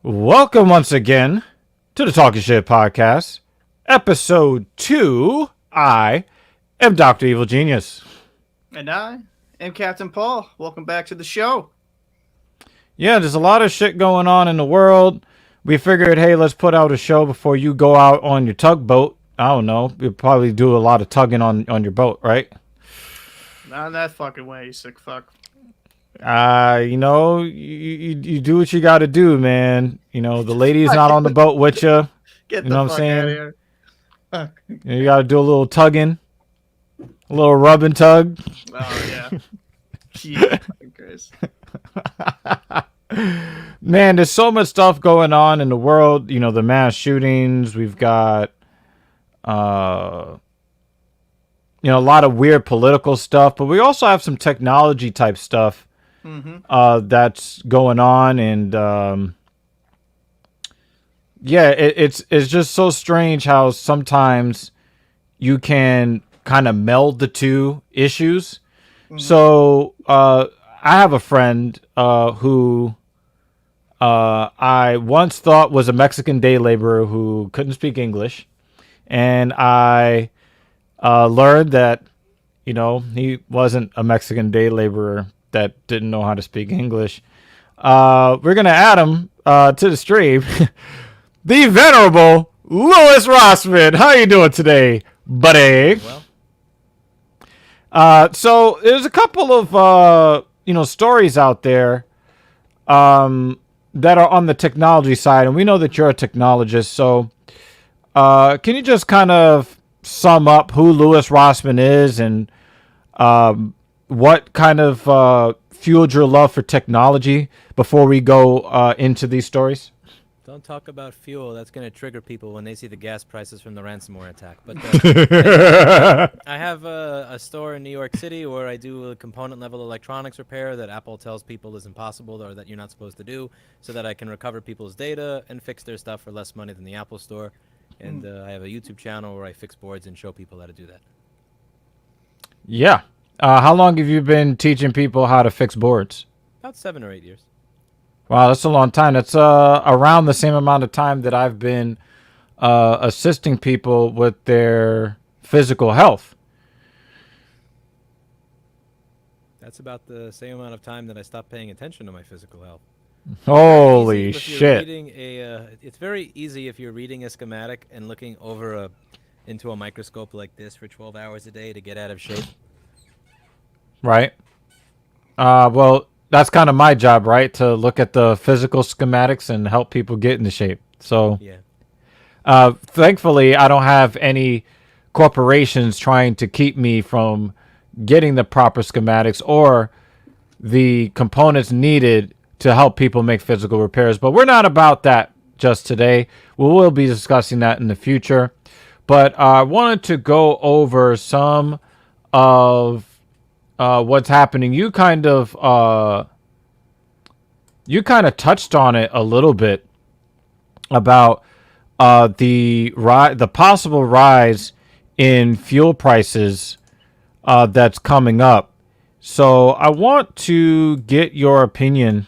Welcome once again to the Talking Shit Podcast, episode 2. I am Dr. Evil Genius. And I am Captain Paul. Welcome back to the show. Yeah, there's a lot of shit going on in the world. We figured, hey, let's put out a show before you go out on your tugboat. I don't know. You'll probably do a lot of tugging on your boat, right? Not in that fucking way, you sick fuck. You do what you got to do, man. You know, the lady's not on the boat with you. Get You know the what I'm fuck saying? out of here. Fuck. You got to do a little tugging, a little rub and tug. Oh, yeah. Jesus Christ. Man, there's so much stuff going on in the world. You know, the mass shootings. We've got, a lot of weird political stuff, but we also have some technology type stuff that's going on. And it's just so strange how sometimes you can kind of meld the two issues. So I have a friend who I once thought was a Mexican day laborer who couldn't speak English. And I learned that, he wasn't a Mexican day laborer that didn't know how to speak English. We're going to add him to the stream. The venerable Louis Rossmann. How you doing today, buddy? Well, So there's a couple of, stories out there that are on the technology side. And we know that you're a technologist. So can you just kind of sum up who Louis Rossmann is and what kind of fueled your love for technology before we go into these stories? don't talk about fuel. That's going to trigger people when they see the gas prices from the ransomware attack. But I have a store in New York City where I do a component-level electronics repair that Apple tells people is impossible or that you're not supposed to do, so that I can recover people's data and fix their stuff for less money than the Apple store. And I have a YouTube channel where I fix boards and show people how to do that. Yeah. How long have you been teaching people how to fix boards? About 7 or 8 years. Wow, that's a long time. That's around the same amount of time that I've been assisting people with their physical health. That's about the same amount of time that I stopped paying attention to my physical health. Holy shit. It's very easy if you're reading a schematic and looking over into a microscope like this for 12 hours a day to get out of shape. Right. Well, that's kind of my job, right? To look at the physical schematics and help people get into shape. So, Yeah. Thankfully, I don't have any corporations trying to keep me from getting the proper schematics or the components needed to help people make physical repairs. But we're not about that just today. We will be discussing that in the future. But I wanted to go over some of what's happening. You kind of touched on it a little bit about the possible rise in fuel prices that's coming up. So I want to get your opinion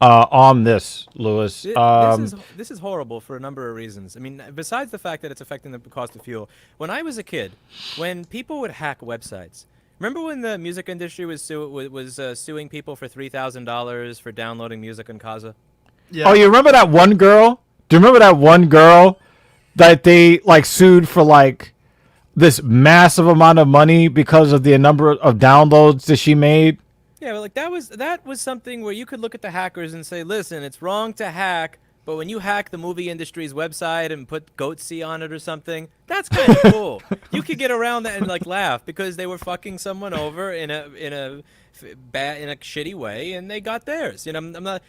on this, Louis. This is horrible for a number of reasons. I mean, besides the fact that it's affecting the cost of fuel. When I was a kid, when people would hack websites, remember when the music industry was suing people for $3,000 for downloading music on Kazaa? Yeah. Oh, you remember that one girl? Do you remember that one girl that they sued for this massive amount of money because of the number of downloads that she made? Yeah, but that was something where you could look at the hackers and say, listen, it's wrong to hack, but when you hack the movie industry's website and put Goatsy on it or something, that's kind of cool. You could get around that and laugh because they were fucking someone over in a shitty way and they got theirs. I'm not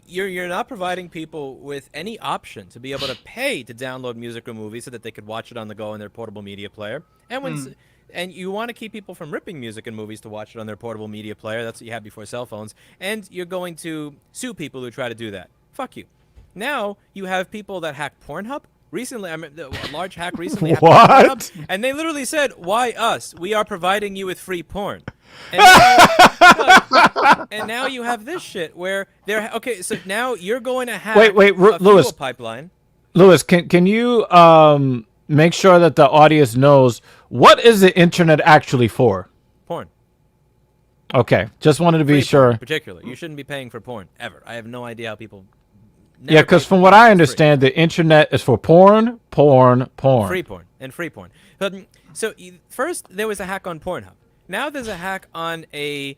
you're not providing people with any option to be able to pay to download music or movies so that they could watch it on the go in their portable media player. And and you want to keep people from ripping music and movies to watch it on their portable media player. That's what you had before cell phones. And you're going to sue people who try to do that. Fuck you. Now you have people that hack Pornhub. Recently, a large hack recently happened on Pornhub, and they literally said, "Why us? We are providing you with free porn." And now, and now you have this shit where they're okay. So now you're going to have Wait, a Louis. fuel pipeline. Louis, can you make sure that the audience knows what is the internet actually for? Porn. Okay, just wanted to be Free sure. porn, particularly, you shouldn't be paying for porn ever. I have no idea how people. Yeah, because from what I understand, the internet is for porn. Free porn and free porn. But so first there was a hack on Pornhub. Now there's a hack on a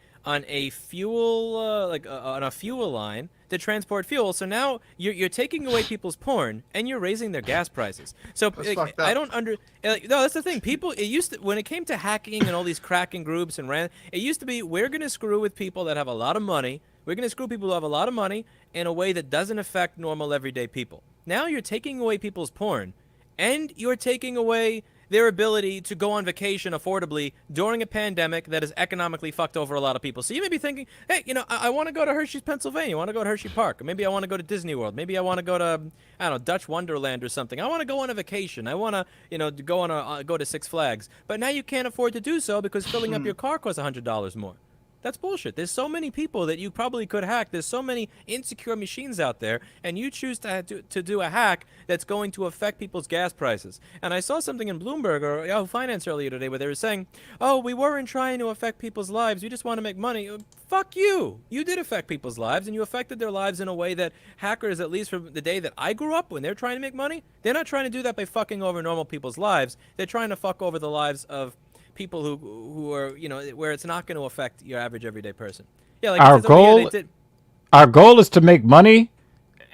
fuel on a fuel line to transport fuel. So now you're taking away people's porn and you're raising their gas prices. So fucked I up. don't no, that's the thing. People, it used to, when it came to hacking and all these cracking groups and it used to be, we're gonna screw with people that have a lot of money. We're gonna screw people who have a lot of money in a way that doesn't affect normal everyday people. Now you're taking away people's porn, and you're taking away their ability to go on vacation affordably during a pandemic that has economically fucked over a lot of people. So you may be thinking, hey, I want to go to Hershey's, Pennsylvania. I want to go to Hershey Park. Or maybe I want to go to Disney World. Maybe I want to go to, I don't know, Dutch Wonderland or something. I want to go on a vacation. I want to, go to Six Flags. But now you can't afford to do so because filling up your car costs $100 more. That's bullshit. There's so many people that you probably could hack. There's so many insecure machines out there, and you choose to do a hack that's going to affect people's gas prices. And I saw something in Bloomberg or Yahoo Finance earlier today where they were saying, oh, we weren't trying to affect people's lives. We just want to make money. Fuck you. You did affect people's lives, and you affected their lives in a way that hackers, at least from the day that I grew up, when they're trying to make money, they're not trying to do that by fucking over normal people's lives. They're trying to fuck over the lives of people who are, where it's not going to affect your average everyday person. Yeah, like our goal is to make money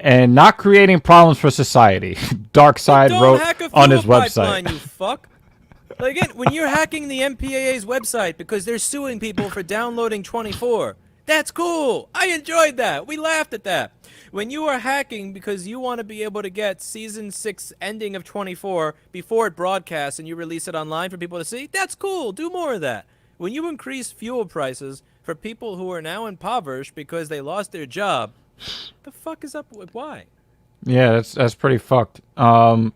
and not creating problems for society. Darkside wrote on his website. You fuck. Like, again, when you're hacking the MPAA's website because they're suing people for downloading 24, that's cool. I enjoyed that. We laughed at that. When you are hacking because you want to be able to get season 6 ending of 24 before it broadcasts and you release it online for people to see, that's cool. Do more of that. When you increase fuel prices for people who are now impoverished because they lost their job, the fuck is up with why? Yeah, that's pretty fucked. But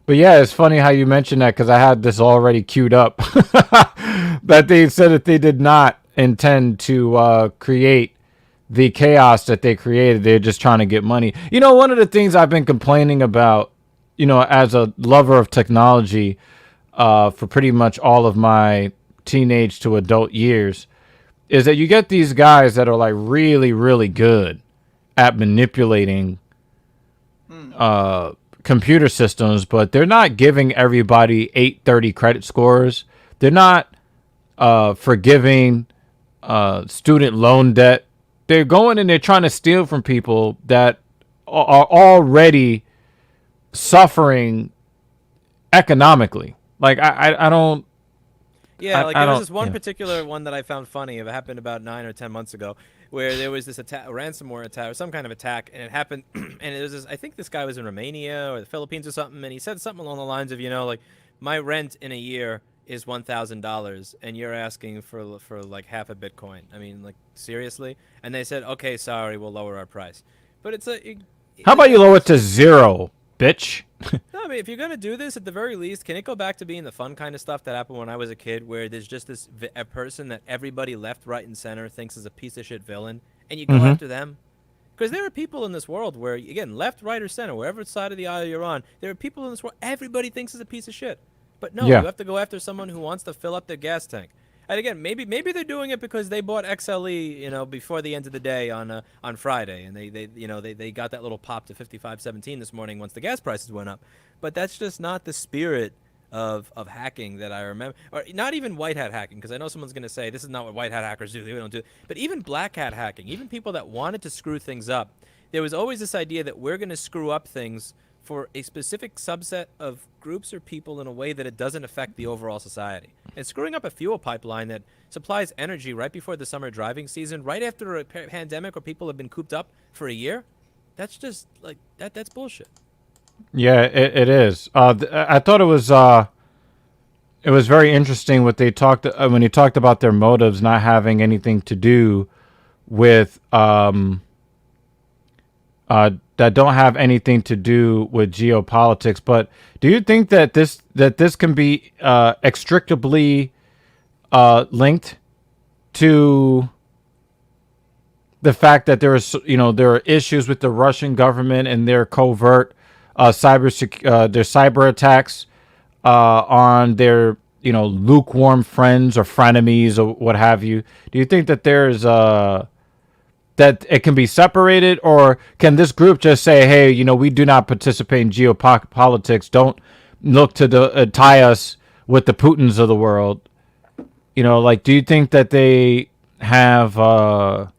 yeah, it's funny how you mentioned that because I had this already queued up. That they said that they did not intend to create the chaos that they created. They're just trying to get money. One of the things I've been complaining about, as a lover of technology, for pretty much all of my teenage to adult years, is that you get these guys that are like really, really good at manipulating computer systems, but they're not giving everybody 830 credit scores. They're not forgiving student loan debt. They're going and they're trying to steal from people that are already suffering economically. Like I don't. Yeah, there was this one particular one that I found funny. It happened about 9 or 10 months ago, where there was this attack, a ransomware attack, or some kind of attack, and it happened. And it was I think this guy was in Romania or the Philippines or something, and he said something along the lines of, my rent in a year is $1,000, and you're asking for like half a Bitcoin. I mean, like, seriously? And they said, okay, sorry, we'll lower our price. But it's how about you lower it to 0, bitch? No, I mean, if you're gonna do this, at the very least, can it go back to being the fun kind of stuff that happened when I was a kid, where there's just a person that everybody left, right, and center thinks is a piece of shit villain, and you go after them? Because there are people in this world where, again, left, right, or center, wherever side of the aisle you're on, there are people in this world everybody thinks is a piece of shit. But no, you have to go after someone who wants to fill up their gas tank. And again, maybe they're doing it because they bought XLE, before the end of the day on Friday, and they got that little pop to 55.17 this morning once the gas prices went up. But that's just not the spirit of hacking that I remember, or not even white hat hacking, because I know someone's going to say this is not what white hat hackers do. They don't do it. But even black hat hacking, even people that wanted to screw things up, there was always this idea that we're going to screw up things for a specific subset of groups or people in a way that it doesn't affect the overall society. And screwing up a fuel pipeline that supplies energy right before the summer driving season, right after a pandemic where people have been cooped up for a year, that's just like that's bullshit. Yeah, it is. I thought it was very interesting what they talked when he talked about their motives not having anything to do with that don't have anything to do with geopolitics. But do you think that this can be extricably linked to the fact that there are issues with the Russian government and their covert their cyber attacks on their lukewarm friends or frenemies or what have you? Do you think that there's that it can be separated, or can this group just say, hey, we do not participate in geopolitics, don't look to tie us with the Putins of the world? Do you think that they have an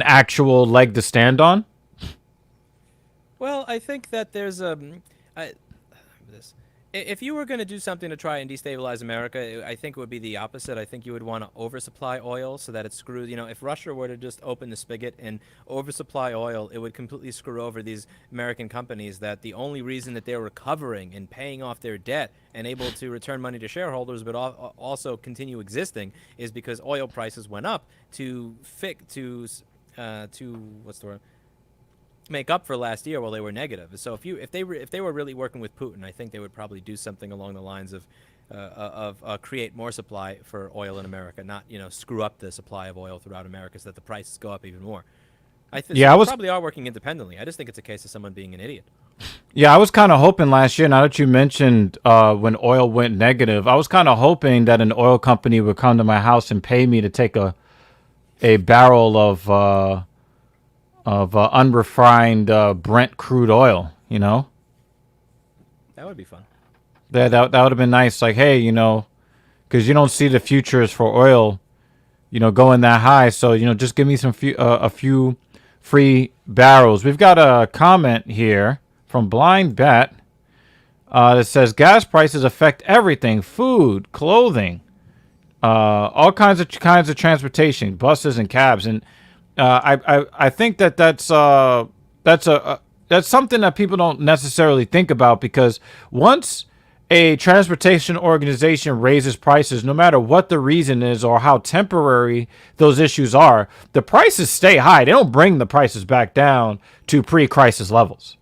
actual leg to stand on? Well, I think that there's this. If you were going to do something to try and destabilize America, I think it would be the opposite. I think you would want to oversupply oil so that it screws. If Russia were to just open the spigot and oversupply oil, it would completely screw over these American companies that the only reason that they're recovering and paying off their debt and able to return money to shareholders, but also continue existing, is because oil prices went up to what's the word? Make up for last year while they were negative. So if they were really working with Putin, I think they would probably do something along the lines of create more supply for oil in America, not screw up the supply of oil throughout America so that the prices go up even more. I probably are working independently. I just think it's a case of someone being an idiot. Yeah, I was kind of hoping last year, now that you mentioned when oil went negative, I was kind of hoping that an oil company would come to my house and pay me to take a barrel of unrefined Brent crude oil, That would be fun. That would have been nice. Like, hey, because you don't see the futures for oil, going that high. So, just give me a few free barrels. We've got a comment here from Blind Bet that says gas prices affect everything: food, clothing, all kinds of transportation, buses and cabs. And I think that's something that people don't necessarily think about, because once a transportation organization raises prices, no matter what the reason is or how temporary those issues are, the prices stay high. They don't bring the prices back down to pre-crisis levels.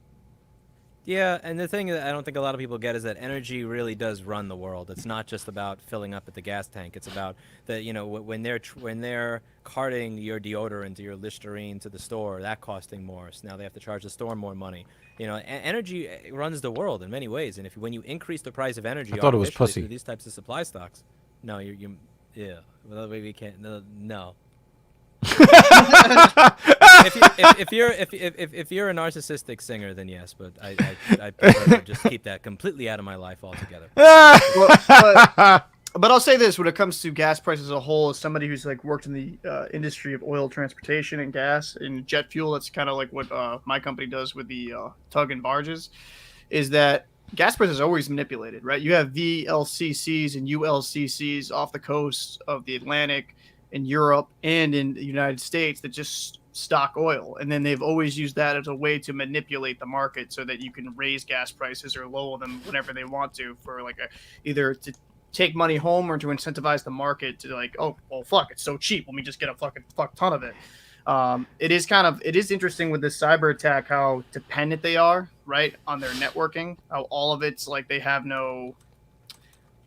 Yeah, and the thing that I don't think a lot of people get is that energy really does run the world. It's not just about filling up at the gas tank. It's about when they're carting your deodorant or your Listerine to the store, that costing more. So now they have to charge the store more money. Energy runs the world in many ways. And when you increase the price of energy, I thought it was pussy. Through these types of supply stocks, no, yeah. Well, we can't. No. if you're a narcissistic singer, then yes, but I prefer to just keep that completely out of my life altogether. But I'll say this: when it comes to gas prices as a whole, as somebody who's worked in the industry of oil transportation and gas and jet fuel, that's kind of like what my company does with the tug and barges, is that gas prices are always manipulated, right? You have VLCCs and ULCCs off the coast of the Atlantic, in Europe and in the United States, that just stock oil. And then they've always used that as a way to manipulate the market so that you can raise gas prices or lower them whenever they want to, for either to take money home or to incentivize the market to oh, well, fuck, it's so cheap, let me just get a fuck ton of it. It is interesting with this cyber attack how dependent they are, right, on their networking, how all of it's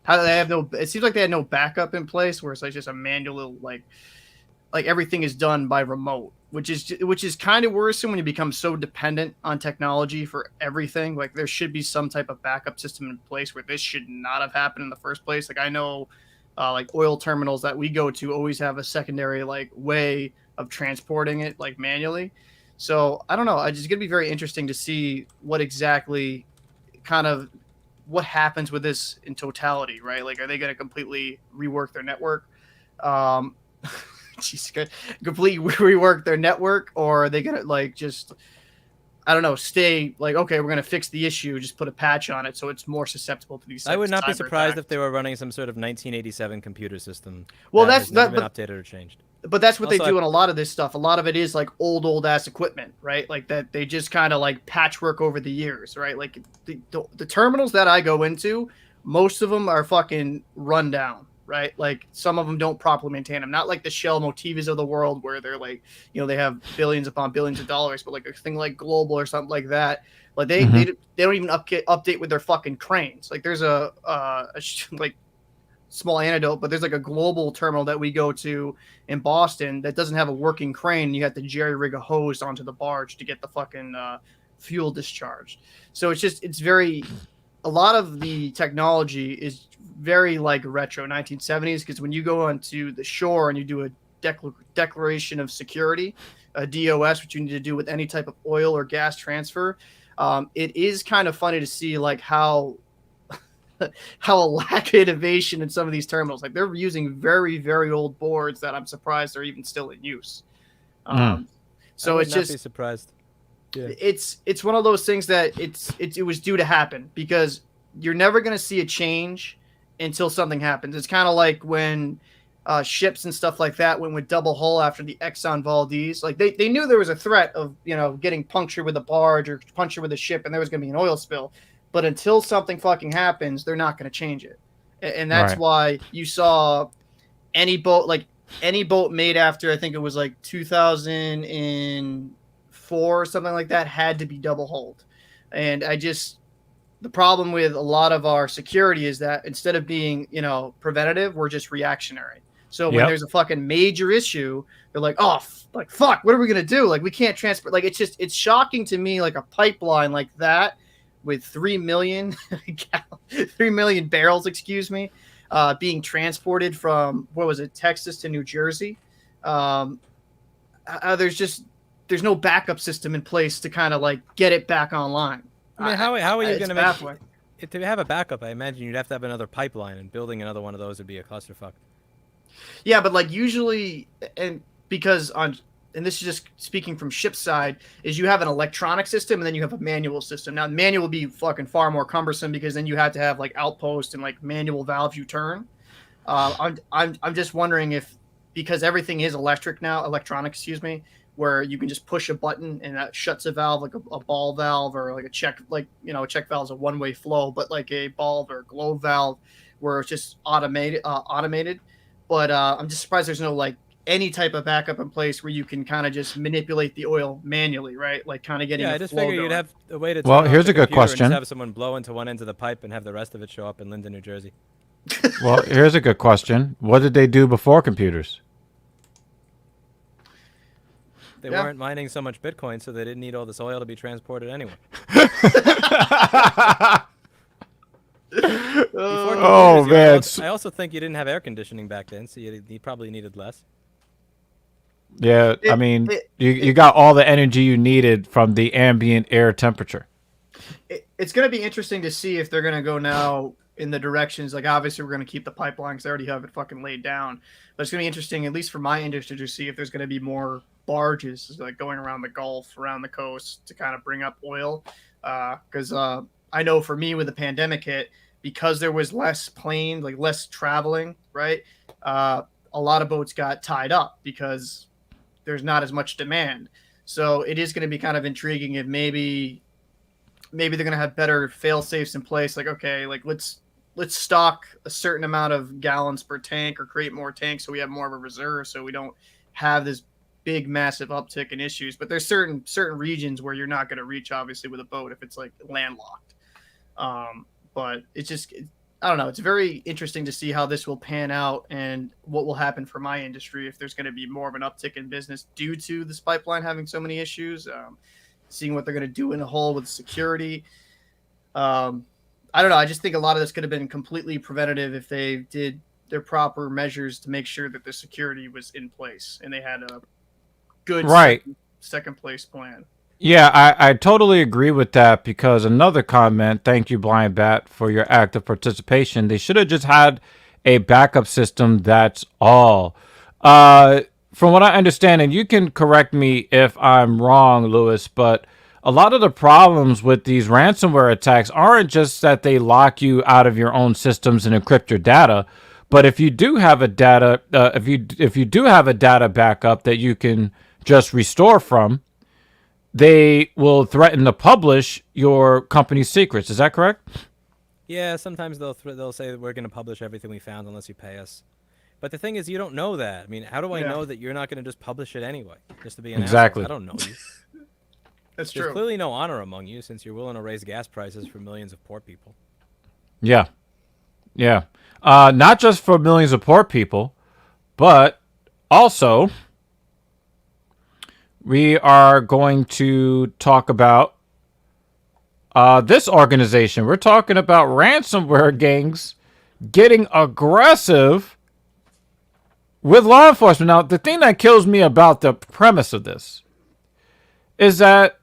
it seems like they had no backup in place, where it's just a manual, like everything is done by remote, which is kind of worrisome when you become so dependent on technology for everything. There should be some type of backup system in place where this should not have happened in the first place. I know oil terminals that we go to always have a secondary way of transporting it manually. So I don't know. It's just going to be very interesting to see what exactly what happens with this in totality, right? Are they going to completely rework their network? Completely rework their network, or are they going to just, I don't know, stay okay, we're going to fix the issue, just put a patch on it so it's more susceptible to these. I would not be surprised if they were running some sort of 1987 computer system. Well, that's never been updated or changed. But that's what they do in a lot of this stuff. A lot of it is old ass equipment, right? That they just kind of patchwork over the years, right? The terminals that I go into, most of them are fucking run down, right? Some of them don't properly maintain them. Not like the Shell Motivas of the world where they're they have billions upon billions of dollars, but a thing like Global or something like that. They don't even update with their fucking cranes. There's small anecdote, but there's like a global terminal that we go to in Boston that doesn't have a working crane. And you have to jerry rig a hose onto the barge to get the fucking fuel discharged. So it's very, a lot of the technology is very like retro 1970s, because when you go onto the shore and you do a declaration of security, a DOS, which you need to do with any type of oil or gas transfer, it is kind of funny to see like how a lack of innovation in some of these terminals. Like they're using very, very old boards that I'm surprised are even still in use. So it's just be surprised. Yeah. It's one of those things that it was due to happen, because you're never going to see a change until something happens. It's kind of like when ships and stuff like that went with double hull after the Exxon Valdez. Like they knew there was a threat of, getting punctured with a barge or punctured with a ship and there was going to be an oil spill. But until something fucking happens, they're not going to change it. And that's why you saw any boat made after, I think it was like 2004 or something like that, had to be double hulled. And the problem with a lot of our security is that instead of being, preventative, we're just reactionary. So when there's a fucking major issue, they're like, oh, fuck, what are we going to do? Like, we can't transport. Like, it's shocking to me, like a pipeline like that with 3 million barrels, being transported from, what was it, Texas to New Jersey. There's no backup system in place to kind of like get it back online. I mean, how are you going to make it? To have a backup, I imagine you'd have to have another pipeline, and building another one of those would be a clusterfuck. Yeah, but like usually, and this is just speaking from ship side, is you have an electronic system and then you have a manual system. Now, manual will be fucking far more cumbersome, because then you have to have like outpost and like manual valve you turn. I'm just wondering if, because everything is electronic, where you can just push a button and that shuts a valve, like a ball valve, or like a check, a check valve is a one-way flow, but like a ball or globe valve where it's just automated. But I'm just surprised there's no like any type of backup in place where you can kind of just manipulate the oil manually, right? Like kind of getting. Yeah, I just figure you'd have a way to. Well, here's a good question. Just have someone blow into one end of the pipe and have the rest of it show up in Linden, New Jersey. Well, here's a good question. What did they do before computers? They weren't mining so much Bitcoin, so they didn't need all this oil to be transported anyway. Oh, man. I also think you didn't have air conditioning back then, so you probably needed less. Yeah, you got all the energy you needed from the ambient air temperature. It's going to be interesting to see if they're going to go now in the directions, like obviously we're going to keep the pipeline because they already have it fucking laid down. But it's going to be interesting, at least for my industry, to see if there's going to be more barges like going around the Gulf, around the coast to kind of bring up oil. Because I know for me, when the pandemic hit, because there was less less traveling, right? A lot of boats got tied up because there's not as much demand. So it is going to be kind of intriguing if maybe they're going to have better fail safes in place. Like, okay, like let's stock a certain amount of gallons per tank or create more tanks so we have more of a reserve, so we don't have this big massive uptick in issues. But there's certain regions where you're not going to reach obviously with a boat if it's like landlocked. But it's just, I don't know. It's very interesting to see how this will pan out and what will happen for my industry if there's going to be more of an uptick in business due to this pipeline having so many issues. Seeing what they're going to do in a whole with security. I don't know. I just think a lot of this could have been completely preventative if they did their proper measures to make sure that the security was in place and they had a good second place plan. Yeah, I totally agree with that, because another comment, thank you, Blind Bat, for your active participation. They should have just had a backup system, that's all. From what I understand, and you can correct me if I'm wrong, Louis, but a lot of the problems with these ransomware attacks aren't just that they lock you out of your own systems and encrypt your data, but if you do have a data backup that you can just restore from, they will threaten to publish your company's secrets. Is that correct? Yeah, sometimes they'll say that we're going to publish everything we found unless you pay us. But the thing is, you don't know that. I mean, how do I know that you're not going to just publish it anyway, just to be an asshole? I don't know you. That's true. There's clearly no honor among you, since you're willing to raise gas prices for millions of poor people. Yeah. Yeah. Not just for millions of poor people, but also we are going to talk about this organization. We're talking about ransomware gangs getting aggressive with law enforcement. Now, the thing that kills me about the premise of this is that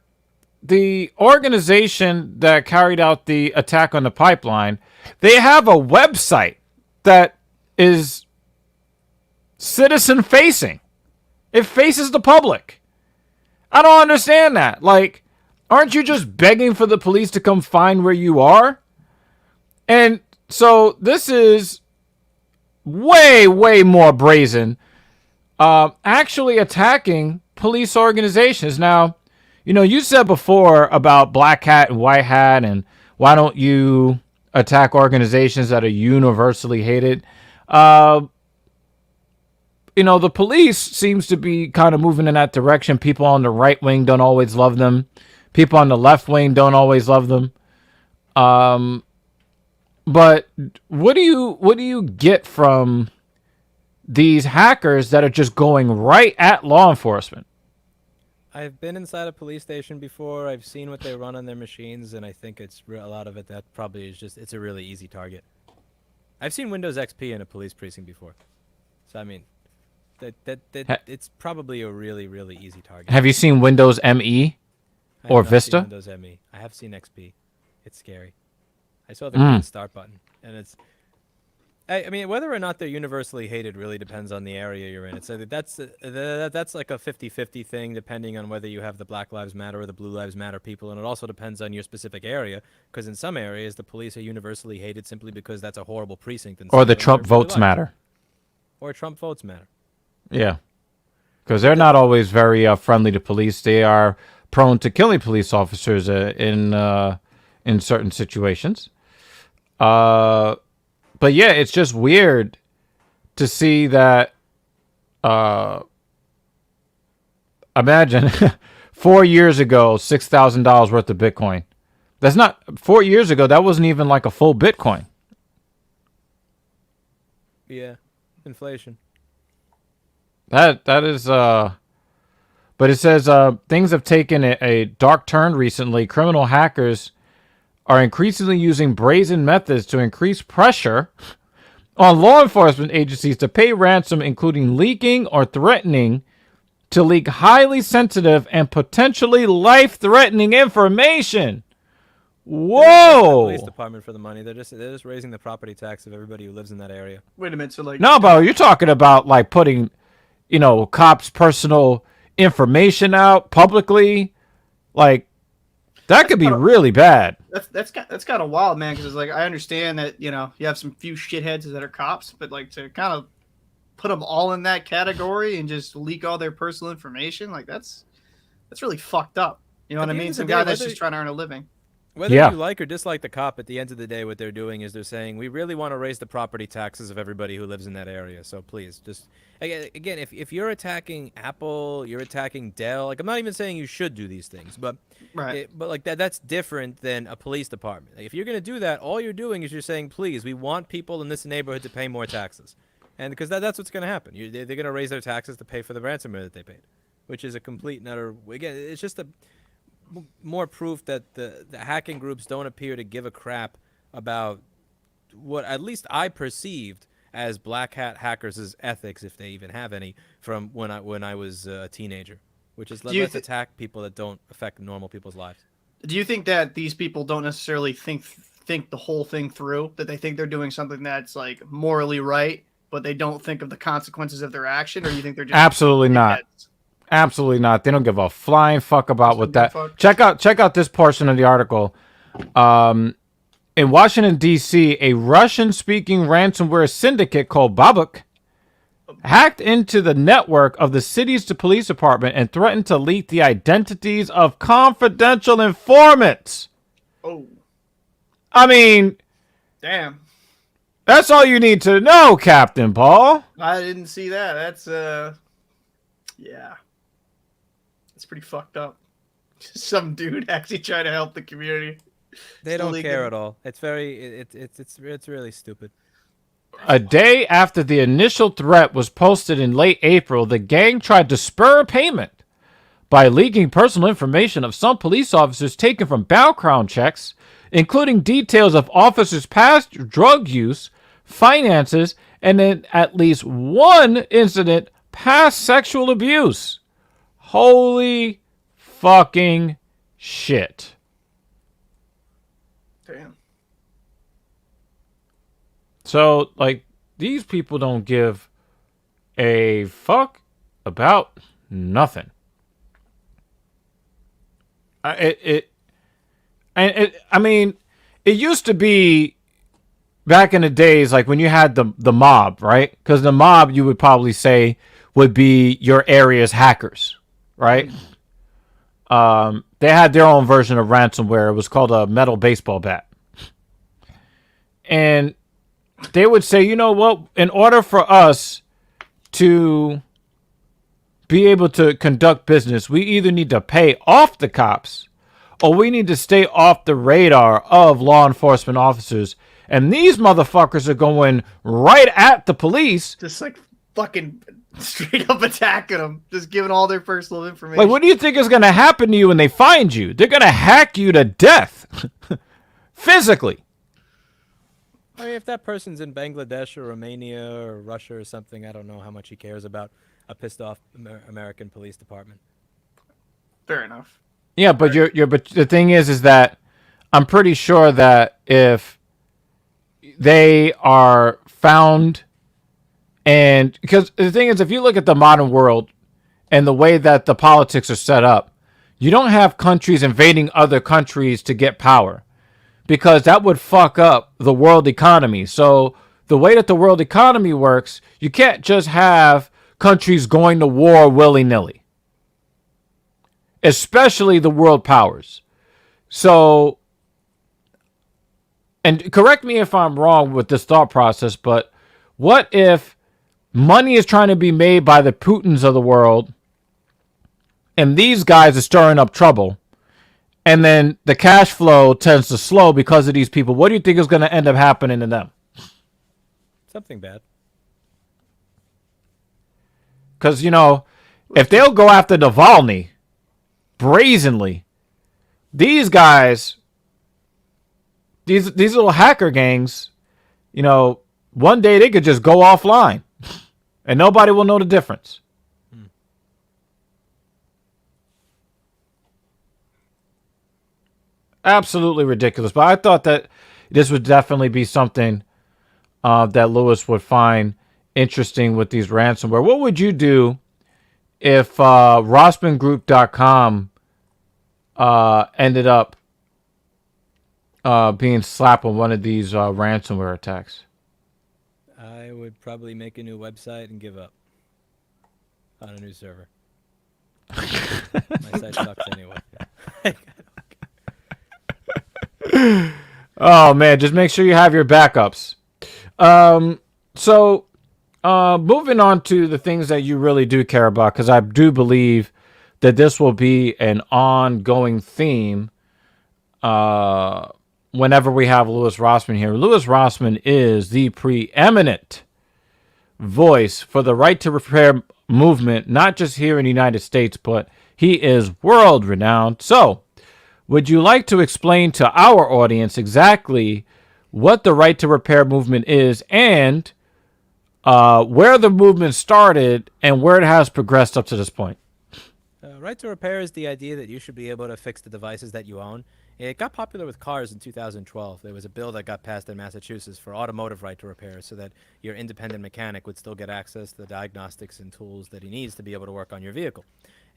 the organization that carried out the attack on the pipeline, they have a website that is citizen facing. It faces the public. I don't understand that. Like, aren't you just begging for the police to come find where you are? And so this is way, way more brazen, actually attacking police organizations. Now, you know, you said before about black hat and white hat, and why don't you attack organizations that are universally hated? You know, the police seems to be kind of moving in that direction. People on the right wing don't always love them. People on the left wing don't always love them. But what do you get from these hackers that are just going right at law enforcement? I've been inside a police station before. I've seen what they run on their machines, and I think it's a lot of it that probably is just it's a really easy target. I've seen Windows XP in a police precinct before, so I mean, it's probably a really really easy target. Have you seen Windows ME I or have not Vista? seen Windows ME. I have seen XP. It's scary. I saw the green start button, and it's. I mean, whether or not they're universally hated really depends on the area you're in. It's that's like a 50-50 thing, depending on whether you have the Black Lives Matter or the Blue Lives Matter people, and it also depends on your specific area. Because in some areas, the police are universally hated simply because that's a horrible precinct. And Or the Trump votes matter. Or Trump votes matter. Yeah, because they're not always very friendly to police. They are prone to killing police officers in certain situations. But yeah, it's just weird to see that. Imagine 4 years ago, $6,000 worth of Bitcoin. That's not 4 years ago. That wasn't even like a full Bitcoin. Yeah, inflation. That is. But it says things have taken a dark turn recently. Criminal hackers are increasingly using brazen methods to increase pressure on law enforcement agencies to pay ransom, including leaking or threatening to leak highly sensitive and potentially life-threatening information. Whoa! Police department for the money. They're just raising the property tax of everybody who lives in that area. Wait a minute. So like, No, bro, you're talking about like putting, you know, cops' personal information out publicly, like. That could be really bad. That's kind of wild, man. Because it's like I understand that you have some few shitheads that are cops, but like to kind of put them all in that category and just leak all their personal information, like that's really fucked up. You know what I mean? Some guy that's just trying to earn a living. Whether you like or dislike the cop, at the end of the day, what they're doing is they're saying, we really want to raise the property taxes of everybody who lives in that area. So please, just, again, if you're attacking Apple, you're attacking Dell, like I'm not even saying you should do these things, but but like that's different than a police department. Like, if you're going to do that, all you're doing is you're saying, please, we want people in this neighborhood to pay more taxes. And because that's what's going to happen. They're going to raise their taxes to pay for the ransomware that they paid, which is a complete and utter, again, it's just more proof that the hacking groups don't appear to give a crap about what at least I perceived as black hat hackers' ethics, if they even have any, from when I was a teenager, which is let's attack people that don't affect normal people's lives. Do you think that these people don't necessarily think the whole thing through, that they think they're doing something that's like morally right, but they don't think of the consequences of their action, or you think they're just absolutely not? Heads? Absolutely not. They don't give a flying fuck about what that. Check out this portion of the article. In Washington, D.C., a Russian-speaking ransomware syndicate called Babuk hacked into the network of the city's police department and threatened to leak the identities of confidential informants. Oh. I mean... Damn. That's all you need to know, Captain Paul. I didn't see that. That's, yeah. It's pretty fucked up. Some dude actually trying to help the community. They Still don't care leaking. at all. It's it's really stupid. A day after the initial threat was posted in late April, the gang tried to spur payment by leaking personal information of some police officers taken from background checks, including details of officers' past drug use, finances, and in at least one incident, past sexual abuse. Holy fucking shit. Damn. So, like, these people don't give a fuck about nothing. I mean, it used to be back in the days, like when you had the mob, right? Because the mob, you would probably say, would be your area's hackers, right? They had their own version of ransomware. It was called a metal baseball bat. And they would say, you know what? In order for us to be able to conduct business, we either need to pay off the cops or we need to stay off the radar of law enforcement officers. And these motherfuckers are going right at the police. Just like fucking straight up attacking them, just giving all their personal information. Like, what do you think is going to happen to you when they find you? They're going to hack you to death. Physically. I mean, if that person's in Bangladesh or Romania or Russia or something, I don't know how much he cares about a pissed off American police department. Fair enough. Yeah, but but the thing is that I'm pretty sure that if they are found, and because the thing is, if you look at the modern world and the way that the politics are set up, you don't have countries invading other countries to get power, because that would fuck up the world economy. So the way that the world economy works, you can't just have countries going to war willy-nilly, especially the world powers. So, and correct me if I'm wrong with this thought process, but what if money is trying to be made by the Putins of the world and these guys are stirring up trouble, and then the cash flow tends to slow because of these people? What do you think is going to end up happening to them? Something bad. Because, you know, if they'll go after Navalny brazenly, these guys, these little hacker gangs, you know, one day they could just go offline and nobody will know the difference. Absolutely ridiculous. But I thought that this would definitely be something that Louis would find interesting with these ransomware. What would you do if RossmanGroup.com ended up being slapped on one of these ransomware attacks? I would probably make a new website and give up on a new server. My site sucks anyway. Oh man, just make sure you have your backups. So moving on to the things that you really do care about, because I do believe that this will be an ongoing theme whenever we have Louis Rossmann here. Louis Rossmann is the preeminent voice for the right to repair movement, not just here in the United States, but he is world renowned. So, would you like to explain to our audience exactly what the right to repair movement is, and where the movement started and where it has progressed up to this point? Right to repair is the idea that you should be able to fix the devices that you own. It got popular with cars in 2012. There was a bill that got passed in Massachusetts for automotive right to repair, so that your independent mechanic would still get access to the diagnostics and tools that he needs to be able to work on your vehicle.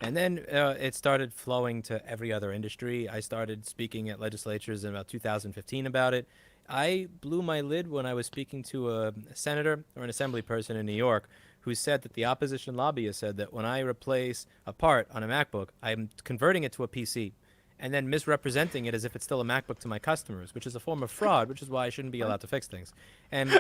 And then it started flowing to every other industry. I started speaking at legislatures in about 2015 about it. I blew my lid when I was speaking to a senator or an assembly person in New York who said that the opposition lobbyist said that when I replace a part on a MacBook, I'm converting it to a PC. and then misrepresenting it as if it's still a MacBook to my customers, which is a form of fraud, which is why I shouldn't be allowed to fix things. And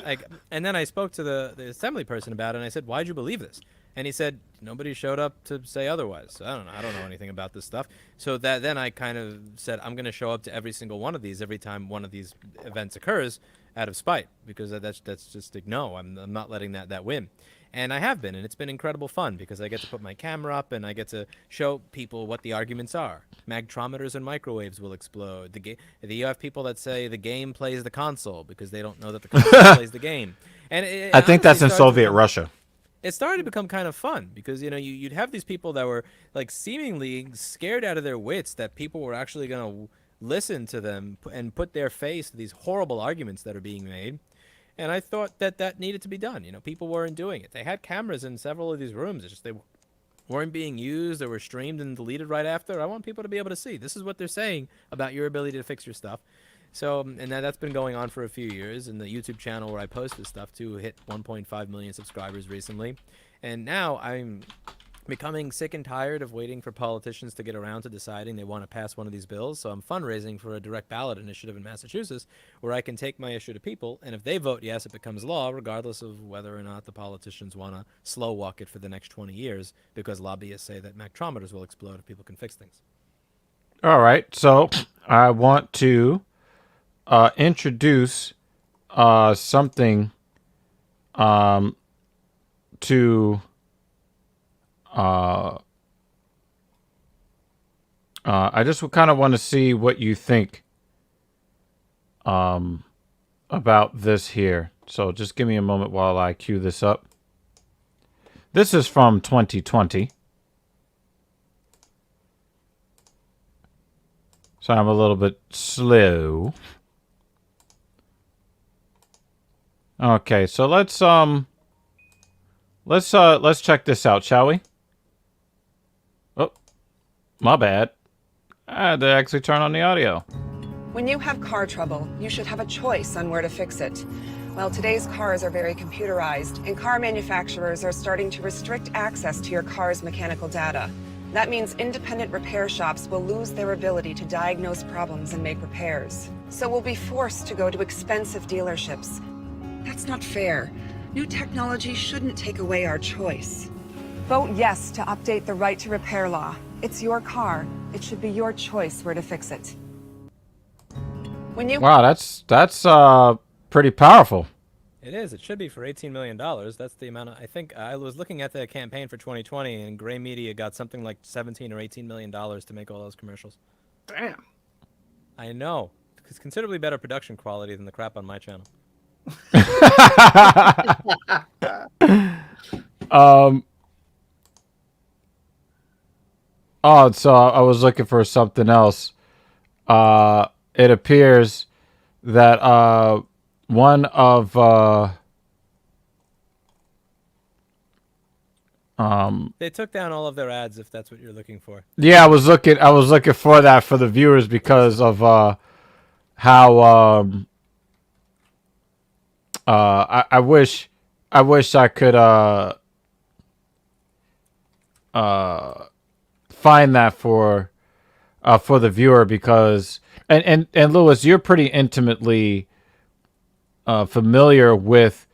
then I spoke to the assembly person about it, and I said, why'd you believe this? And he said, nobody showed up to say otherwise. I don't know anything about this stuff. So then I kind of said, I'm going to show up to every single one of these every time one of these events occurs out of spite, because that's just no, I'm not letting that win. And I have been, and it's been incredible fun because I get to put my camera up and I get to show people what the arguments are. Magtrometers and microwaves will explode. You have people that say the game plays the console because they don't know that the console plays the game. And I think that's in Soviet Russia. It started to become kind of fun because, you know, you'd have these people that were like seemingly scared out of their wits that people were actually going to listen to them and put their face to these horrible arguments that are being made. And I thought that needed to be done. You know, people weren't doing it. They had cameras in several of these rooms. It's just they weren't being used. They were streamed and deleted right after. I want people to be able to see. This is what they're saying about your ability to fix your stuff. So, and that's been going on for a few years. And the YouTube channel where I post this stuff too hit 1.5 million subscribers recently. And now I'm becoming sick and tired of waiting for politicians to get around to deciding they want to pass one of these bills. So I'm fundraising for a direct ballot initiative in Massachusetts where I can take my issue to people. And if they vote yes, it becomes law, regardless of whether or not the politicians want to slow walk it for the next 20 years, because lobbyists say that Mactrometers will explode if people can fix things. All right. So I want to introduce something to I just kind of want to see what you think about this here. So just give me a moment while I cue this up. This is from 2020. So I'm a little bit slow. Okay, so let's check this out, shall we? Oh, my bad. I had to actually turn on the audio. When you have car trouble, you should have a choice on where to fix it. Well, today's cars are very computerized, and car manufacturers are starting to restrict access to your car's mechanical data. That means independent repair shops will lose their ability to diagnose problems and make repairs. So we'll be forced to go to expensive dealerships. That's not fair. New technology shouldn't take away our choice. Vote yes to update the right to repair law. It's your car. It should be your choice where to fix it. Wow, that's pretty powerful. It is. It should be for $18 million. That's the amount. I think I was looking at the campaign for 2020, and Gray Media got something like $17 or $18 million to make all those commercials. Damn. I know. It's considerably better production quality than the crap on my channel. Oh, so I was looking for something else. It appears that one of they took down all of their ads, if that's what you're looking for. yeah, I was looking for that for the viewers because of how I wish I could find that for the viewer, because and Louis, you're pretty intimately familiar with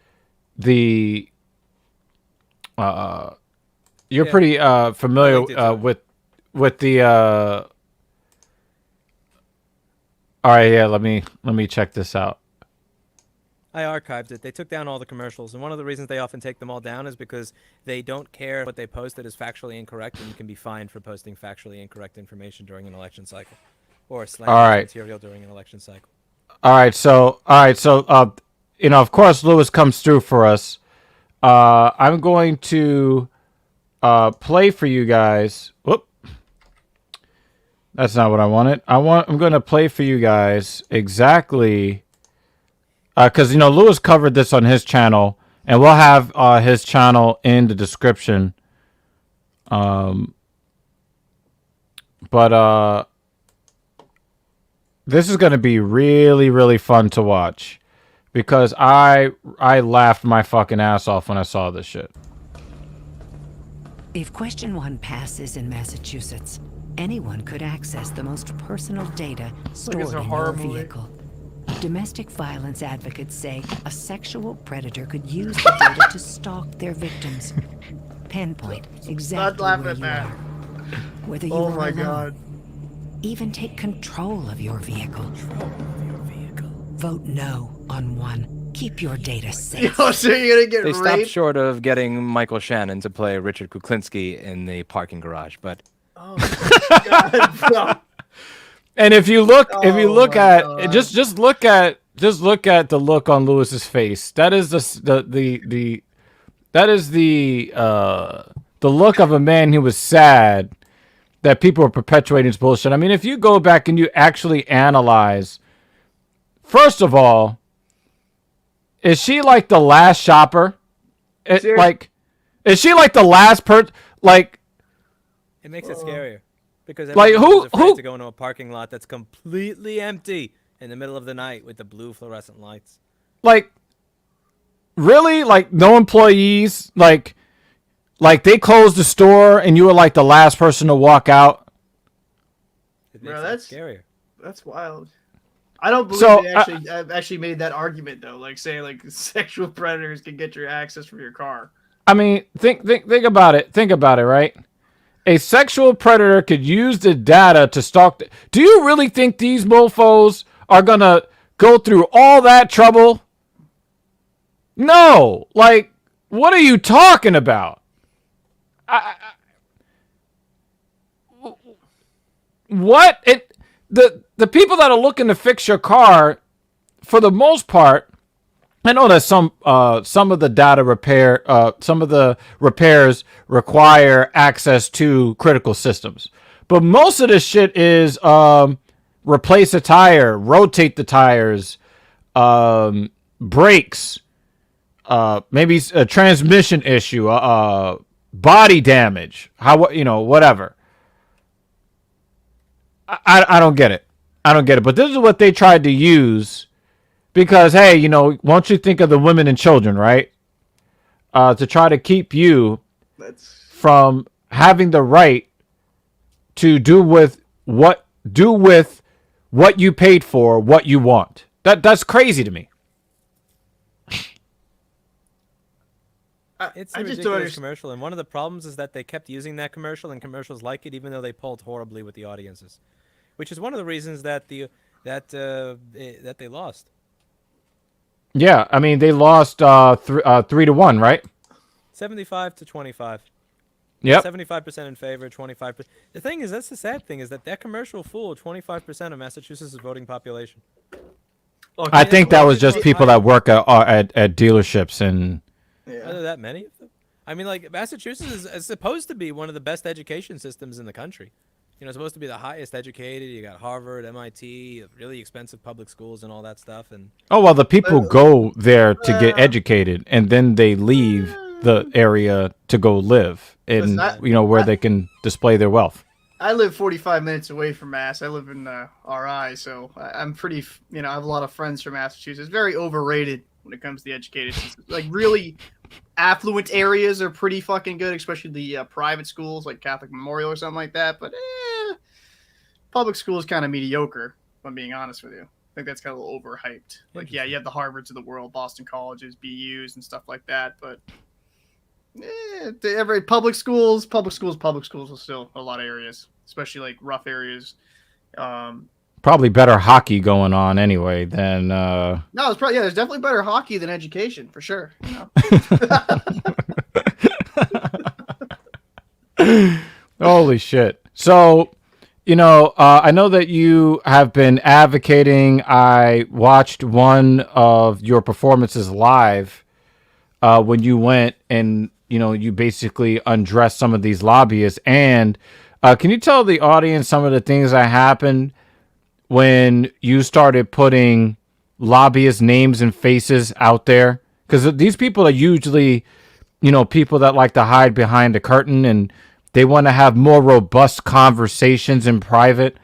the you're pretty familiar with the all right, yeah, let me check this out. I archived it. They took down all the commercials, and one of the reasons they often take them all down is because they don't care what they posted is factually incorrect, and you can be fined for posting factually incorrect information during an election cycle, or slandering material during an election cycle. All right, so you know, of course, Louis comes through for us. I'm going to play for you guys. Whoop. That's not what I wanted. I'm going to play for you guys exactly. Because, you know, Louis covered this on his channel, and we'll have his channel in the description. But this is going to be really, really fun to watch, because I laughed my fucking ass off when I saw this shit. If question 1 passes in Massachusetts, Anyone could access the most personal data stored it's a in horror your movie. vehicle. Domestic violence advocates say a sexual predator could use the data to stalk their victims. Pinpoint exactly laughing where at you that. are. Whether you Oh are my alone. god. Even take control of your vehicle. Vote no on one. Keep your data safe. Yo, so you're gonna get They stopped raped? short of getting Michael Shannon to play Richard Kuklinski in the parking garage, but Oh my god, bro. And if you look Oh my at God. just look at the look on Lewis's face. That is the look of a man who was sad that people are perpetuating this bullshit. I mean, if you go back and you actually analyze, first of all, is she like the last shopper? Is she like the last like? it makes it scarier because Like, everyone's afraid who- to go into a parking lot that's completely empty in the middle of the night with the blue fluorescent lights. Like, really? Like, no employees? Like they closed the store and you were like the last person to walk out? It Bro, makes that's- it scarier. That's wild. I don't believe So, they actually made that argument though. Like saying like sexual predators can get your access from your car. I mean, think about it. Think about it, right? A sexual predator could use the data to stalk. Do you really think these mofos are gonna go through all that trouble? No. Like, what are you talking about? What? The people that are looking to fix your car, for the most part, I know that some of the data repair, some of the repairs require access to critical systems, but most of this shit is replace a tire, rotate the tires, brakes, maybe a transmission issue, body damage, whatever. I don't get it. I don't get it. But this is what they tried to use. Because, hey, won't you think of the women and children, right? To try to keep you from having the right to do with what you paid for, what you want. That's crazy to me. It's a I just don't ridiculous understand. commercial, and one of the problems is that they kept using that commercial and commercials like it, even though they polled horribly with the audiences, which is one of the reasons that that they lost. Yeah, I mean, they lost 3-1, right? 75 to 25. Yep. 75% in favor, 25%. The thing is, that's the sad thing, is that commercial fooled 25% of Massachusetts' voting population. I think that was just people that work at dealerships and. Are there that many of them? I mean, like, Massachusetts is supposed to be one of the best education systems in the country. It's supposed to be the highest educated. You got Harvard, MIT, really expensive public schools and all that stuff. And Oh, well, the people go there to get educated, and then they leave the area to go live in, where they can display their wealth. I live 45 minutes away from Mass. I live in RI, so I'm pretty. I have a lot of friends from Massachusetts. It's very overrated when it comes to the educated system. Like, really affluent areas are pretty fucking good, especially the private schools like Catholic Memorial or something like that. But public school is kind of mediocre, if I'm being honest with you. I think that's kind of a little overhyped. Like, yeah, you have the Harvards of the world, Boston colleges, BUs, and stuff like that. But every public schools are still a lot of areas, especially like rough areas. Probably better hockey going on anyway than. No, it's probably there's definitely better hockey than education for sure. Holy shit! So, I know that you have been advocating. I watched one of your performances live when you went and you basically undressed some of these lobbyists. And can you tell the audience some of the things that happened when you started putting lobbyist names and faces out there? Because these people are usually, people that like to hide behind the curtain, and they want to have more robust conversations in private.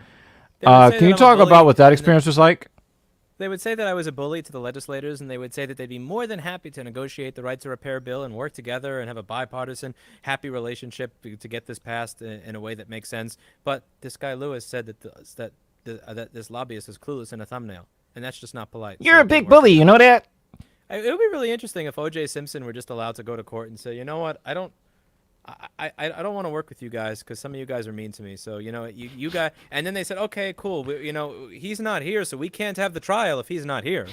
Can you talk about what that experience was like? They would say that I was a bully to the legislators, and they would say that they'd be more than happy to negotiate the right to repair bill and work together and have a bipartisan, happy relationship to get this passed in a way that makes sense. But this guy Lewis said that this lobbyist is clueless in a thumbnail, and that's just not polite. You're a big bully, you know that? It would be really interesting if O.J. Simpson were just allowed to go to court and say, you know what, I don't want to work with you guys because some of you guys are mean to me. So, you guys, and then they said, okay, cool. He's not here, so we can't have the trial if he's not here.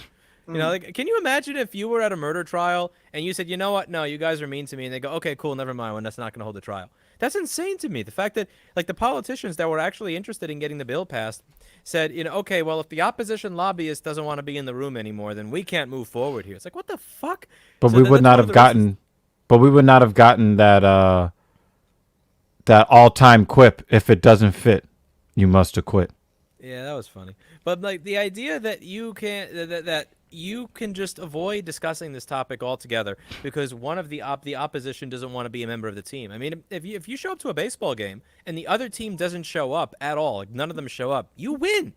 Can you imagine if you were at a murder trial and you said, you know what, no, you guys are mean to me, and they go, okay, cool, never mind, well, that's not going to hold the trial. That's insane to me. The fact that, the politicians that were actually interested in getting the bill passed said, okay, well, if the opposition lobbyist doesn't want to be in the room anymore, then we can't move forward here. It's like, what the fuck? But we would not have gotten that that all-time quip, if it doesn't fit, you must acquit. Yeah, that was funny. But the idea that you can just avoid discussing this topic altogether because one of the opposition doesn't want to be a member of the team. I mean, if you show up to a baseball game and the other team doesn't show up at all, none of them show up, you win.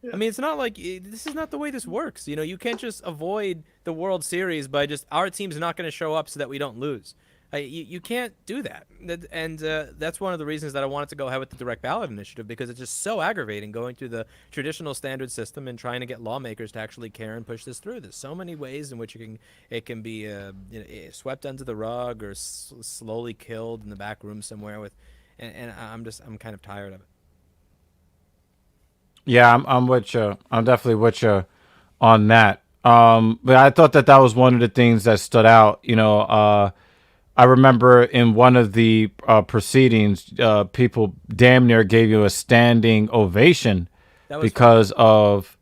Yeah. I mean, it's not like this is not the way this works. You can't just avoid the World Series by just our team's not going to show up so that we don't lose. You can't do that. And that's one of the reasons that I wanted to go ahead with the direct ballot initiative, because it's just so aggravating going through the traditional standard system and trying to get lawmakers to actually care and push this through. There's so many ways in which it can be swept under the rug or slowly killed in the back room somewhere and I'm kind of tired of it. Yeah, I'm with you. I'm definitely with you on that. But I thought that was one of the things that stood out. I remember in one of the proceedings, people damn near gave you a standing ovation because of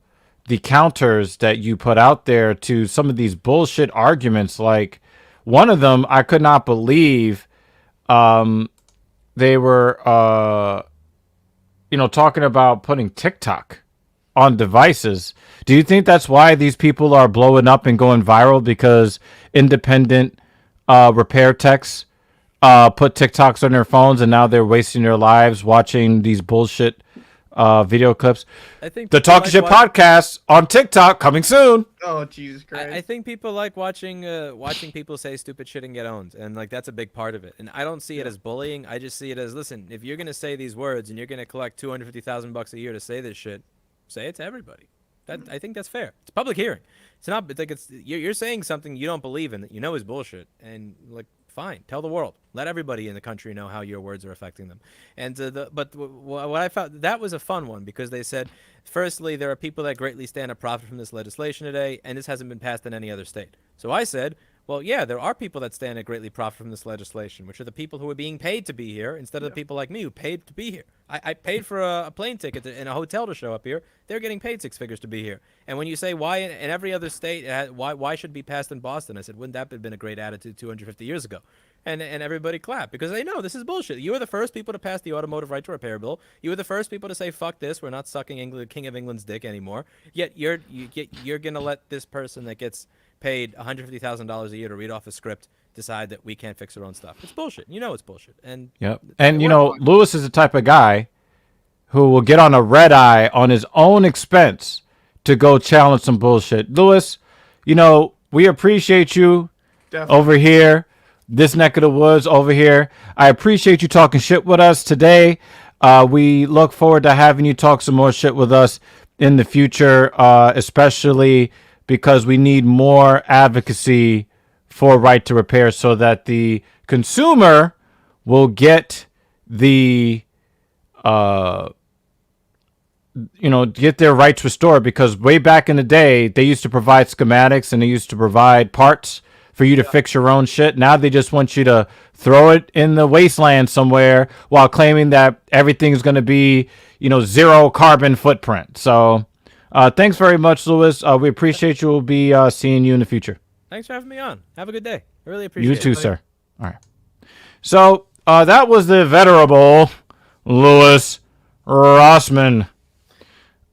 the counters that you put out there to some of these bullshit arguments. Like one of them, I could not believe they were, talking about putting TikTok on devices. Do you think that's why these people are blowing up and going viral? Because independent repair techs put TikToks on their phones, and now they're wasting their lives watching these bullshit video clips. I think the Talking Shit podcast on TikTok coming soon. Oh, Jesus Christ! I think people like watching people say stupid shit and get owned, and that's a big part of it. And I don't see it as bullying. I just see it as, listen, if you're gonna say these words and you're gonna collect $250,000 a year to say this shit, say it to everybody. I think that's fair. It's a public hearing. It's not. It's like you're saying something you don't believe in that is bullshit, and fine, tell the world, let everybody in the country know how your words are affecting them. And what I found, that was a fun one, because they said, firstly, there are people that greatly stand to profit from this legislation today, and this hasn't been passed in any other state. So I said, well, yeah, there are people that stand to greatly profit from this legislation, which are the people who are being paid to be here instead of the people like me who paid to be here. I paid for a plane ticket and a hotel to show up here. They're getting paid six figures to be here. And when you say why in every other state, why should it be passed in Boston? I said, wouldn't that have been a great attitude 250 years ago? And everybody clapped, because they know this is bullshit. You were the first people to pass the automotive right to repair bill. You were the first people to say, fuck this, we're not sucking King of England's dick anymore. Yet you're going to let this person that gets paid $150,000 a year to read off a script decide that we can't fix our own stuff. It's bullshit. It's bullshit. And yep. And Lewis is the type of guy who will get on a red eye on his own expense to go challenge some bullshit. Lewis, we appreciate you. Definitely. Over here, this neck of the woods over here. I appreciate you talking shit with us today. We look forward to having you talk some more shit with us in the future, especially because we need more advocacy for right to repair so that the consumer will get the get their rights restored, because way back in the day they used to provide schematics and they used to provide parts for you to fix your own shit. Now they just want you to throw it in the wasteland somewhere while claiming that everything is going to be zero carbon footprint. So thanks very much, Louis. We appreciate you. We'll be seeing you in the future. Thanks for having me on. Have a good day. I really appreciate it. You too, sir. All right. So that was the venerable Louis Rossmann.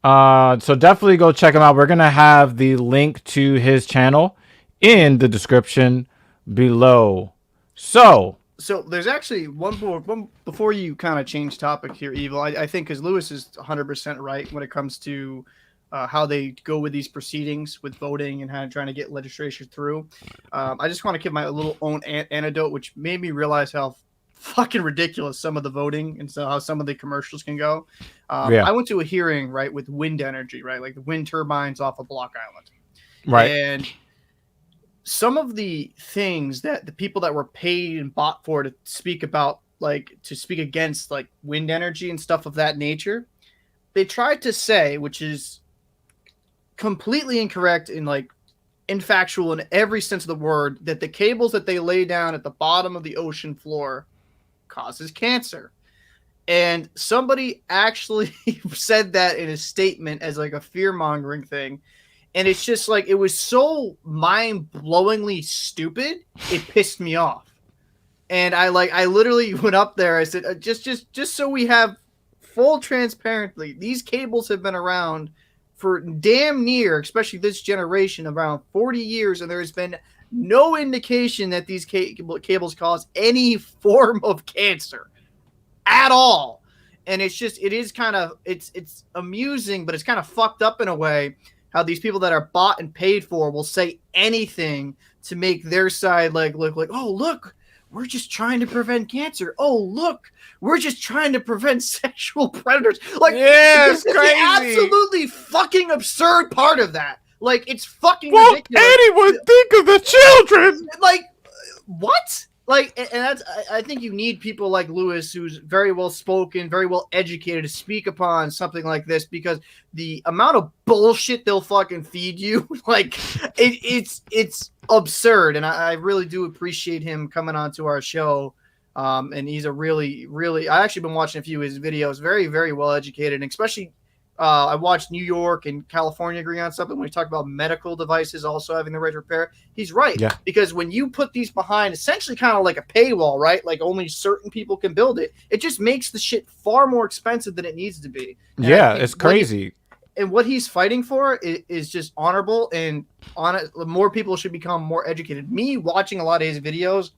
So definitely go check him out. We're going to have the link to his channel in the description below. So there's actually one before you kind of change topic here, Evil. I think because Lewis is 100% right when it comes to how they go with these proceedings with voting and how trying to get legislation through. I just want to give my little own anecdote, which made me realize how fucking ridiculous some of the voting and so how some of the commercials can go. I went to a hearing, right, with wind energy, right, like the wind turbines off of Block Island, Right. and some of the things that the people that were paid and bought for to speak about, like to speak against like wind energy and stuff of that nature, they tried to say, which is completely incorrect in like infactual in every sense of the word, that the cables that they lay down at the bottom of the ocean floor causes cancer. And somebody actually said that in a statement as like a fear-mongering thing. And it's just like, it was so mind-blowingly stupid, it pissed me off. And I literally went up there, I said, just so we have full transparency, these cables have been around for damn near, especially this generation, around 40 years, and there has been no indication that these cables cause any form of cancer at all. And it's amusing, but it's kind of fucked up in a way how these people that are bought and paid for will say anything to make their side like look like, oh, look, we're just trying to prevent cancer. Oh, look, we're just trying to prevent sexual predators. Like, yeah, it's crazy. The absolutely fucking absurd part of that. Like, it's fucking ridiculous. Won't anyone think of the children? Like, what? Like, and that's, I think you need people like Louis, who's very well spoken, very well educated, to speak upon something like this, because the amount of bullshit they'll fucking feed you, like, it's absurd. And I really do appreciate him coming onto our show. And he's a really, I actually been watching a few of his videos, very, very well educated, and especially I watched New York and California agree on something when we talk about medical devices also having the right to repair. He's right. Yeah. Because when you put these behind essentially kind of like a paywall, right? Like only certain people can build it. It just makes the shit far more expensive than it needs to be. And yeah, it's crazy. What he's fighting for is just honorable, and more people should become more educated. Me watching a lot of his videos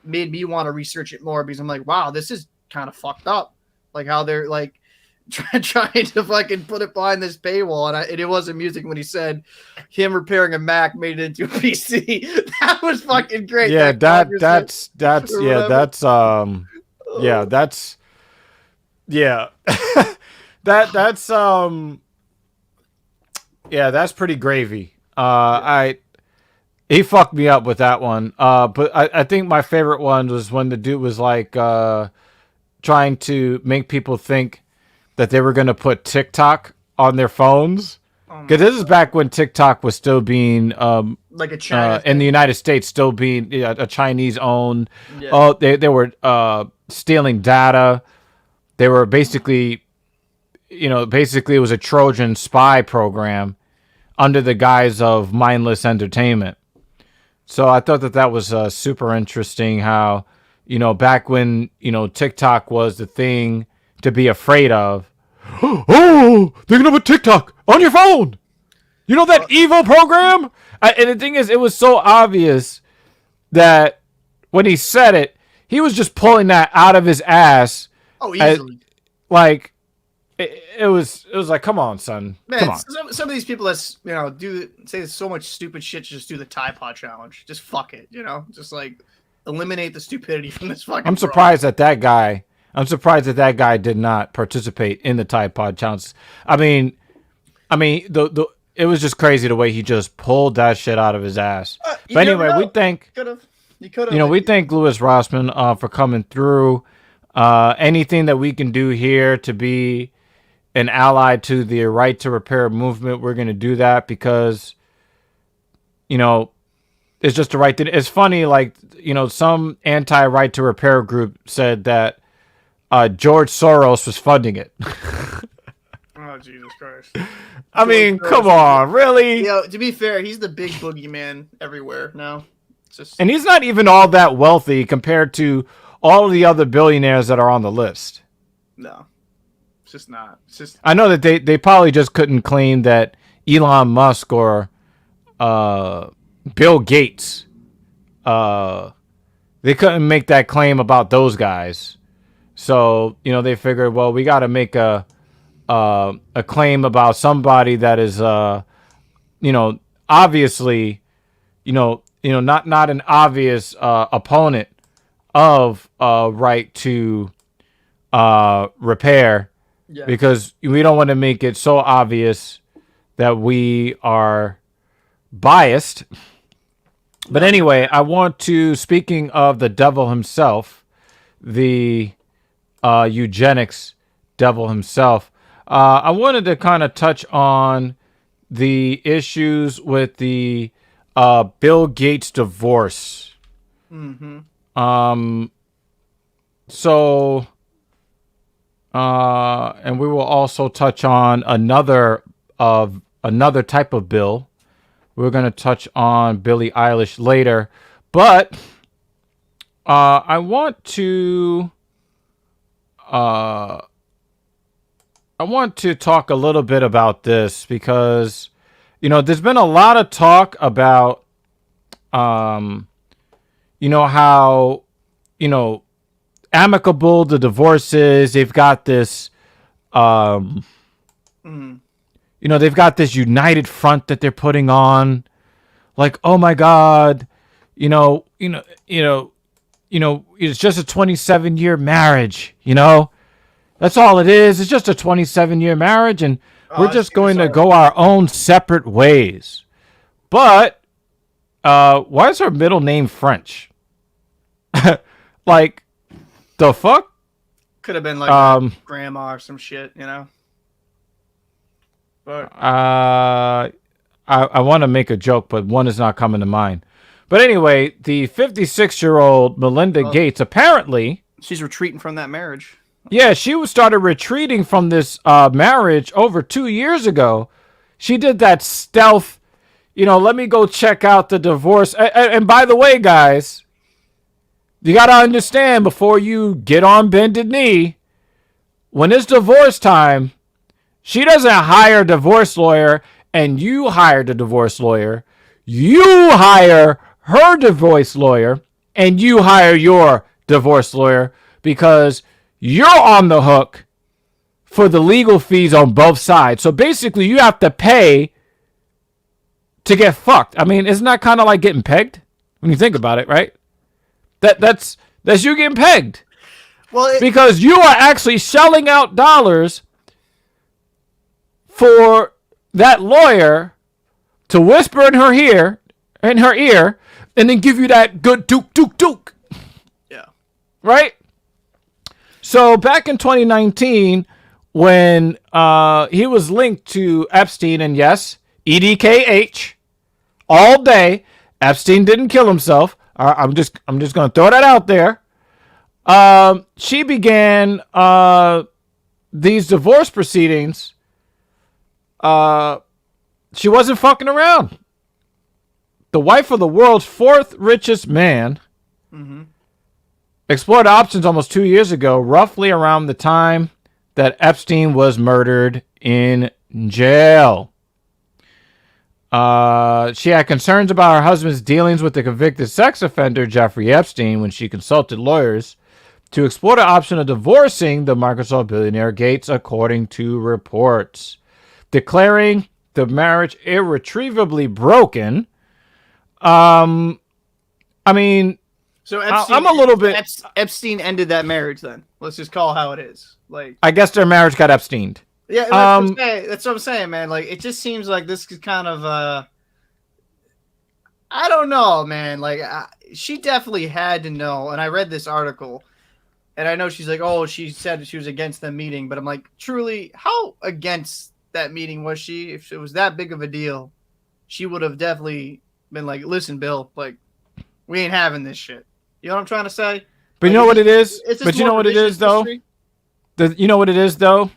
made me want to research it more, because I'm like, wow, this is kind of fucked up. Like how they're like trying to fucking put it behind this paywall. And it was amusing when he said him repairing a Mac made it into a PC. That was fucking great. Yeah, that's that's pretty gravy. He fucked me up with that one. But I think my favorite one was when the dude was like trying to make people think that they were going to put TikTok on their phones. Because this is back when TikTok was still being like a China in the United States, still being a Chinese owned. Yeah. Oh, they were stealing data. They were basically it was a Trojan spy program under the guise of mindless entertainment. So I thought that was super interesting how, back when, TikTok was the thing to be afraid of. Oh, they're going to put TikTok on your phone. You know that evil program? And the thing is, it was so obvious that when he said it, he was just pulling that out of his ass. Oh, easily. It was like, come on, son. Man, come on. Some of these people that say so much stupid shit, just do the Tide Pod challenge. Just fuck it, just like eliminate the stupidity from this fucking. I'm surprised that guy did not participate in the Tide Pod challenge. I mean, it was just crazy the way he just pulled that shit out of his ass. But anyway, we thank we thank Louis Rossmann for coming through. Anything that we can do here to be an ally to the right to repair movement, we're going to do that, because it's just the right thing. It's funny, like, some anti-right to repair group said that George Soros was funding it. Oh, Jesus Christ. I mean, come on, really? To be fair, he's the big boogeyman everywhere now. And he's not even all that wealthy compared to all of the other billionaires that are on the list. No, it's just not. It's just. I know that they probably just couldn't claim that Elon Musk or Bill Gates, they couldn't make that claim about those guys. So, they figured, well, we got to make a a claim about somebody that is obviously not an obvious opponent of right to repair, because we don't want to make it so obvious that we are biased. But anyway, I want to, speaking of the devil himself, the eugenics devil himself, I wanted to kind of touch on the issues with the Bill Gates divorce. Mm-hmm. And we will also touch on another type of bill. We're going to touch on Billie Eilish later, but I want to talk a little bit about this because there's been a lot of talk about how amicable the divorce is. They've got this they've got this united front that they're putting on, like, oh my God, it's just a 27-year marriage, that's all it is. It's just a 27-year marriage, and we're just going to go our own separate ways. But why is her middle name French? Like, the fuck? Could have been like grandma or some shit, But I want to make a joke, but one is not coming to mind. But anyway, the 56-year-old Melinda Gates, apparently, she's retreating from that marriage. Yeah, she started retreating from this marriage over 2 years ago. She did that stealth, let me go check out the divorce. And by the way, guys, you got to understand, before you get on bended knee, when it's divorce time, she doesn't hire a divorce lawyer and you hire the divorce lawyer. You hire her divorce lawyer and you hire your divorce lawyer, because you're on the hook for the legal fees on both sides. So basically, you have to pay to get fucked. I mean, isn't that kind of like getting pegged when you think about it, right? That's you getting pegged. Well, because you are actually shelling out dollars for that lawyer to whisper in her ear, and then give you that good duke. Yeah. Right? So back in 2019, when he was linked to Epstein, and yes, EDKH, all day, Epstein didn't kill himself. I'm just going to throw that out there. She began these divorce proceedings. She wasn't fucking around. The wife of the world's fourth richest man explored options almost 2 years ago, roughly around the time that Epstein was murdered in jail. She had concerns about her husband's dealings with the convicted sex offender Jeffrey Epstein when she consulted lawyers to explore the option of divorcing the Microsoft billionaire Gates, according to reports. Declaring the marriage irretrievably broken. I mean, so Epstein, I'm a little bit. Epstein ended that marriage. Then let's just call it how it is. Like, I guess their marriage got Epsteined. Yeah, that's what I'm saying, man. Like, it just seems like this is kind of I don't know, man. Like, she definitely had to know. And I read this article, and I know she's like, oh, she said she was against the meeting, but I'm like, truly, how against that meeting was she? If it was that big of a deal, she would have definitely been like, listen, Bill, like, we ain't having this shit. You know what I'm trying to say? But like, you know what it is? But you know what it is, though? You know what it is, though?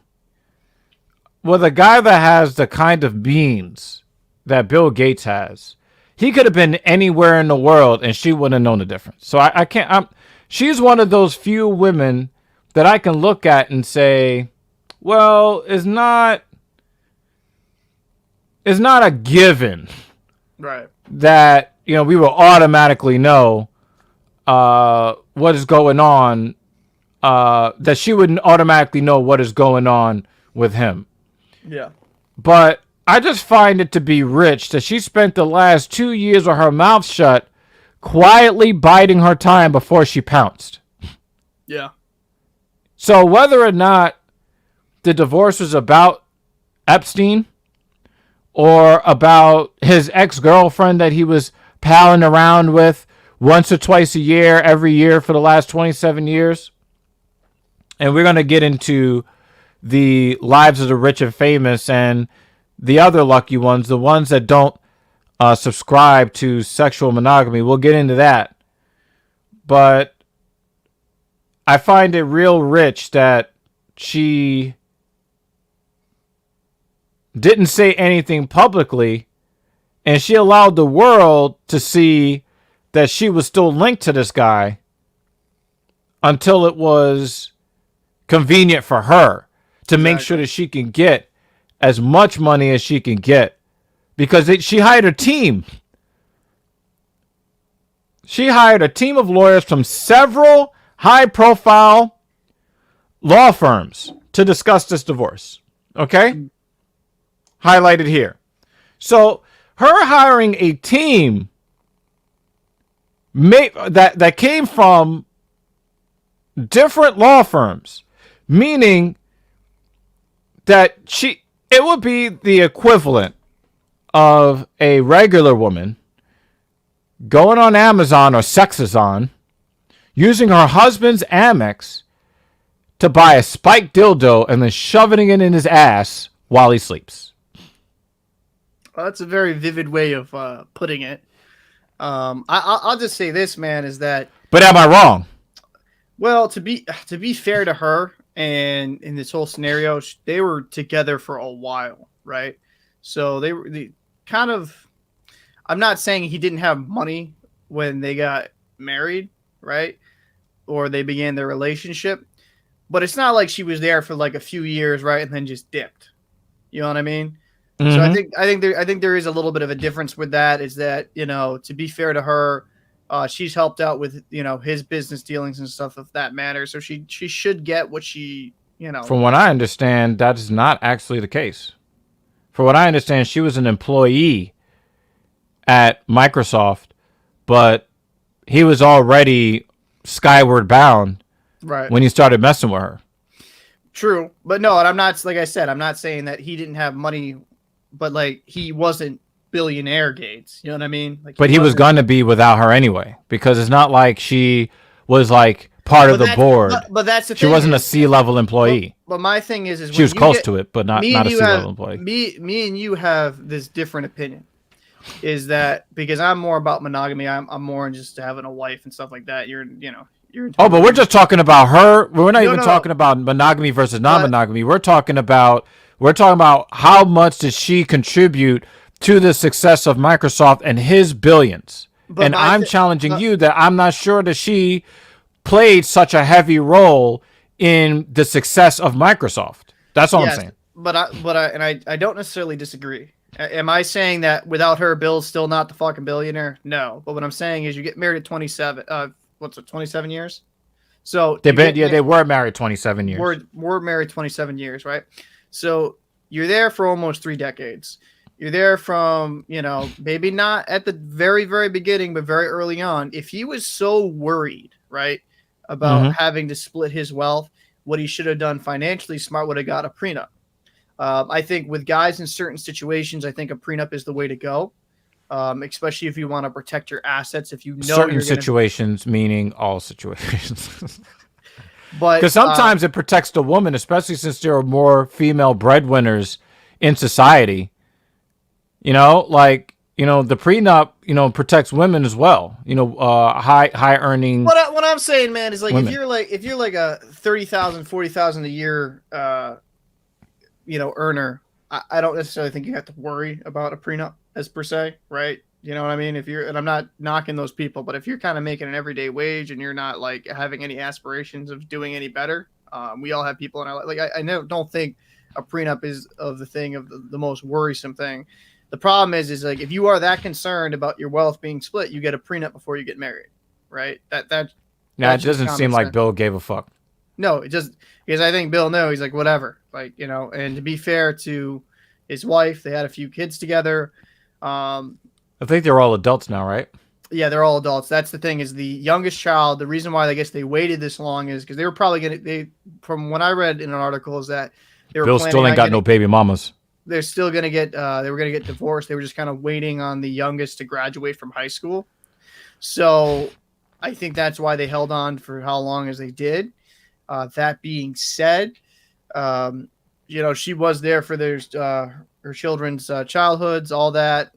Well, the guy that has the kind of means that Bill Gates has, he could have been anywhere in the world and she wouldn't have known the difference. So I can't. She's one of those few women that I can look at and say, well, it's not a given, right, that we will automatically know what is going on. That she wouldn't automatically know what is going on with him. Yeah. But I just find it to be rich that she spent the last 2 years with her mouth shut, quietly biding her time before she pounced. Yeah. So whether or not the divorce was about Epstein or about his ex-girlfriend that he was palling around with once or twice a year, every year for the last 27 years. And we're going to get into the lives of the rich and famous and the other lucky ones, the ones that don't subscribe to sexual monogamy. We'll get into that. But I find it real rich that she didn't say anything publicly, and she allowed the world to see that she was still linked to this guy until it was convenient for her to make sure that she can get as much money as she can get, because she hired a team. She hired a team of lawyers from several high-profile law firms to discuss this divorce. Okay? Highlighted here. So her hiring a team that came from different law firms, meaning that it would be the equivalent of a regular woman going on Amazon or Sexazon, using her husband's Amex to buy a spiked dildo and then shoving it in his ass while he sleeps. Well, that's a very vivid way of putting it. I'll just say this, man, is that. But am I wrong? Well, to be fair to her, and in this whole scenario, they were together for a while, right? So they kind of. I'm not saying he didn't have money when they got married, right? Or they began their relationship, but it's not like she was there for like a few years, right, and then just dipped. You know what I mean? Mm-hmm. So I think there is a little bit of a difference with that. Is that, you know, to be fair to her, she's helped out with, you know, his business dealings and stuff of that matter. So she should get what she, you know. From what I understand, that is not actually the case. From what I understand, she was an employee at Microsoft, but he was already skyward bound when he started messing with her. True, but no, and I'm not, like I said, I'm not saying that he didn't have money, but like he wasn't billionaire Gates. You know what I mean? Like, but he was going to be without her anyway, because it's not like she was like part of the board. But that's the thing. She wasn't a C-level employee. But my thing is she was close to it, but not a C-level employee. Me and you have this different opinion. Is that because I'm more about monogamy? I'm more just having a wife and stuff like that. You're. Oh, but we're just talking about her. We're not even talking about monogamy versus non-monogamy. We're talking about how much did she contribute to the success of Microsoft and his billions. And I'm challenging you that I'm not sure that she played such a heavy role in the success of Microsoft. That's all I'm saying. But I don't necessarily disagree. Am I saying that without her, Bill's still not the fucking billionaire? No. But what I'm saying is you get married at 27. What's it, 27 years? So they were married 27 years. We're married 27 years, right? So you're there for almost 3 decades. You're there from, you know, maybe not at the very, very beginning, but very early on. If he was so worried, right, about having to split his wealth, what he should have done financially smart would have got a prenup. I think with guys in certain situations, I think a prenup is the way to go, especially if you want to protect your assets. If you know certain situations, meaning all situations, but because sometimes it protects the woman, especially since there are more female breadwinners in society. You know, like, you know, the prenup, you know, protects women as well. You know, high earning. What I'm saying, man, is like women. if you're like a $30,000, $40,000 a year. You know, earner, I don't necessarily think you have to worry about a prenup as per se, right? You know what I mean? And I'm not knocking those people, but if you're kind of making an everyday wage and you're not like having any aspirations of doing any better, we all have people in our life. Like I don't think a prenup is of the most worrisome thing. The problem is like if you are that concerned about your wealth being split, you get a prenup before you get married, right? It doesn't seem like Bill gave a fuck. No, it just because I think Bill knew. He's like, whatever. Like, you know, and to be fair to his wife, they had a few kids together. I think they're all adults now, right? Yeah, they're all adults. That's the thing, is the youngest child. The reason why I guess they waited this long is because they were probably from what I read in an article, is that they were Bill still ain't got no baby mamas. They're still going to get, they were going to get divorced. They were just kind of waiting on the youngest to graduate from high school. So I think that's why they held on for how long as they did. That being said, you know, she was there for her children's childhoods, all that,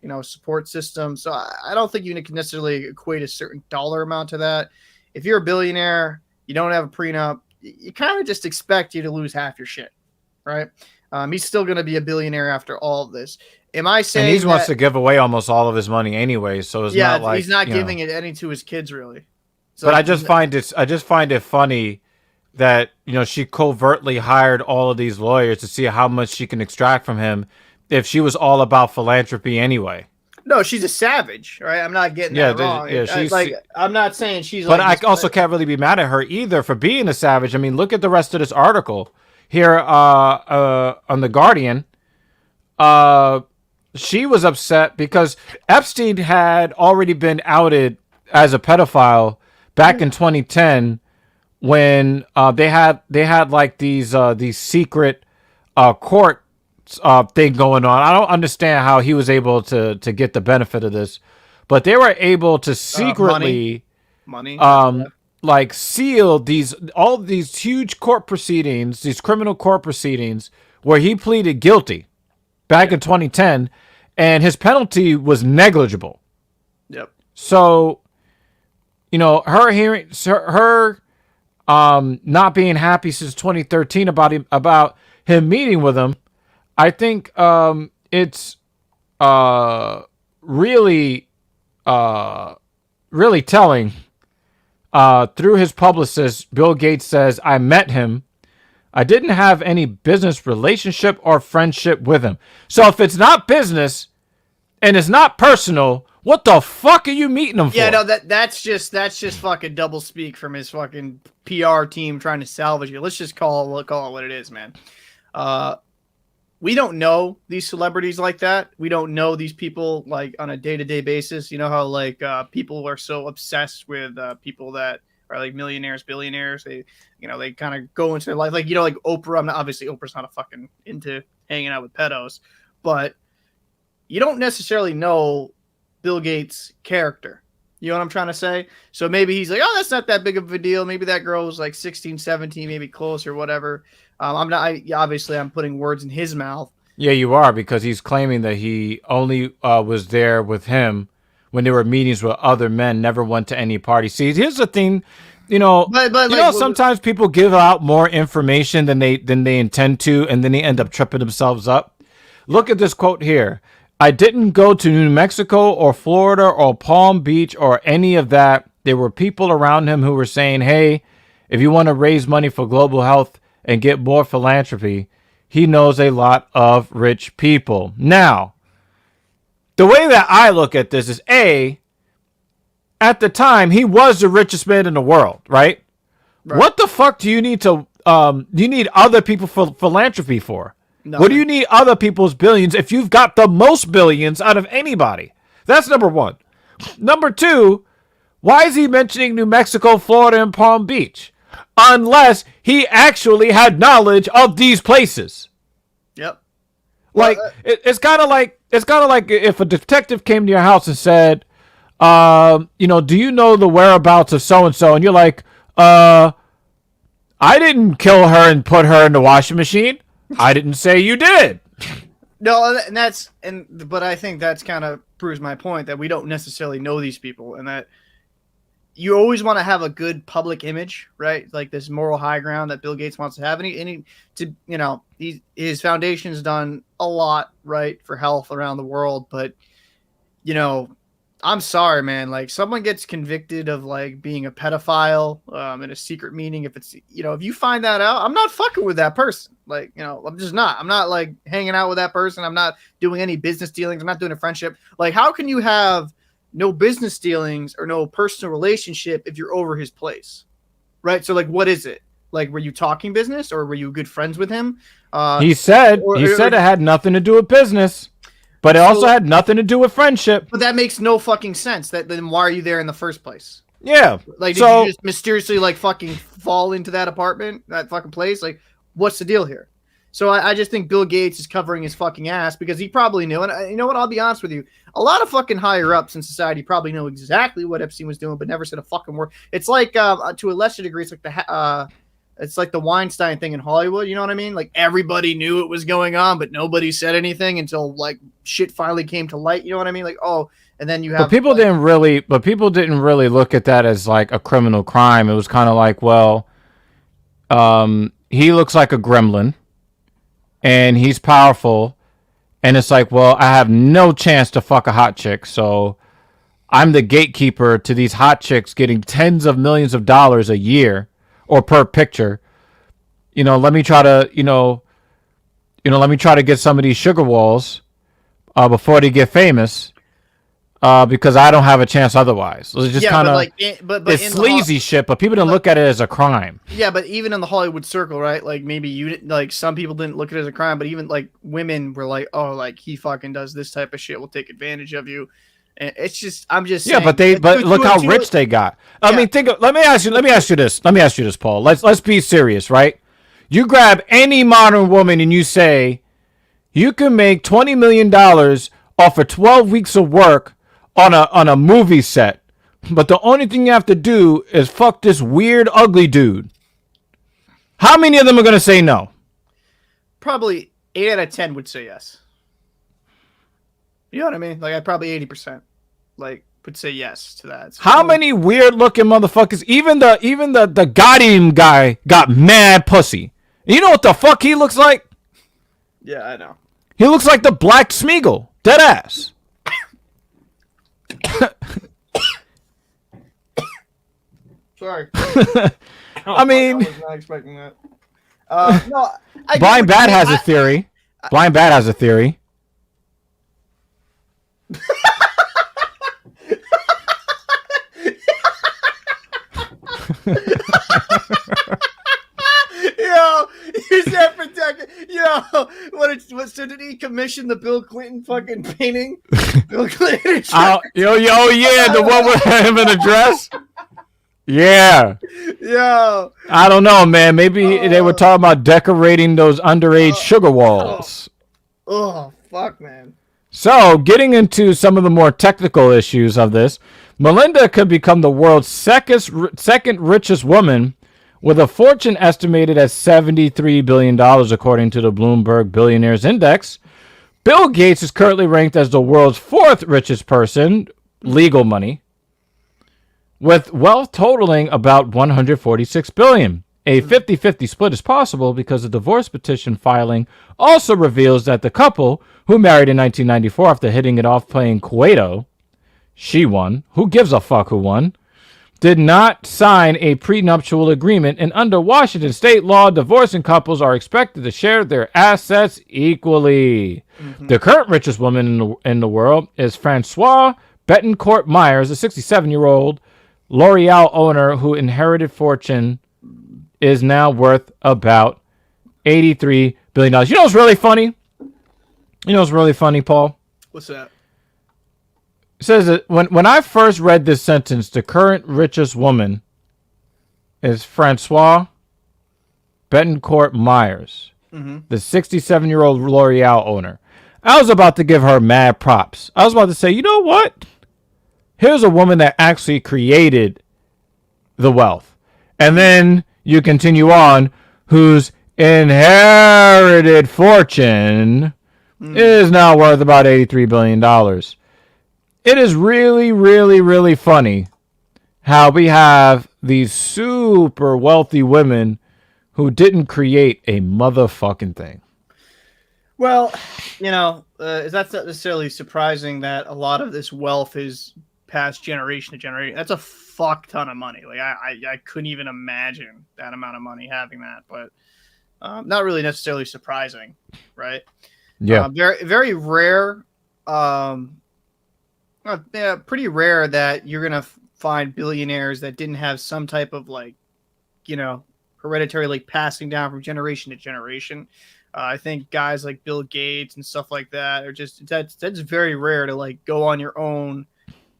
you know, support system. So I don't think you can necessarily equate a certain dollar amount to that. If you're a billionaire, you don't have a prenup, you kind of just expect you to lose half your shit, right? He's still going to be a billionaire after all of this. Am I saying? And he wants to give away almost all of his money anyway, so it's not like he's not giving it any to his kids, really. So but I just find it funny that, you know, she covertly hired all of these lawyers to see how much she can extract from him if she was all about philanthropy anyway. No, she's a savage, right? I'm not getting that wrong. Yeah, I'm not saying she's. But like I also can't really be mad at her either for being a savage. I mean, look at the rest of this article here on the Guardian. She was upset because Epstein had already been outed as a pedophile back in 2010 when they had like these secret court thing going on. I don't understand how he was able to get the benefit of this, but they were able to secretly money. Like seal all these huge court proceedings, these criminal court proceedings where he pleaded guilty back in 2010, and his penalty was negligible. Yep. So, you know, her not being happy since 2013 about him meeting with him, I think it's really telling. Through his publicist, Bill Gates says, "I met him. I didn't have any business relationship or friendship with him." So if it's not business and it's not personal, what the fuck are you meeting him for? Yeah, no, that's just fucking double speak from his fucking PR team trying to salvage it. Let's just call it what it is, man. We don't know these celebrities like that. We don't know these people like on a day-to-day basis. You know how like people are so obsessed with people that are like millionaires, billionaires. They kind of go into their life. Like, you know, like Oprah. Obviously Oprah's not a fucking into hanging out with pedos, but you don't necessarily know Bill Gates' character. You know what I'm trying to say? So maybe he's like, oh, that's not that big of a deal. Maybe that girl was like 16, 17, maybe close or whatever. Obviously I'm putting words in his mouth. Yeah, you are, because he's claiming that he only was there with him when there were meetings with other men, never went to any party. See, here's the thing, you know, sometimes people give out more information than they intend to, and then they end up tripping themselves up. Look at this quote here. "I didn't go to New Mexico or Florida or Palm Beach or any of that. There were people around him who were saying, hey, if you want to raise money for global health and get more philanthropy, he knows a lot of rich people." Now, the way that I look at this is, at the time, he was the richest man in the world, right? What the fuck do you need other people for philanthropy for? Nothing. What do you need other people's billions if you've got the most billions out of anybody? That's number one. Number two, why is he mentioning New Mexico, Florida, and Palm Beach? Unless he actually had knowledge of these places. Yep. Like, it's kind of like if a detective came to your house and said, you know, do you know the whereabouts of so-and-so? And you're like, I didn't kill her and put her in the washing machine. I didn't say you did. No, but I think that's kind of proves my point that we don't necessarily know these people, and that you always want to have a good public image, right? Like this moral high ground that Bill Gates wants to have. His foundation's done a lot, right, for health around the world. But, you know, I'm sorry, man. Like, someone gets convicted of like being a pedophile in a secret meeting. If you find that out, I'm not fucking with that person. Like, you know, I'm just not. I'm not like hanging out with that person. I'm not doing any business dealings. I'm not doing a friendship. Like, how can you have no business dealings or no personal relationship if you're over his place, right? So like, what is it? Like, were you talking business, or were you good friends with him? He said it had nothing to do with business, but it also had nothing to do with friendship. But that makes no fucking sense. Then why are you there in the first place? Yeah. Like, did you just mysteriously like fucking fall into that apartment, that fucking place? Like, what's the deal here? So I just think Bill Gates is covering his fucking ass because he probably knew. And you know what? I'll be honest with you. A lot of fucking higher ups in society probably know exactly what Epstein was doing, but never said a fucking word. It's like, to a lesser degree, it's like the Weinstein thing in Hollywood. You know what I mean? Like, everybody knew it was going on, but nobody said anything until like shit finally came to light. You know what I mean? Like, oh, and then you have. But people didn't really look at that as like a criminal crime. It was kind of like, well, he looks like a gremlin, and he's powerful, and it's like, well, I have no chance to fuck a hot chick, so I'm the gatekeeper to these hot chicks getting tens of millions of dollars a year or per picture. Let me try to, let me try to get some of these sugar walls before they get famous, because I don't have a chance otherwise. It's just kind of it's sleazy shit, but people don't look at it as a crime. Yeah, but even in the Hollywood circle, right? Like, maybe you didn't, like, some people didn't look at it as a crime, but even like women were like, oh, like, he fucking does this type of shit, will take advantage of you. And it's just, I'm just saying, but look how rich they got. I mean, let me ask you this, Paul. Let's be serious, right? You grab any modern woman and you say you can make $20 million off of 12 weeks of work on a movie set, but the only thing you have to do is fuck this weird, ugly dude. How many of them are going to say no? Probably 8 out of 10 would say yes. You know what I mean? Like, I'd probably 80% like would say yes to that. So, how many weird looking motherfuckers? Even the Goddamn guy got mad pussy. You know what the fuck he looks like? Yeah, I know. He looks like the Black Smeagol, dead ass. Sorry. I mean, I was not expecting that. No, Blind Bat has a theory. Blind Bat has a theory. Yo, he's that protected. Yo, so did he commission the Bill Clinton fucking painting? Bill Clinton. Yeah, the one with him in a dress. Yeah. Yo. I don't know, man. Maybe they were talking about decorating those underage sugar walls. Oh, fuck, man. So, getting into some of the more technical issues of this, Melinda could become the world's second richest woman, with a fortune estimated at $73 billion, according to the Bloomberg Billionaires Index. Bill Gates is currently ranked as the world's fourth richest person, legal money, with wealth totaling about $146 billion. A 50-50 split is possible because the divorce petition filing also reveals that the couple, who married in 1994 after hitting it off playing Cueto, she won, who gives a fuck who won, did not sign a prenuptial agreement, and under Washington state law, divorcing couples are expected to share their assets equally. Mm-hmm. The current richest woman in the world is Francois Betancourt Myers, a 67-year-old L'Oreal owner who inherited fortune is now worth about $83 billion. You know what's really funny? Paul? What's that? It says that when I first read this sentence, the current richest woman is Francois Betancourt Myers, the 67-year-old L'Oreal owner. I was about to give her mad props. I was about to say, you know what? Here's a woman that actually created the wealth. And then you continue on, whose inherited fortune is now worth about $83 billion. It is really, really, really funny how we have these super wealthy women who didn't create a motherfucking thing. Well, that's not necessarily surprising that a lot of this wealth is passed generation to generation. That's a fuck ton of money. Like, I couldn't even imagine that amount of money having that, but not really necessarily surprising, right? Yeah. Very, very rare. Pretty rare that you're gonna find billionaires that didn't have some type of, like, hereditarily passing down from generation to generation. I think guys like Bill Gates and stuff like that are just that's very rare to like go on your own,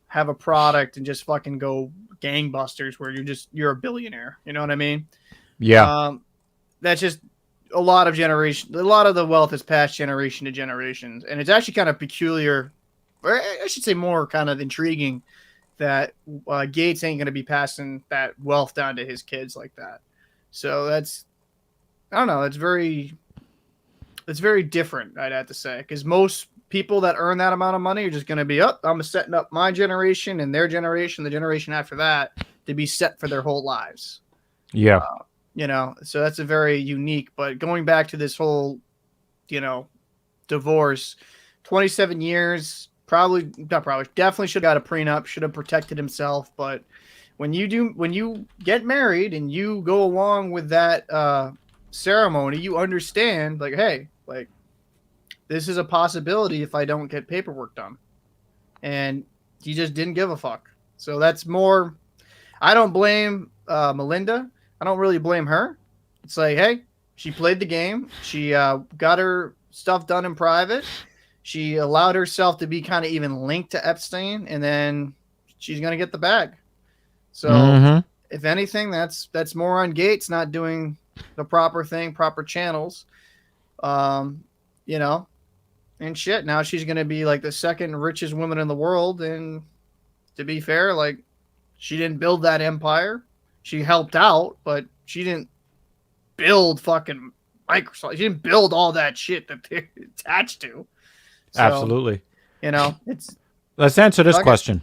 have a product, and just fucking go gangbusters where you're a billionaire. You know what I mean? Yeah. That's just a lot of the wealth is passed generation to generations, and it's actually kind of peculiar, or I should say more kind of intriguing, that Gates ain't going to be passing that wealth down to his kids like that. So that's, I don't know, it's very different, I'd have to say, because most people that earn that amount of money are just going to be, I'm setting up my generation and their generation, the generation after that, to be set for their whole lives. Yeah. So that's a very unique, but going back to this whole, divorce, 27 years, definitely should have got a prenup, should have protected himself. But when you get married and you go along with that ceremony, you understand, like, hey, like, this is a possibility if I don't get paperwork done. And he just didn't give a fuck. So that's more, I don't blame Melinda. I don't really blame her. It's like, hey, she played the game. She got her stuff done in private. She allowed herself to be kind of even linked to Epstein, and then she's going to get the bag. So if anything, that's more on Gates not doing the proper thing, proper channels, and shit. Now she's going to be like the second richest woman in the world. And to be fair, like, she didn't build that empire. She helped out, but she didn't build fucking Microsoft. She didn't build all that shit that they're attached to. So, Absolutely. Let's answer this question.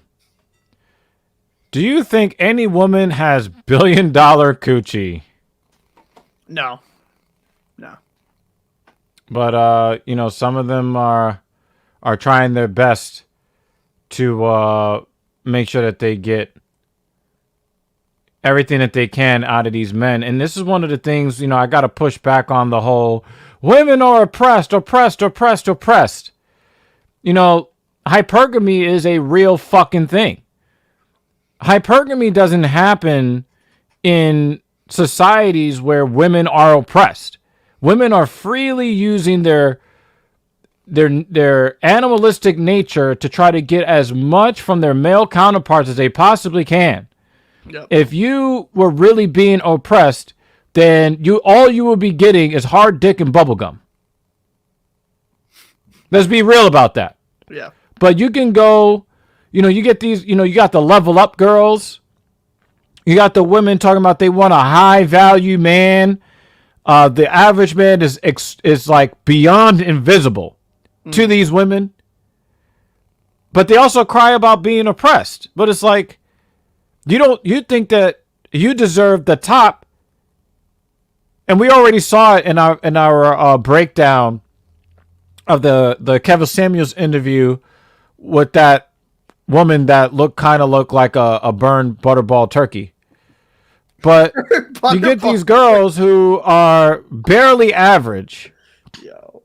Do you think any woman has $1 billion coochie? No. But some of them are trying their best to make sure that they get everything that they can out of these men. And this is one of the things, I got to push back on the whole women are oppressed. Hypergamy is a real fucking thing. Hypergamy doesn't happen in societies where women are oppressed. Women are freely using their animalistic nature to try to get as much from their male counterparts as they possibly can. Yep. If you were really being oppressed, then all you will be getting is hard dick and bubblegum. Let's be real about that. Yeah. But you can go, you get these, you got the level up girls. You got the women talking about they want a high value man. The average man is like beyond invisible to these women. But they also cry about being oppressed. But it's like, you think that you deserve the top. And we already saw it in our breakdown of the Kevin Samuels interview with that woman that looked like a burned butterball turkey. But you get these girls who are barely average. Yo,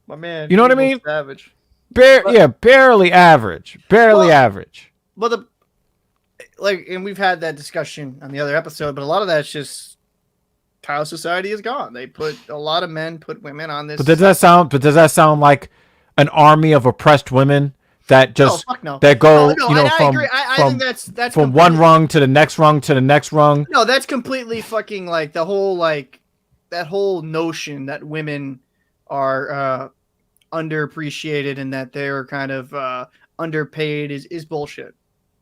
my man. You know what I mean? Savage. Barely average. Average. But and we've had that discussion on the other episode, but a lot of that's just how society is gone. They put a lot of men put women on this. But does that sound like an army of oppressed women that just that go I think that's from one rung to the next rung to the next rung? No, that's completely fucking like the whole that whole notion that women are underappreciated and that they're kind of underpaid is bullshit.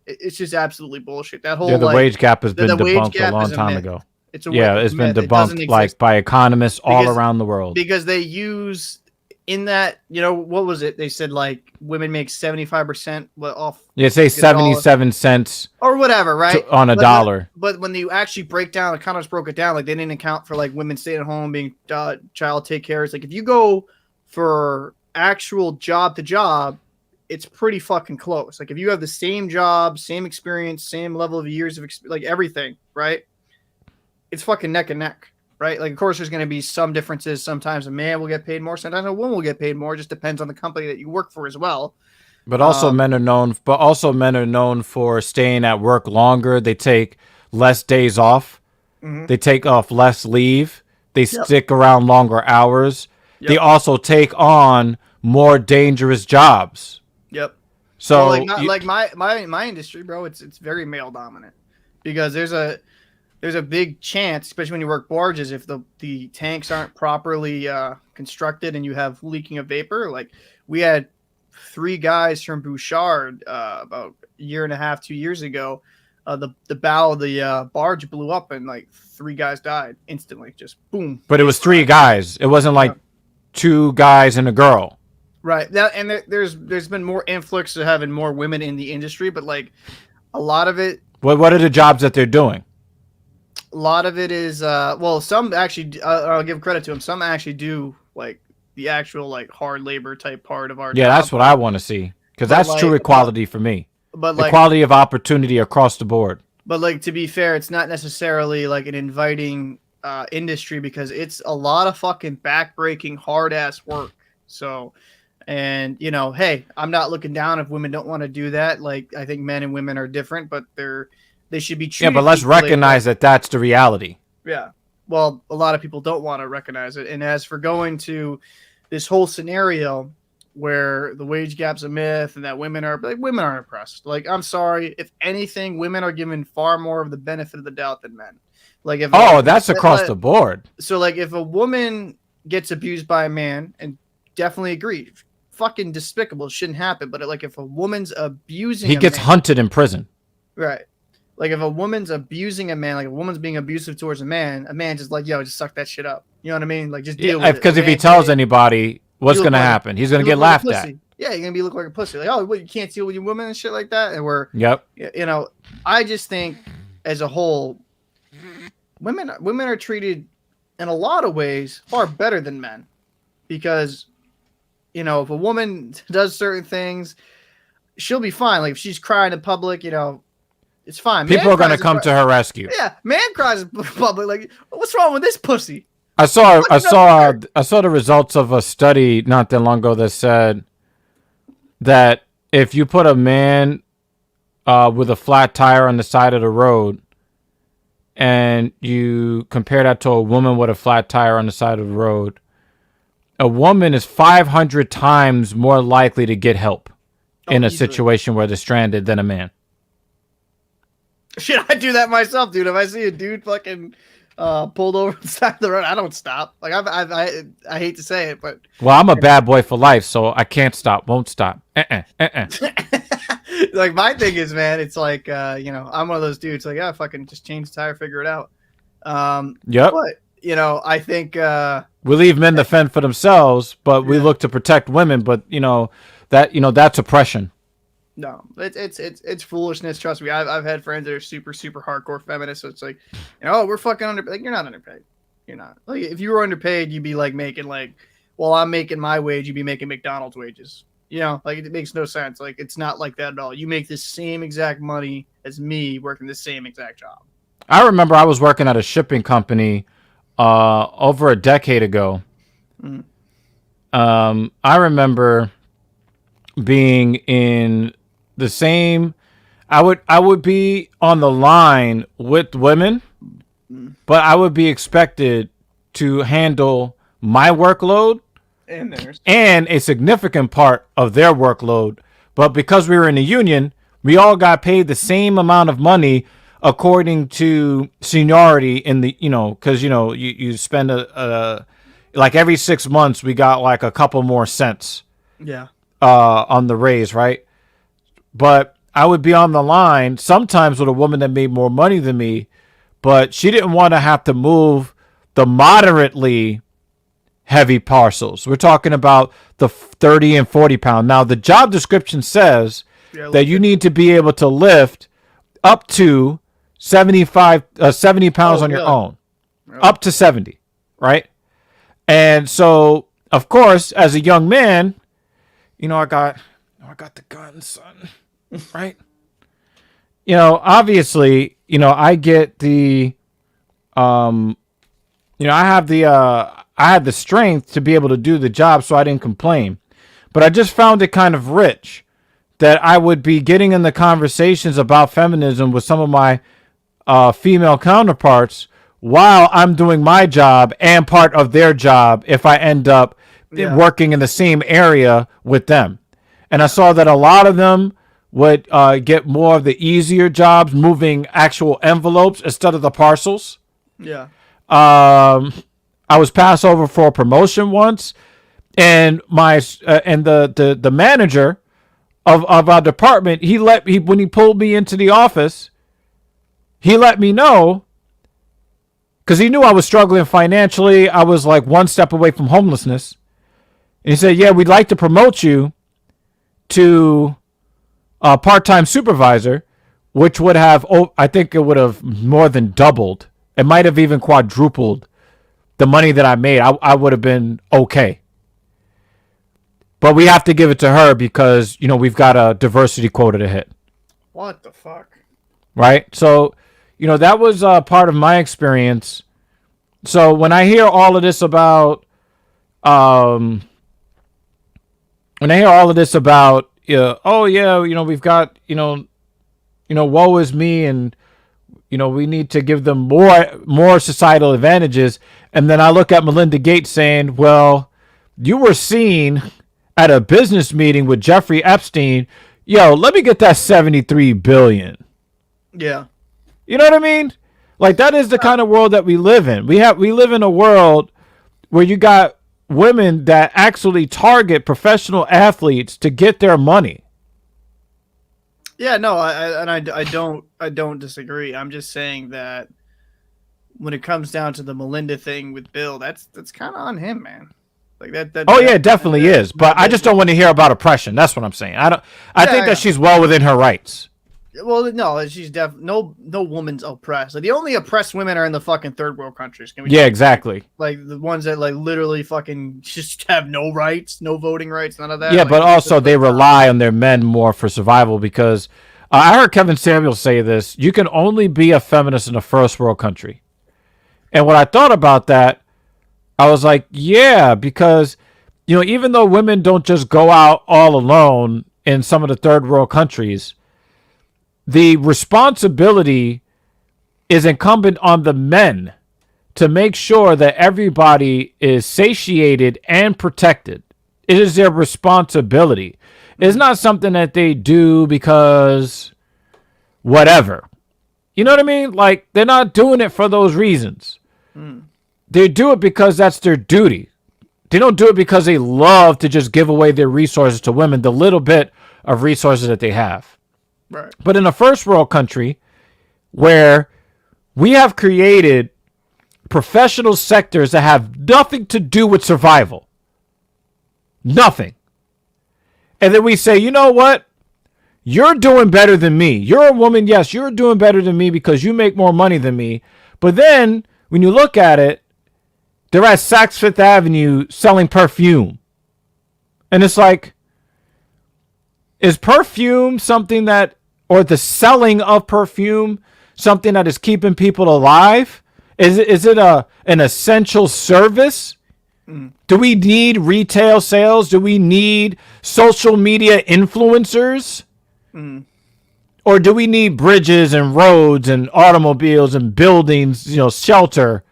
It's just absolutely bullshit. That whole the wage gap has been debunked a long time ago. It's a it's been debunked by economists all around the world because they use in that what was it? They said like women make 75% off. Yeah, say 77 cents or whatever, right? On a dollar. But when you actually break down, economists broke it down. Like they didn't account for like women staying at home, being child take care. It's like if you go for actual job to job, it's pretty fucking close. Like if you have the same job, same experience, same level of years of like everything, right? It's fucking neck and neck, right? Like of course there's going to be some differences. Sometimes a man will get paid more. Sometimes a woman will get paid more. It just depends on the company that you work for as well. But also men are known for staying at work longer. They take less days off. They take off less leave. They Yep. stick around longer hours. They Yep. also take on more dangerous jobs. Yep. So Well, like not like my industry, bro. It's very male dominant because there's a big chance, especially when you work barges, if the tanks aren't properly constructed and you have leaking of vapor. Like we had 3 guys from Bouchard about a year and a half, 2 years ago. The bow of the barge blew up and like 3 guys died instantly, just boom. but it was 3 guys. It wasn't like 2 guys and a girl. Right. That and there's been more influx of having more women in the industry, but like a lot of it What are the jobs that they're doing? a lot of it is well, some actually I'll give credit to them. Some actually do like the actual like hard labor type part of our Yeah, job. that's what I want to see, because But that's like, true equality for me. But like Equality of opportunity across the board. But like to be fair, it's not necessarily like an inviting industry because it's a lot of fucking backbreaking hard ass work. So, and you know, hey, I'm not looking down if women don't want to do that. Like I think men and women are different, but they should be Yeah, treated. but let's equally. recognize that that's the reality. Yeah. Well, a lot of people don't want to recognize it. And as for going to this whole scenario where the wage gap's a myth and that women aren't oppressed. Like, I'm sorry. If anything, women are given far more of the benefit of the doubt than men. Like, if That's across the board. So, like, if a woman gets abused by a man, and definitely agree, fucking despicable, it shouldn't happen. But like, if a woman's abusing, He gets hunted in prison. right? Like, if a woman's abusing a man, like a woman's being abusive towards a man just like, yo, just suck that shit up. You know what I mean? Like, just deal with it. Because if he tells anybody, what's going to happen? He's going to get laughed at. Yeah, you're going to look like a pussy. Like, oh, what, you can't deal with your woman and shit like that? And Yep. you know, I just think as a whole, women are treated in a lot of ways far better than men. Because, you know, if a woman does certain things, she'll be fine. Like, if she's crying in public, you know, it's fine. People are going to come to her rescue. Yeah, man cries in public. Like, what's wrong with this pussy? I saw the results of a study not that long ago that said that if you put a man with a flat tire on the side of the road and you compare that to a woman with a flat tire on the side of the road, a woman is 500 times more likely to get help in a situation where they're stranded than a man. Shit, I do that myself, dude. If I see a dude fucking pulled over on the side of the road, I don't stop. Like I hate to say it, but well, I'm a bad boy for life, so I can't stop, won't stop. Like my thing is, man, it's like you know, I'm one of those dudes. Like, yeah, fucking just change the tire, figure it out. Yep. But you know, I think we leave men to fend for themselves, but we look to protect women. But that's oppression. No, it's foolishness. Trust me. I've had friends that are super hardcore feminists. So it's like, you know, we're fucking underpaid. Like, you're not underpaid. You're not. Like, if you were underpaid, you'd be like making like, well, I'm making my wage. You'd be making McDonald's wages. You know, like it makes no sense. Like, it's not like that at all. You make the same exact money as me working the same exact job. I remember I was working at a shipping company over a decade ago. I remember being in the same, I would be on the line with women, but I would be expected to handle my workload And theirs. and a significant part of their workload. But because we were in a union, we all got paid the same amount of money according to seniority in the, because, you spend like every 6 months, we got like a couple more cents Yeah. on the raise, right? But I would be on the line sometimes with a woman that made more money than me, but she didn't want to have to move the moderately heavy parcels. We're talking about the 30 and 40 pound. Now, the job description says that you need to be able to lift up to 70 pounds on your own, up to 70, right? And so, of course, as a young man, I got the gun, son, right? Obviously, I get the, I had the strength to be able to do the job, so I didn't complain. But I just found it kind of rich that I would be getting in the conversations about feminism with some of my female counterparts while I'm doing my job and part of their job if I end up working in the same area with them. And I saw that a lot of them would get more of the easier jobs, moving actual envelopes instead of the parcels. Yeah. I was passed over for a promotion once, and the manager of our department, when he pulled me into the office, he let me know, because he knew I was struggling financially. I was like one step away from homelessness. And he said, yeah, we'd like to promote you to a part-time supervisor, which would have, I think it would have more than doubled. It might have even quadrupled the money that I made. I would have been okay. But we have to give it to her because, we've got a diversity quota to hit. What the fuck? Right? So, that was part of my experience. So when I hear all of this about, oh yeah, we've got, woe is me, and we need to give them more societal advantages. And then I look at Melinda Gates saying, well, you were seen at a business meeting with Jeffrey Epstein. Yo, let me get that 73 billion. Yeah. You know what I mean? Like, that is the kind of world that we live in. We live in a world where you got women that actually target professional athletes to get their money. Yeah, no, I don't disagree. I'm just saying that when it comes down to the Melinda thing with Bill, that's kind of on him, man. Like that. Oh yeah, it definitely is. But I just don't want to hear about oppression. That's what I'm saying. I think that she's well within her rights. Well, no, she's no woman's oppressed. Like, the only oppressed women are in the fucking third world countries. Exactly. Like the ones that like literally fucking just have no rights, no voting rights, none of that. Yeah, like, but also they rely on their men more for survival because I heard Kevin Samuels say this: you can only be a feminist in a first world country. And when I thought about that, I was like, yeah, because even though women don't just go out all alone in some of the third world countries, the responsibility is incumbent on the men to make sure that everybody is satiated and protected. It is their responsibility. It's not something that they do because whatever. You know what I mean? Like, they're not doing it for those reasons. They do it because that's their duty. They don't do it because they love to just give away their resources to women, the little bit of resources that they have. Right. But in a first world country where we have created professional sectors that have nothing to do with survival, nothing. And then we say, you know what? You're doing better than me. You're a woman. Yes, you're doing better than me because you make more money than me. But then when you look at it, they're at Saks Fifth Avenue selling perfume. And it's like, is perfume something that, or the selling of perfume, something that is keeping people alive? Is it an essential service? Do we need retail sales? Do we need social media influencers? Or do we need bridges and roads and automobiles and buildings, shelter,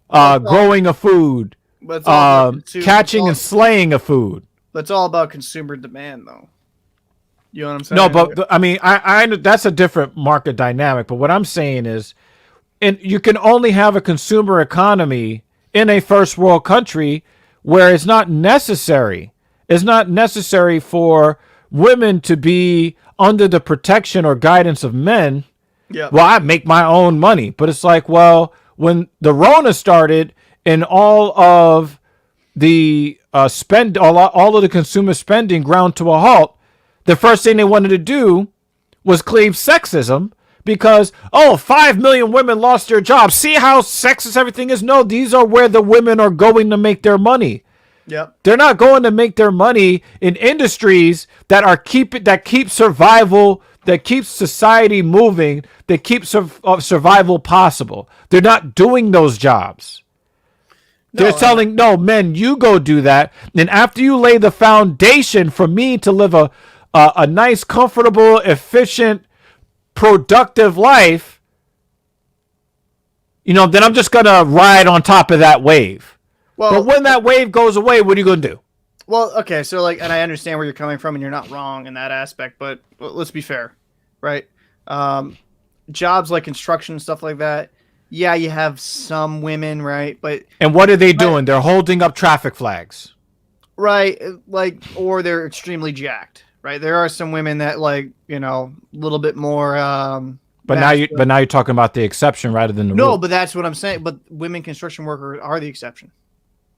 growing of food, catching and slaying of food? That's all about consumer demand, though. You know what I'm saying? No, but I mean, I that's a different market dynamic. But what I'm saying is, and you can only have a consumer economy in a first world country where it's not necessary. It's not necessary for women to be under the protection or guidance of men. Yeah. Well, I make my own money, but it's like, well, when the Rona started and all of the all of the consumer spending ground to a halt, the first thing they wanted to do was claim sexism because, 5 million women lost their jobs. See how sexist everything is? No, these are where the women are going to make their money. Yep. They're not going to make their money in industries that keep survival, that keeps society moving, that keep survival possible. They're not doing those jobs. They're telling, no, men, you go do that. And after you lay the foundation for me to live a nice, comfortable, efficient, productive life, then I'm just going to ride on top of that wave. Well, but when that wave goes away, what are you going to do? Well, okay, so like, and I understand where you're coming from, and you're not wrong in that aspect, but let's be fair, right? Jobs like construction and stuff like that, yeah, you have some women, right? And what are they doing? They're holding up traffic flags. Right, like, or they're extremely jacked, right? There are some women that, like, a little bit more. But now you're talking about the exception rather than the rule. No, but that's what I'm saying. But women construction workers are the exception.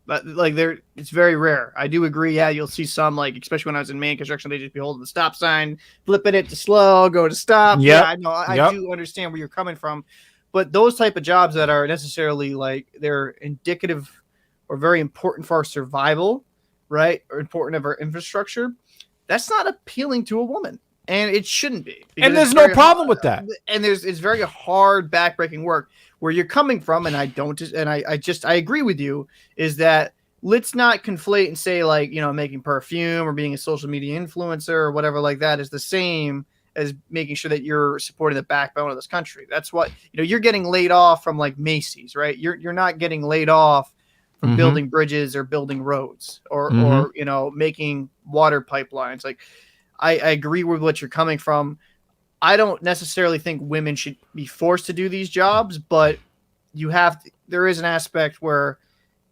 But like, it's very rare. I do agree. Yeah, you'll see some, like, especially when I was in main construction, they just be holding the stop sign, flipping it to slow, go to stop. Yep. Yeah, I know. I do understand where you're coming from. But those type of jobs that are necessarily like they're indicative or very important for our survival, right, or important of our infrastructure, that's not appealing to a woman, and it shouldn't be. And there's no problem with that. And it's very hard backbreaking work. Where you're coming from, and I agree with you, is that let's not conflate and say, like, making perfume or being a social media influencer or whatever like that is the same as making sure that you're supporting the backbone of this country. That's what you're getting laid off from, like Macy's, right? You're not getting laid off from building bridges or building roads or making water pipelines. Like, I agree with what you're coming from. I don't necessarily think women should be forced to do these jobs, but there is an aspect where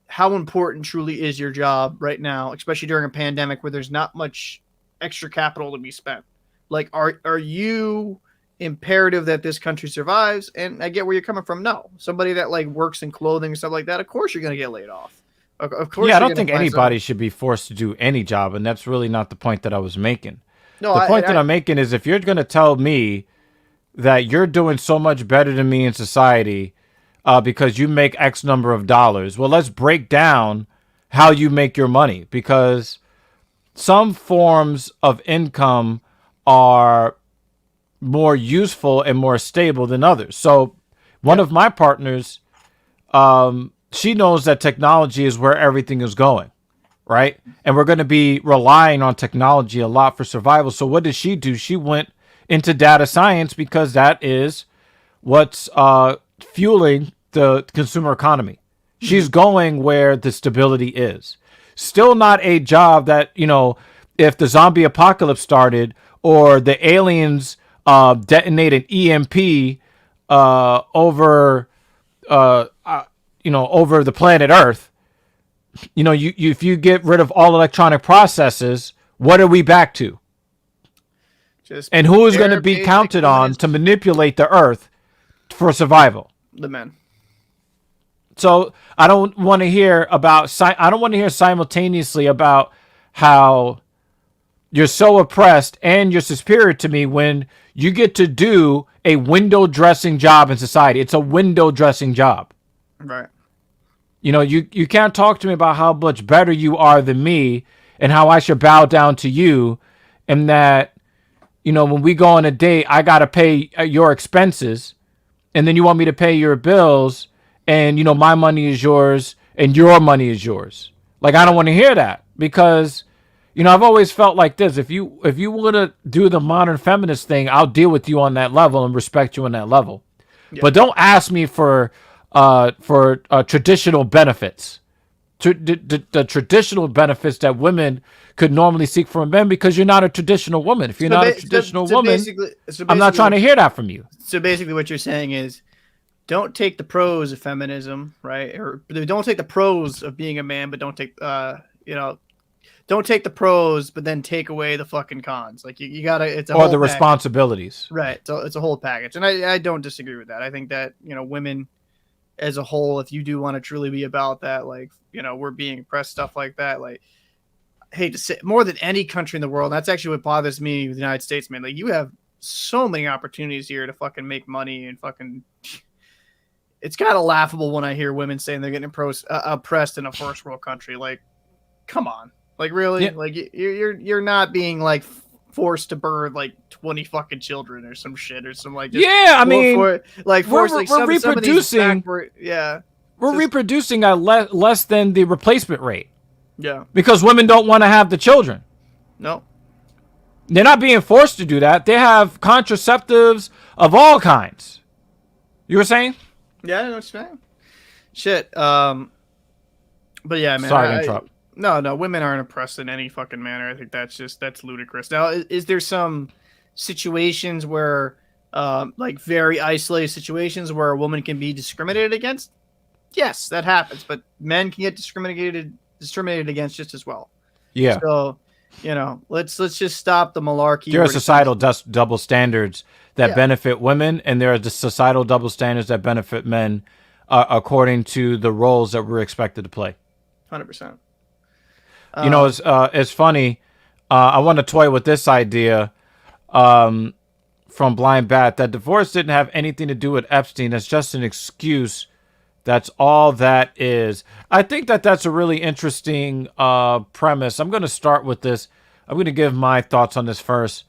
how important truly is your job right now, especially during a pandemic where there's not much extra capital to be spent. Like, are you imperative that this country survives? And I get where you're coming from. No, somebody that like works in clothing and stuff like that, of course you're going to get laid off. Of course. Yeah, I don't think anybody should be forced to do any job, and that's really not the point that I was making. No, the point that I'm making is if you're going to tell me that you're doing so much better than me in society because you make X number of dollars, well, let's break down how you make your money, because some forms of income are more useful and more stable than others. So one of my partners, she knows that technology is where everything is going. Right. And we're going to be relying on technology a lot for survival. So what did she do? She went into data science because that is what's fueling the consumer economy. She's going where the stability is. Still not a job that, if the zombie apocalypse started or the aliens detonate an EMP over the planet Earth, if you get rid of all electronic processes, what are we back to? And who is going to be counted on to manipulate the Earth for survival? The men. So I don't want to hear simultaneously about how you're so oppressed and you're superior to me when you get to do a window dressing job in society. It's a window dressing job. Right. You can't talk to me about how much better you are than me and how I should bow down to you, and that, when we go on a date, I got to pay your expenses, and then you want me to pay your bills, and, my money is yours and your money is yours. Like, I don't want to hear that, because, I've always felt like this. If you want to do the modern feminist thing, I'll deal with you on that level and respect you on that level. Yeah. But don't ask me for traditional benefits, the traditional benefits that women could normally seek from men, because you're not a traditional woman. If you're not a traditional woman, I'm not trying to hear that from you. So basically what you're saying is, don't take the pros of feminism, right? Or don't take the pros of being a man, but don't take, don't take the pros, but then take away the fucking cons. Like you gotta, it's a or whole the package. Responsibilities, right? So it's a whole package, and I don't disagree with that. I think that women as a whole, if you do want to truly be about that, like, we're being oppressed, stuff like that, like, I hate to say, more than any country in the world, that's actually what bothers me with the United States, man. Like, you have so many opportunities here to fucking make money, and fucking, it's kind of laughable when I hear women saying they're getting oppressed in a first world country. Like, come on. Like, really? Yeah. Like, you're not being, like, forced to birth like 20 fucking children or some shit or some like. Yeah, I mean, we're reproducing. We're reproducing at less than the replacement rate. Yeah, because women don't want to have the children. No, they're not being forced to do that. They have contraceptives of all kinds. You were saying? Yeah, I know what you're saying. Shit. But yeah, man. Sorry to interrupt. No, women aren't oppressed in any fucking manner. I think that's ludicrous. Now, is there some situations where, like very isolated situations where a woman can be discriminated against? Yes, that happens, but men can get discriminated against just as well. Yeah. So, let's just stop the malarkey. There are societal double standards that benefit women, and there are the societal double standards that benefit men, according to the roles that we're expected to play. 100%. It's funny. I want to toy with this idea from Blind Bat that divorce didn't have anything to do with Epstein. It's just an excuse. That's all that is. I think that's a really interesting premise. I'm going to start with this. I'm going to give my thoughts on this first.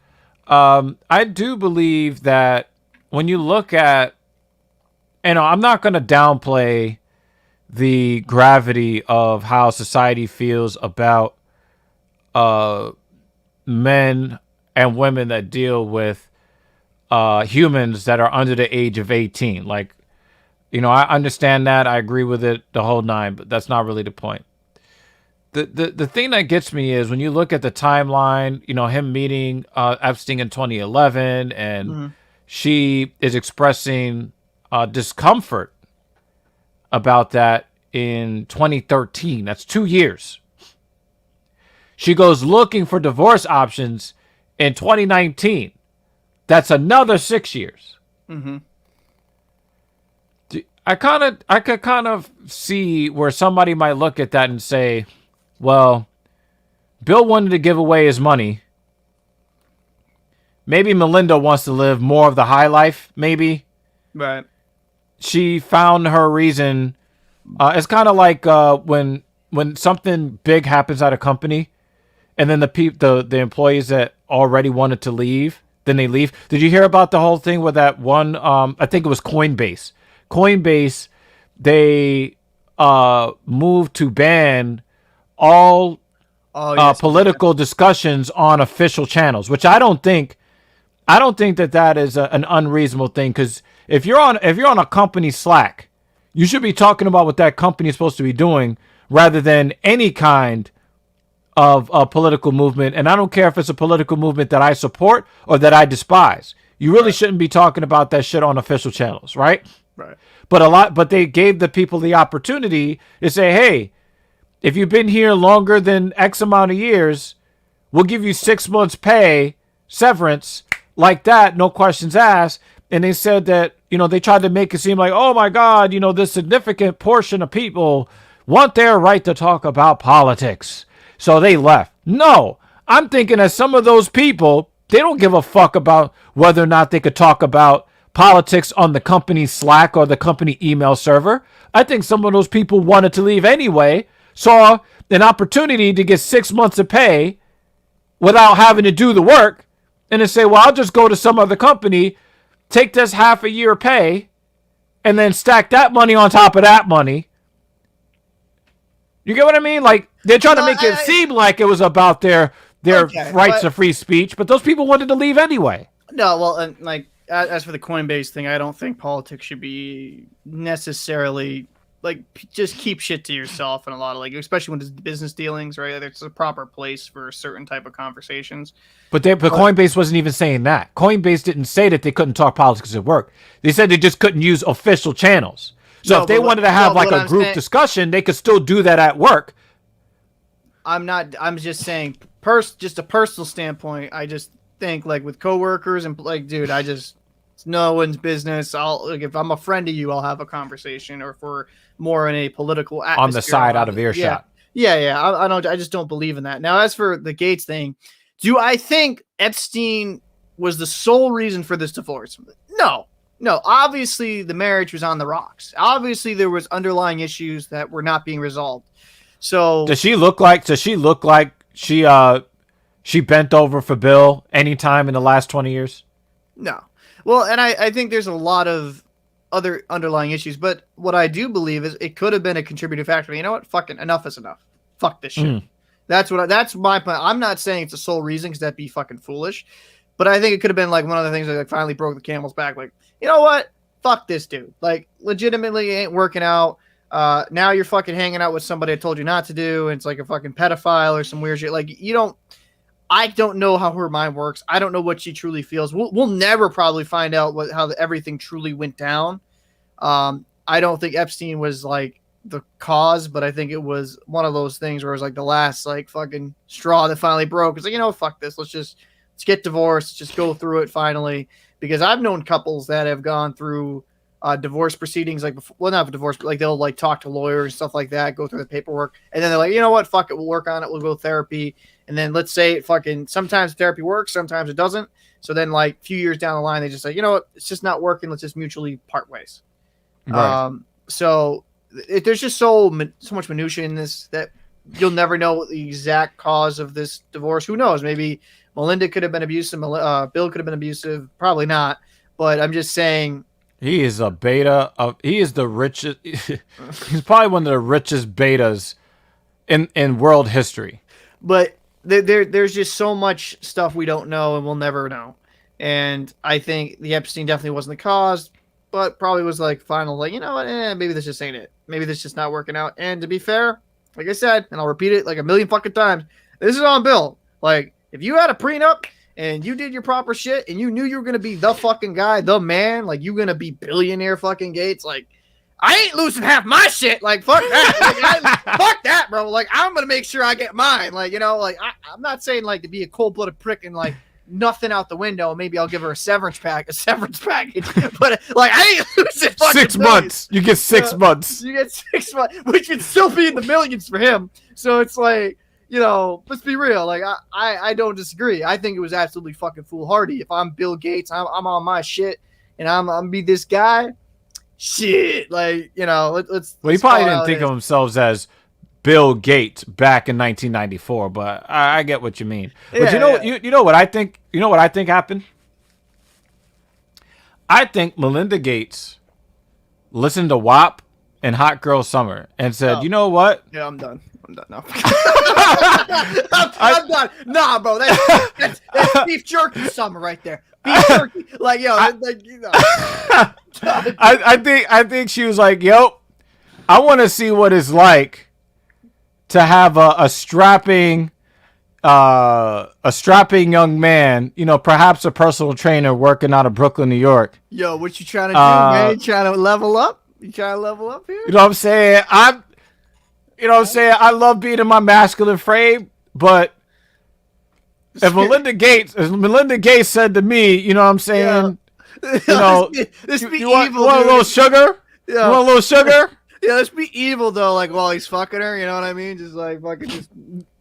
I do believe that when you look at, I'm not going to downplay the gravity of how society feels about men and women that deal with humans that are under the age of 18. Like, I understand that. I agree with it, the whole nine, but that's not really the point. The thing that gets me is when you look at the timeline, him meeting Epstein in 2011, and she is expressing discomfort about that in 2013. That's 2 years. She goes looking for divorce options in 2019. That's another 6 years. Mm-hmm. I could kind of see where somebody might look at that and say, well, Bill wanted to give away his money. Maybe Melinda wants to live more of the high life, maybe. Right. She found her reason. It's kind of like when something big happens at a company, and then the employees that already wanted to leave, then they leave. Did you hear about the whole thing with that one? I think it was Coinbase. Coinbase, they moved to ban all political discussions on official channels, which I don't think that is an unreasonable thing, because if you're on a company Slack, you should be talking about what that company is supposed to be doing rather than any kind of a political movement. And I don't care if it's a political movement that I support or that I despise. You really shouldn't be talking about that shit on official channels, right? Right. But they gave the people the opportunity to say, hey, if you've been here longer than X amount of years, we'll give you 6 months pay, severance, like that, no questions asked. And they said that, they tried to make it seem like, oh my God, this significant portion of people want their right to talk about politics. So they left. No, I'm thinking that some of those people, they don't give a fuck about whether or not they could talk about politics on the company Slack or the company email server. I think some of those people wanted to leave anyway, saw an opportunity to get 6 months of pay without having to do the work, and then say, well, I'll just go to some other company, take this half a year pay, and then stack that money on top of that money. You get what I mean? Like, they're trying to make it seem like it was about their rights of free speech, but those people wanted to leave anyway. No, well, and like, as for the Coinbase thing, I don't think politics should be necessarily like, just keep shit to yourself, and a lot of, like, especially when it's business dealings, right? There's a proper place for certain type of conversations. But Coinbase wasn't even saying that. Coinbase didn't say that they couldn't talk politics at work. They said they just couldn't use official channels. So if they wanted to have a group discussion, they could still do that at work. I'm just saying, just a personal standpoint, I just think, like, with coworkers and, like, dude, it's no one's business. If I'm a friend of you, I'll have a conversation, or if we're more in a political atmosphere. On the side, out of earshot. Yeah. I just don't believe in that. Now, as for the Gates thing, do I think Epstein was the sole reason for this divorce? No. Obviously, the marriage was on the rocks. Obviously, there was underlying issues that were not being resolved. So does she look like she bent over for Bill anytime in the last 20 years? No. Well, and I think there's a lot of other underlying issues, but what I do believe is it could have been a contributing factor. You know what? Fucking enough is enough. Fuck this shit. That's my point. I'm not saying it's the sole reason, because that'd be fucking foolish, but I think it could have been like one of the things that, like, finally broke the camel's back. Like, you know what? fuck this dude. Like, legitimately ain't working out. Now you're fucking hanging out with somebody I told you not to do, and it's like a fucking pedophile or some weird shit. Like, I don't know how her mind works. I don't know what she truly feels. We'll never probably find out how everything truly went down. I don't think Epstein was like the cause, but I think it was one of those things where it was like the last like fucking straw that finally broke. It's like, fuck this. Let's get divorced. Let's just go through it finally. Because I've known couples that have gone through divorce proceedings, like before, well, not divorce, but like they'll like talk to lawyers and stuff like that, go through the paperwork, and then they're like, you know what, fuck it, we'll work on it, we'll go therapy, and then let's say it fucking sometimes therapy works, sometimes it doesn't. So then like a few years down the line, they just say, you know what, it's just not working, let's just mutually part ways. Right. So there's just so much minutia in this that you'll never know the exact cause of this divorce. Who knows? Maybe Melinda could have been abusive. Bill could have been abusive. Probably not. But I'm just saying. He is a beta of. He is the richest. He's probably one of the richest betas in world history. But there's just so much stuff we don't know and we'll never know. And I think the Epstein definitely wasn't the cause, but probably was like final. Like, you know what? Maybe this just ain't it. Maybe this just not working out. And to be fair, like I said, and I'll repeat it like a million fucking times, this is on Bill. Like, if you had a prenup and you did your proper shit and you knew you were going to be the fucking guy, the man, like you're going to be billionaire fucking Gates, like I ain't losing half my shit. Like, fuck that. Fuck that, bro. Like, I'm going to make sure I get mine. Like, like I'm not saying like to be a cold-blooded prick and like nothing out the window. Maybe I'll give her a severance package. But like, I ain't losing fucking 6 months. You get 6 months. You get 6 months, which would still be in the millions for him. So it's like, let's be real. Like, I don't disagree. I think it was absolutely fucking foolhardy. If I'm Bill Gates, I'm on my shit, and I'm be this guy. Shit, like, let's. Well, he probably didn't think of himself as Bill Gates back in 1994, but I get what you mean. But you know what I think? You know what I think happened? I think Melinda Gates listened to WAP and Hot Girl Summer and said, "You know what? Yeah, I'm done. I'm done now. I'm done. Nah, bro, that's beef jerky summer right there. Beef jerky, like I think she was like, "Yo, I want to see what it's like to have a strapping young man, perhaps a personal trainer working out of Brooklyn, New York." Yo, what you trying to do, man? You trying to level up? You trying to level up here? You know what I'm saying? I love being in my masculine frame, but if Melinda Gates said to me, you know what I'm saying? Yeah. You want a little sugar? Yeah. You want a little sugar? Yeah, let's be evil though, like while he's fucking her, you know what I mean? Just like fucking just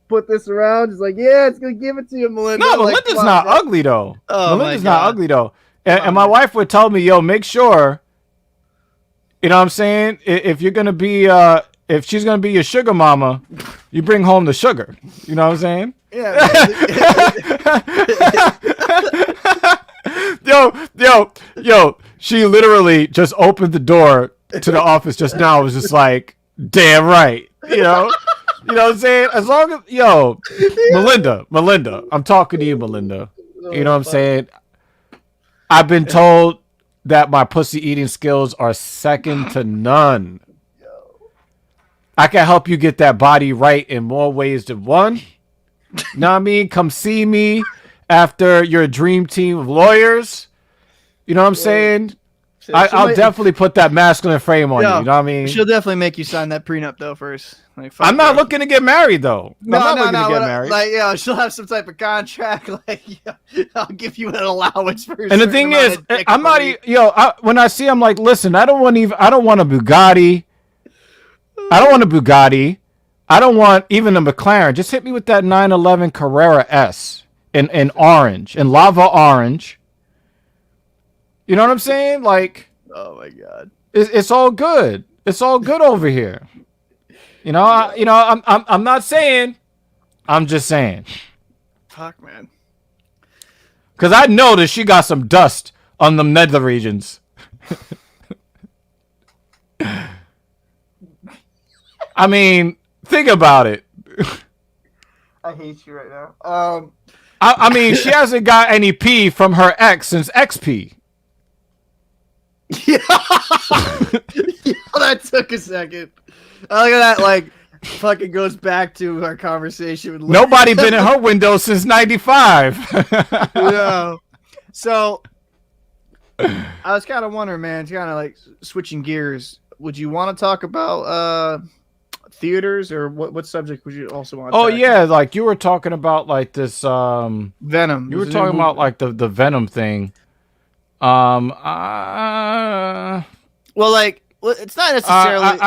put this around, just like, yeah, it's gonna give it to you, Melinda. No, Melinda's not ugly though. Oh, Melinda's not ugly though. And my wife would tell me, yo, make sure, you know what I'm saying? If you're gonna be if she's gonna be your sugar mama, you bring home the sugar. You know what I'm saying? Yeah. Yo, she literally just opened the door to the office just now. It was just like, damn right. You know what I'm saying? As long as, Melinda, I'm talking to you, Melinda. You know what I'm saying? I've been told that my pussy eating skills are second to none. I can help you get that body right in more ways than one. Know what I mean? Come see me after your dream team of lawyers. You know what I'm saying? I'll definitely put that masculine frame on you. You know what I mean? She'll definitely make you sign that prenup though first. Like, I'm not looking to get married though. I'm not looking to get married. Like, she'll have some type of contract. Like, I'll give you an allowance for. And the thing is, I'm not. When I see, I'm like, listen, I don't want a Bugatti. I don't want a Bugatti. I don't want even a McLaren. Just hit me with that 911 Carrera S in orange, in lava orange. You know what I'm saying? Like, oh my god, it's all good. It's all good over here. I'm not saying. I'm just saying. Fuck, man. Because I know that she got some dust on the nether regions. I mean, think about it. I hate you right now. I mean, she hasn't got any P from her ex since XP. Yeah. Yeah, that took a second. Look at that, like, fucking goes back to our conversation with Nobody been in her window since '95. Yeah. So I was kind of wondering, man, kind of like switching gears. Would you want to talk about theaters, or what subject would you also want to Oh tackle? yeah, like you were talking about like this. Venom. You were There's a new talking about movie. like the Venom thing. Well, like, it's not necessarily.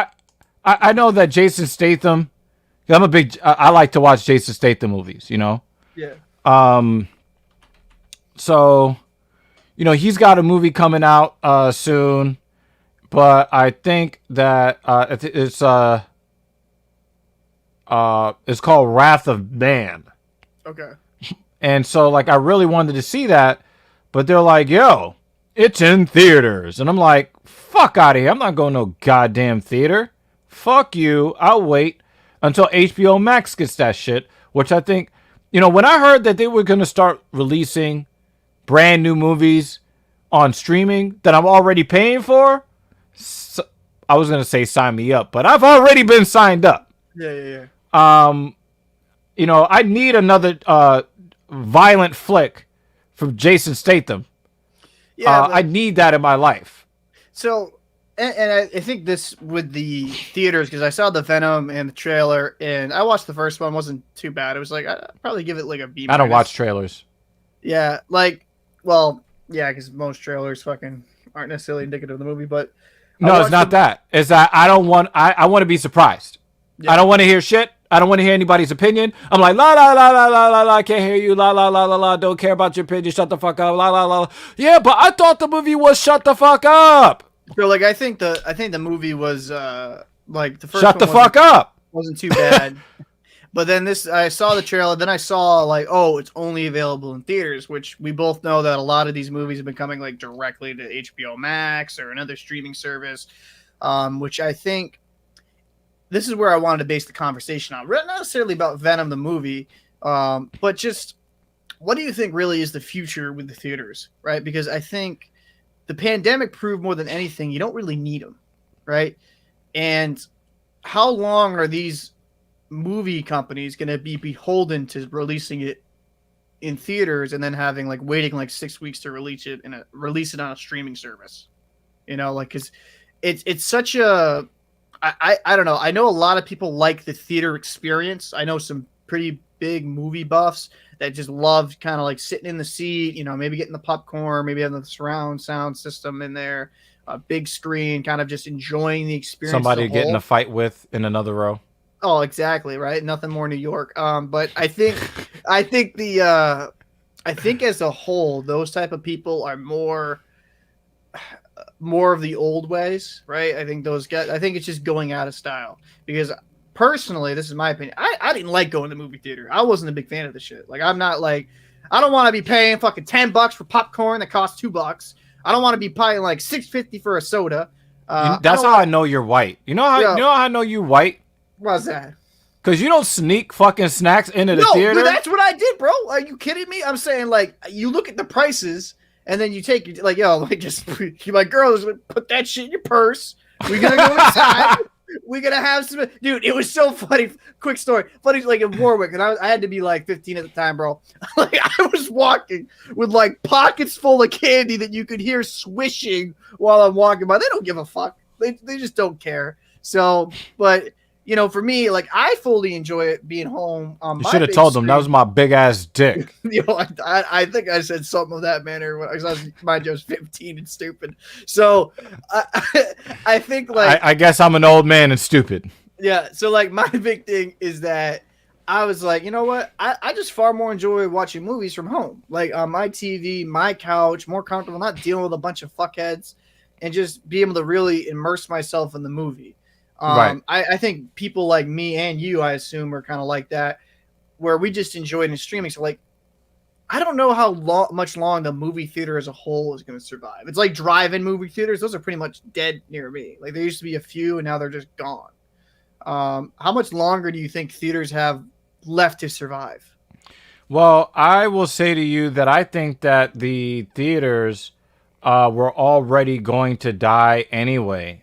I know that Jason Statham. I'm a big. I like to watch Jason Statham movies. You know. Yeah. So, you know, he's got a movie coming out soon, but I think that it's called Wrath of Man. Okay. And so, like, I really wanted to see that, but they're like, yo, it's in theaters. And I'm like, fuck out of here. I'm not going to no goddamn theater. Fuck you. I'll wait until HBO Max gets that shit, which I think, you know, when I heard that they were going to start releasing brand new movies on streaming that I'm already paying for, I was going to say sign me up, but I've already been signed up. Yeah. You know, I need another violent flick from Jason Statham. Yeah. I need that in my life. So, and I think this with the theaters, because I saw the Venom and the trailer, and I watched the first one. Wasn't too bad. It was like, I'd probably give it like a B-. I don't watch trailers. Yeah, like, well, yeah, because most trailers fucking aren't necessarily indicative of the movie, but No, it's not that. It's that I don't want. I want to be surprised. Yeah. I don't want to hear shit. I don't want to hear anybody's opinion. I'm like la la la la la la la. I can't hear you. La la la la la. Don't care about your opinion. Shut the fuck up. La la la. Yeah, but I thought the movie was shut the fuck up. So, like, I think the movie was like the first. Shut the one fuck up. wasn't too bad. But then I saw the trailer. Then I saw like, oh, it's only available in theaters, which we both know that a lot of these movies have been coming like directly to HBO Max or another streaming service, which I think this is where I wanted to base the conversation on. Not necessarily about Venom the movie, but just what do you think really is the future with the theaters, right? Because I think the pandemic proved more than anything you don't really need them, right? And how long are these movie companies going to be beholden to releasing it in theaters and then having like waiting like 6 weeks to release it on a streaming service? You know, like, because it's such a I don't know. I know a lot of people like the theater experience. I know some pretty big movie buffs that just love kind of like sitting in the seat, you know, maybe getting the popcorn, maybe having the surround sound system in there, a big screen, kind of just enjoying the experience. Somebody getting a fight with in another row. Oh, exactly, right. Nothing more New York. But I think as a whole, those type of people are more of the old ways, right? I think those guys. I think it's just going out of style because personally, this is my opinion. I didn't like going to the movie theater. I wasn't a big fan of the shit. Like, I'm not like, I don't want to be paying fucking $10 for popcorn that costs $2. I don't want to be paying like $6.50 for a soda. That's how I know you're white. You know how I know you white? What's that? Because you don't sneak fucking snacks into the No, theater. dude, that's what I did, bro. Are you kidding me? I'm saying, like, you look at the prices and then you take, like, yo, like, just, you're like, girls, put that shit in your purse. We're going to go inside. We're going to have some, dude, it was so funny. Quick story. Funny, like, in Warwick, and I had to be, like, 15 at the time, bro. Like, I was walking with, like, pockets full of candy that you could hear swishing while I'm walking by. They don't give a fuck. They just don't care. So, but... You know, for me, like, I fully enjoy it being home. You should have told them that was my big ass dick. You know, I think I said something of that manner when I was 15 and stupid. So I think like I guess I'm an old man and stupid. Yeah. So like my big thing is that I was like, you know what? I just far more enjoy watching movies from home, like on my TV, my couch, more comfortable, not dealing with a bunch of fuckheads, and just be able to really immerse myself in the movie. Right. I think people like me and you, I assume, are kind of like that, where we just enjoy it in streaming. So, like, I don't know how much long the movie theater as a whole is going to survive. It's like drive-in movie theaters; those are pretty much dead near me. Like, there used to be a few, and now they're just gone. How much longer do you think theaters have left to survive? Well, I will say to you that I think that the theaters were already going to die anyway.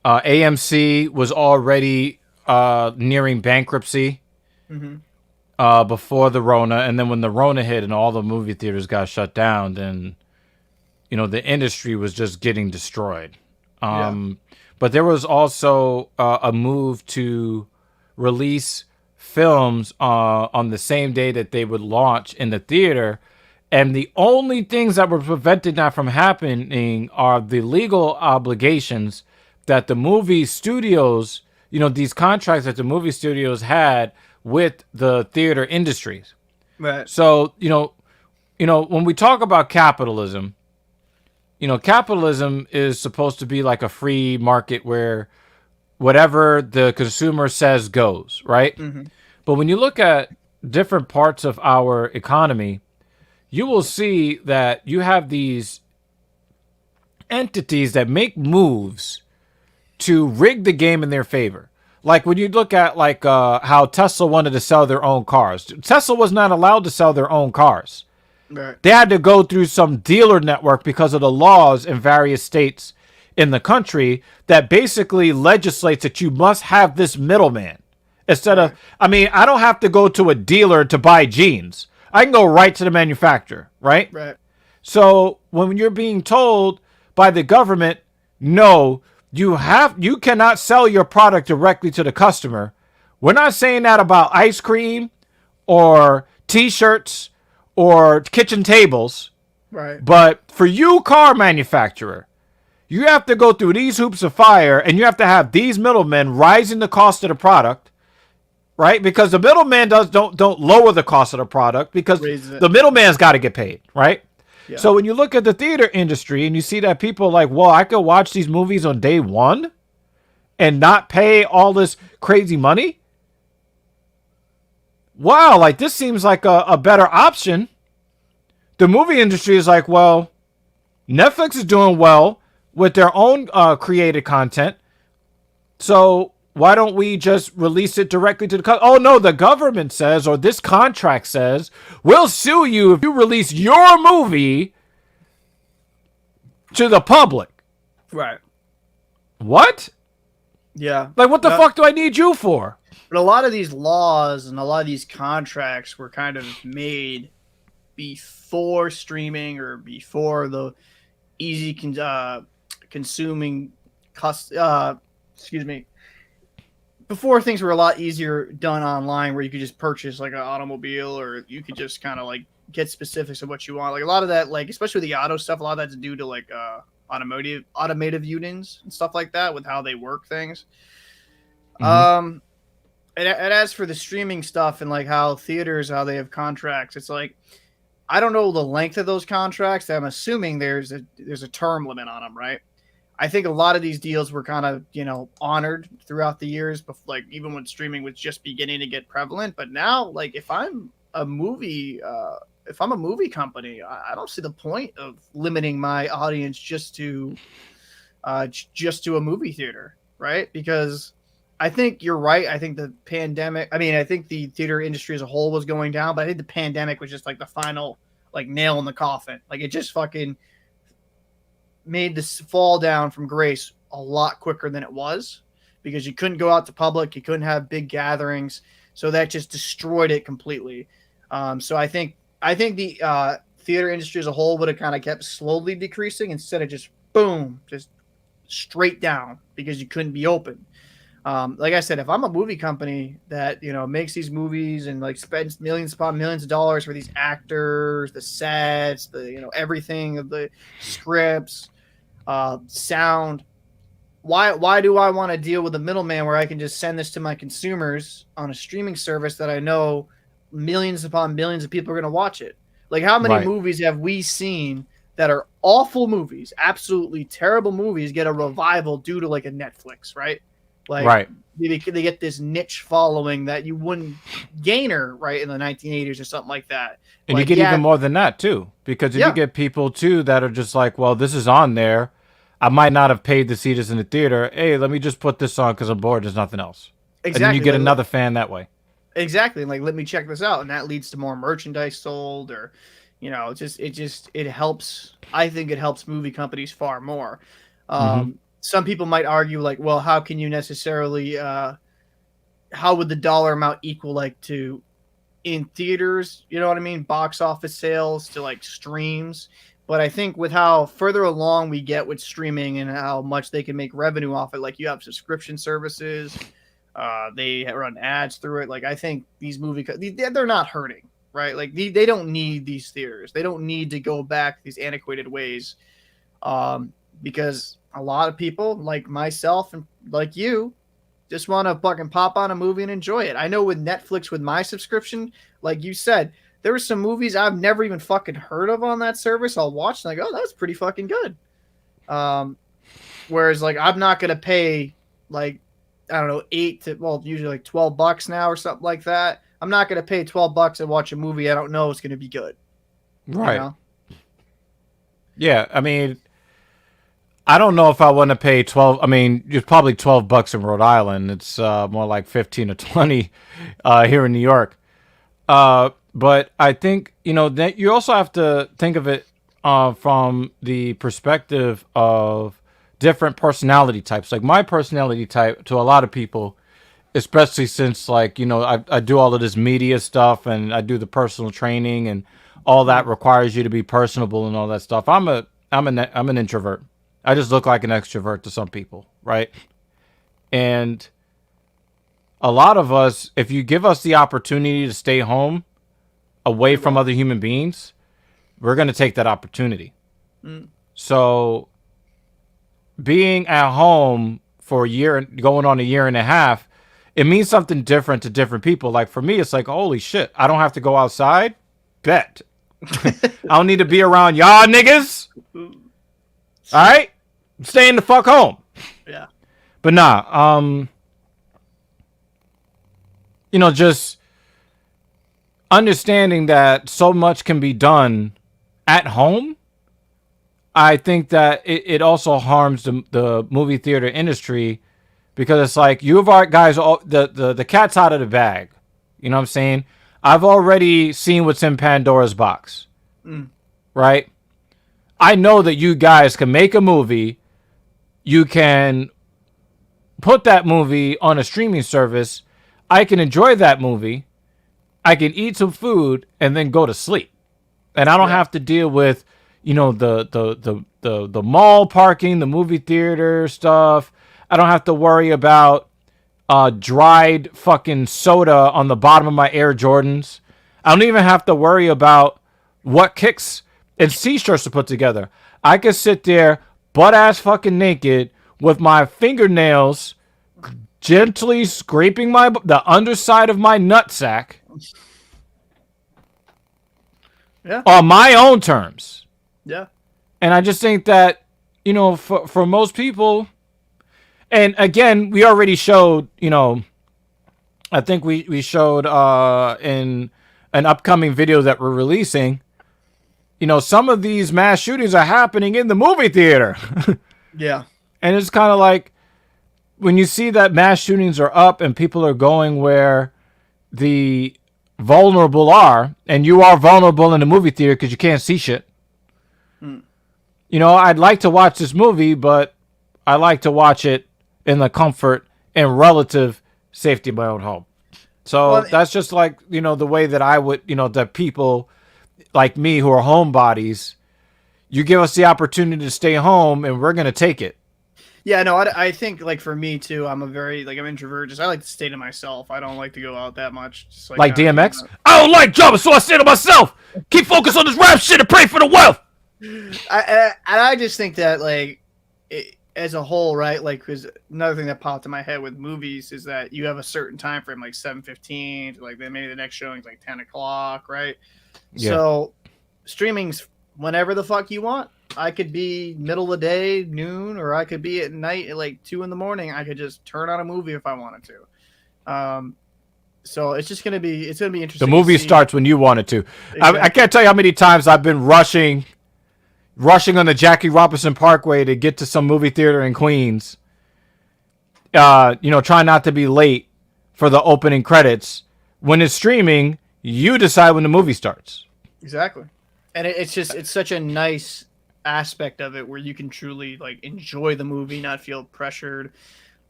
AMC was already nearing bankruptcy before the Rona, and then when the Rona hit and all the movie theaters got shut down, then the industry was just getting destroyed. But there was also a move to release films on the same day that they would launch in the theater. And the only things that were preventing that from happening are the legal obligations that the movie studios, these contracts that the movie studios had with the theater industries. Right. So, when we talk about capitalism, capitalism is supposed to be like a free market where whatever the consumer says goes, right? But when you look at different parts of our economy, you will see that you have these entities that make moves to rig the game in their favor. Like when you look at how Tesla wanted to sell their own cars. Tesla was not allowed to sell their own cars. Right. They had to go through some dealer network because of the laws in various states in the country that basically legislates that you must have this middleman. Instead of, I don't have to go to a dealer to buy jeans. I can go right to the manufacturer, right? Right. So when you're being told by the government, no, you cannot sell your product directly to the customer. We're not saying that about ice cream or T-shirts or kitchen tables. Right. But for you, car manufacturer, you have to go through these hoops of fire, and you have to have these middlemen rising the cost of the product, right? Because the middleman don't lower the cost of the product because the middleman's got to get paid, right? Yeah. So when you look at the theater industry and you see that people are like, well, I could watch these movies on day one and not pay all this crazy money. Wow, like this seems like a better option. The movie industry is like, well, Netflix is doing well with their own created content. So why don't we just release it directly to the oh no, the government says, or this contract says, we'll sue you if you release your movie to the public. Right. What? Yeah. Like what the fuck do I need you for? But a lot of these laws and a lot of these contracts were kind of made before streaming or before the easy consuming before things were a lot easier done online, where you could just purchase like an automobile, or you could just kind of like get specifics of what you want. Like a lot of that, like especially the auto stuff, a lot of that's due to like automotive unions and stuff like that with how they work things. And as for the streaming stuff and like how theaters, how they have contracts, it's like I don't know the length of those contracts. I'm assuming there's a term limit on them, right? I think a lot of these deals were kind of, honored throughout the years, but like even when streaming was just beginning to get prevalent. But now, like if I'm a movie company, I don't see the point of limiting my audience just to a movie theater, right? Because I think you're right. I think the pandemic, I think the theater industry as a whole was going down, but I think the pandemic was just like the final like nail in the coffin. Like it just fucking made this fall down from grace a lot quicker than it was, because you couldn't go out to public, you couldn't have big gatherings, so that just destroyed it completely. So I think the theater industry as a whole would have kind of kept slowly decreasing instead of just boom, just straight down, because you couldn't be open. Like I said, if I'm a movie company that makes these movies and like spends millions upon millions of dollars for these actors, the sets, the everything of the scripts, sound, why do I want to deal with a middleman where I can just send this to my consumers on a streaming service that I know millions upon millions of people are going to watch it? Like how many movies have we seen that are awful movies, absolutely terrible movies, get a revival due to like a Netflix, right? Like they get this niche following that you wouldn't gainer right in the 1980s or something like that. And like, you get even more than that too, because if you get people too that are just like, well, this is on there, I might not have paid to see this in the theater. Hey, let me just put this on because I'm bored. There's nothing else. Exactly. And then you get another fan that way. Exactly. Like, let me check this out. And that leads to more merchandise sold, or, You know, it helps. I think it helps movie companies far more. Some people might argue like, well, how can you necessarily how would the dollar amount equal like to in theaters, you know what I mean, box office sales to like streams? But I think with how further along we get with streaming and how much they can make revenue off it, like you have subscription services, they run ads through it. Like I think these they're not hurting, right? Like they don't need these theaters. They don't need to go back these antiquated ways, because a lot of people like myself and like you just want to fucking pop on a movie and enjoy it. I know with Netflix, with my subscription, like you said, there were some movies I've never even fucking heard of on that service. I'll watch and I go, oh, that's pretty fucking good. Whereas like I'm not gonna pay like, I don't know, usually like $12 now or something like that. I'm not gonna pay $12 and watch a movie I don't know it's gonna be good. Right. You know? Yeah, I mean, I don't know if I want to pay 12. I mean, it's probably $12 in Rhode Island. It's more like 15 or 20 here in New York. But I think, you know, that you also have to think of it from the perspective of different personality types. Like my personality type to a lot of people, especially since like, you know, I do all of this media stuff and I do the personal training and all that requires you to be personable and all that stuff. I'm an introvert. I just look like an extrovert to some people, right? And a lot of us, if you give us the opportunity to stay home away from other human beings, we're going to take that opportunity. So being at home for a year, going on a year and a half, it means something different to different people. Like for me, it's like, holy shit, I don't have to go outside. Bet. I don't need to be around y'all niggas. All right? Staying the fuck home. Yeah. But nah, you know, just understanding that so much can be done at home, I think that it also harms the movie theater industry, because it's like you've already guys, the cat's out of the bag. You know what I'm saying? I've already seen what's in Pandora's box, right? I know that you guys can make a movie. You can put that movie on a streaming service. I can enjoy that movie. I can eat some food and then go to sleep. And I don't have to deal with, you know, the mall parking, the movie theater stuff. I don't have to worry about dried fucking soda on the bottom of my Air Jordans. I don't even have to worry about what kicks and t-shirts to put together. I could sit there butt ass fucking naked with my fingernails gently scraping the underside of my nutsack on my own terms. Yeah. And I just think that, you know, for most people, and again, we already showed, you know, I think we showed in an upcoming video that we're releasing, you know, some of these mass shootings are happening in the movie theater. Yeah. And it's kind of like when you see that mass shootings are up and people are going where the vulnerable are, and you are vulnerable in the movie theater because you can't see shit. You know, I'd like to watch this movie, but I like to watch it in the comfort and relative safety of my own home. So that's just like, you know, the way that I would, you know, the people like me who are homebodies, you give us the opportunity to stay home and we're going to take it. Yeah, no, I think like for me too, I'm I'm introvert. Just I like to stay to myself. I don't like to go out that much. Just like DMX? I don't like drama, so I stay to myself. Keep focused on this rap shit and pray for the wealth. I just think that like as a whole, right? Like, because another thing that popped in my head with movies is that you have a certain time frame, like 7:15 to like then maybe the next showing's like 10 o'clock, right? Yeah. So streaming's whenever the fuck you want. I could be middle of the day, noon, or I could be at night at like 2 a.m. I could just turn on a movie if I wanted to. So it's gonna be interesting. The movie starts when you want it to. Exactly. I can't tell you how many times I've been rushing on the Jackie Robinson Parkway to get to some movie theater in Queens. You know, try not to be late for the opening credits. When it's streaming, you decide when the movie starts. Exactly. And it's such a nice aspect of it where you can truly like enjoy the movie, not feel pressured.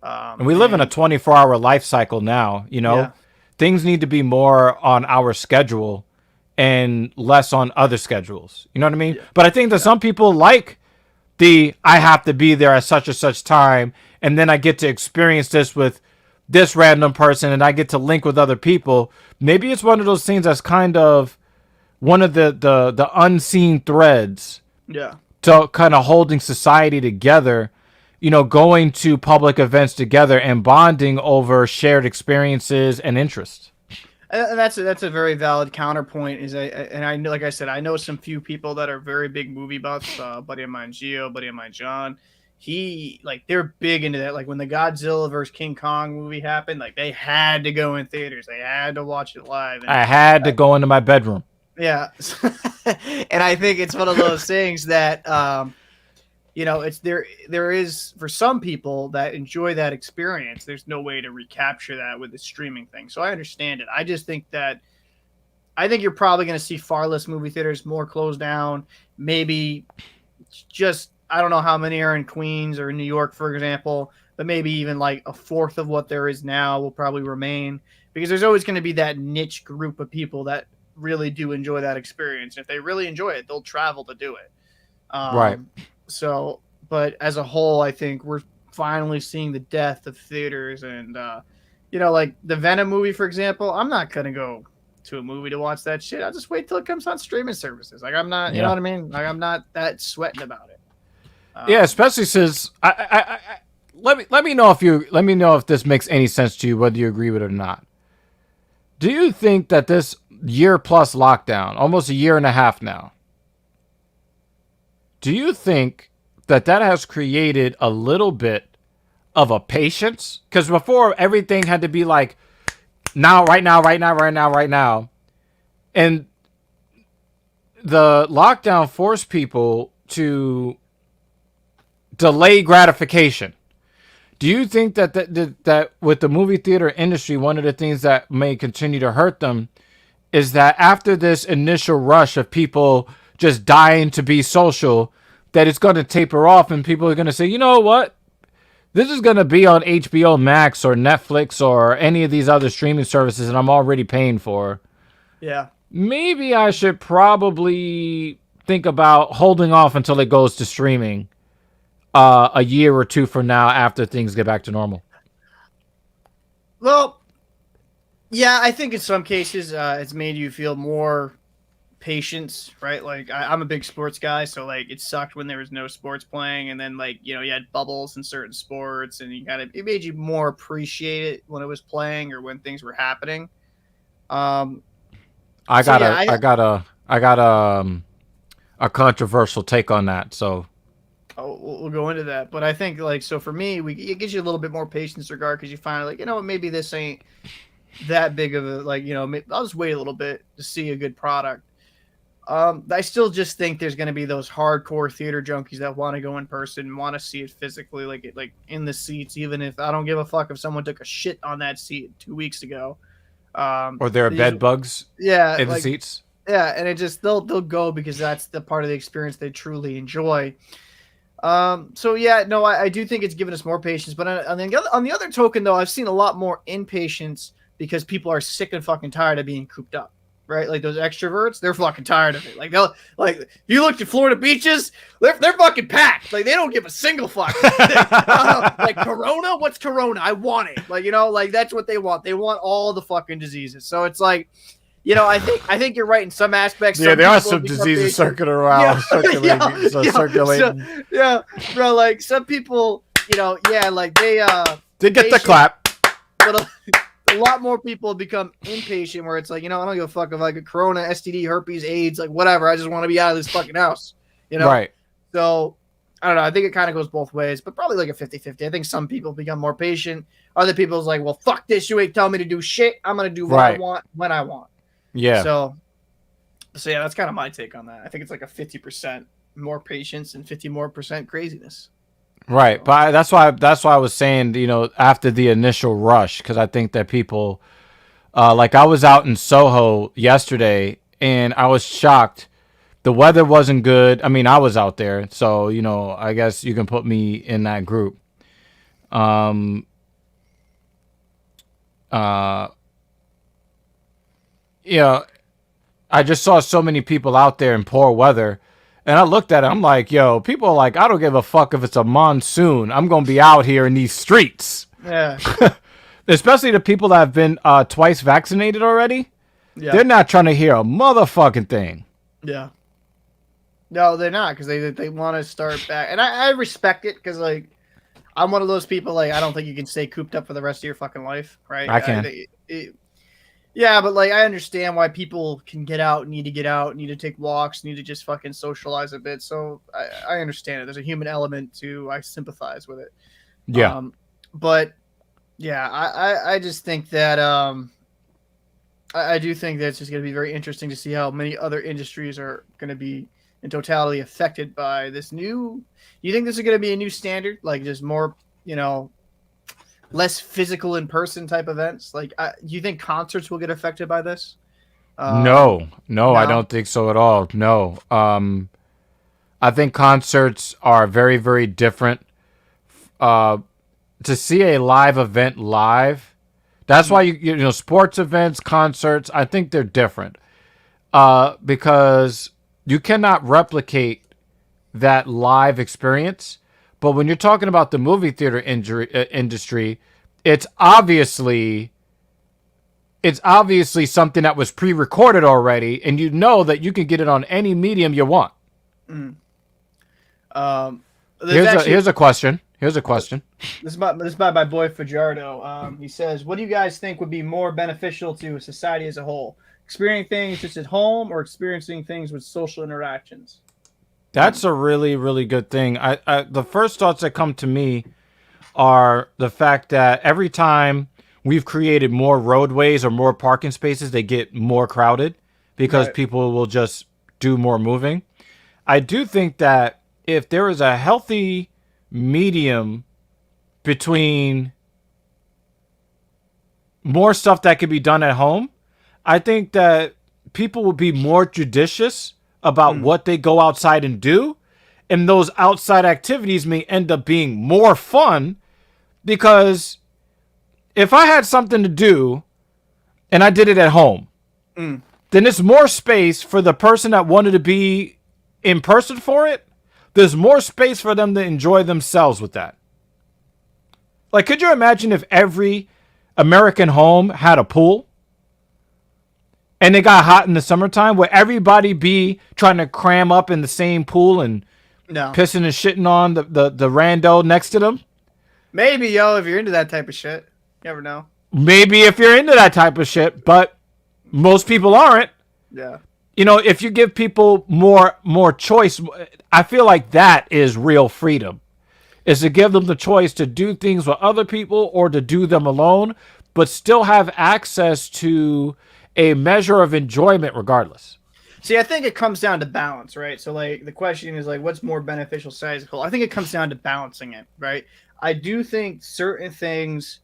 And we live in a 24-hour life cycle now, you know? Yeah. Things need to be more on our schedule and less on other schedules. You know what I mean? Yeah. But I think that some people like I have to be there at such and such time, and then I get to experience this with this random person, and I get to link with other people. Maybe it's one of those things that's kind of one of the unseen threads Yeah. to kind of holding society together, you know, going to public events together and bonding over shared experiences and interests. And that's a very valid counterpoint. I know, like I said, I know some few people that are very big movie buffs. Buddy of mine, Gio, buddy of mine, John. They're big into that. Like when the Godzilla versus King Kong movie happened, like they had to go in theaters. They had to watch it live. And I had to go into my bedroom. yeah, and I think it's one of those things that you know, it's there is for some people that enjoy that experience, there's no way to recapture that with the streaming thing. So I understand it. I just think you're probably going to see far less movie theaters, more closed down, maybe just I don't know how many are in Queens or in New York, for example, but maybe even like a fourth of what there is now will probably remain, because there's always going to be that niche group of people that really do enjoy that experience. If they really enjoy it, they'll travel to do it. Right. So, but as a whole, I think we're finally seeing the death of theaters, and you know, like the Venom movie, for example. I'm not gonna go to a movie to watch that shit. I'll just wait till it comes on streaming services. Like I'm not, you know what I mean? Like I'm not that sweating about it. Yeah, especially since let me know if this makes any sense to you, whether you agree with it or not. Do you think that this year plus lockdown, almost a year and a half now, do you think that has created a little bit of a patience? Because before everything had to be like now, right now, right now, right now, right now. And the lockdown forced people to delay gratification. Do you think that with the movie theater industry, one of the things that may continue to hurt them is that after this initial rush of people just dying to be social, that it's going to taper off and people are going to say, you know what? This is going to be on HBO Max or Netflix or any of these other streaming services and I'm already paying for. Yeah. Maybe I should probably think about holding off until it goes to streaming a year or two from now after things get back to normal. Well, yeah, I think in some cases it's made you feel more patience, right? Like I'm a big sports guy, so like it sucked when there was no sports playing, and then like you know you had bubbles in certain sports, and it made you more appreciate it when it was playing or when things were happening. I got a controversial take on that, so we'll go into that. But I think like so for me, it gives you a little bit more patience regard because you find like you know maybe this ain't that big of a like you know I'll just wait a little bit to see a good product. I still just think there's going to be those hardcore theater junkies that want to go in person, want to see it physically, like in the seats, even if I don't give a fuck if someone took a shit on that seat 2 weeks ago. Or there are bed bugs in the seats. Yeah, and it just they'll go because that's the part of the experience they truly enjoy. So yeah, no, I do think it's given us more patience, but on the other token, though, I've seen a lot more impatience because people are sick and fucking tired of being cooped up. Right, like those extroverts, they're fucking tired of it. Like they'll like you looked at Florida beaches, they're fucking packed. Like they don't give a single fuck. Like Corona, what's Corona? I want it. Like you know, like that's what they want. They want all the fucking diseases. So it's like, you know, I think you're right in some aspects. Yeah, there are some diseases circulating around, circulating. So, yeah, bro. Like some people, you know, yeah, like they get the clap. But a lot more people have become impatient where it's like, you know, I don't give a fuck if I get corona, STD, herpes, AIDS, like whatever. I just want to be out of this fucking house, you know? Right. So, I don't know. I think it kind of goes both ways, but probably like a 50-50. I think some people become more patient. Other people's like, well, fuck this. You ain't telling me to do shit. I'm going to do what I want when I want. Yeah. So yeah, that's kind of my take on that. I think it's like a 50% more patience and 50% more craziness. Right, but that's why I was saying, you know, after the initial rush, because I think that people, like I was out in Soho yesterday, and I was shocked The weather wasn't good. I mean, I was out there, so I guess you can put me in that group. Yeah, I just saw so many people out there in poor weather, and I looked at it. I'm like, yo, people are like, I don't give a fuck if it's a monsoon. I'm gonna be out here in these streets. Yeah. Especially the people that have been twice vaccinated already. Yeah. They're not trying to hear a motherfucking thing. Yeah. No, they're not, because they want to start back, and I respect it, because like I'm one of those people, like I don't think you can stay cooped up for the rest of your fucking life, right? I can. Yeah, but like I understand why people can get out, need to get out, need to take walks, need to just fucking socialize a bit. So I understand it. There's a human element to, I sympathize with it. Yeah. But yeah, I just think that I do think that it's just going to be very interesting to see how many other industries are going to be in totality affected by this new. You think this is going to be a new standard, like just more, less physical in person type events? Like, do you think concerts will get affected by this? No, I don't think so at all. No. I think concerts are very, very different. To see a live event live, that's why sports events, concerts, I think they're different. Because you cannot replicate that live experience. But when you're talking about the movie theater industry, it's obviously something that was pre-recorded already, and that you can get it on any medium you want. Mm. Here's a question. This is by my boy Fajardo. He says, "What do you guys think would be more beneficial to society as a whole? Experiencing things just at home, or experiencing things with social interactions?" That's a really, really good thing. The first thoughts that come to me are the fact that every time we've created more roadways or more parking spaces, they get more crowded because people will just do more moving. I do think that if there is a healthy medium between more stuff that could be done at home, I think that people will be more judicious about what they go outside and do. And those outside activities may end up being more fun, because if I had something to do and I did it at home, then it's more space for the person that wanted to be in person for it. There's more space for them to enjoy themselves with that. Like, could you imagine if every American home had a pool? And it got hot in the summertime, where everybody be trying to cram up in the same pool and pissing and shitting on the rando next to them? Maybe, if you're into that type of shit. You never know. Maybe if you're into that type of shit, but most people aren't. Yeah. If you give people more choice, I feel like that is real freedom. Is to give them the choice to do things with other people or to do them alone, but still have access to a measure of enjoyment regardless. See, I think it comes down to balance, right? So, like, the question is, like, what's more beneficial society as a whole? I think it comes down to balancing it, right? I do think certain things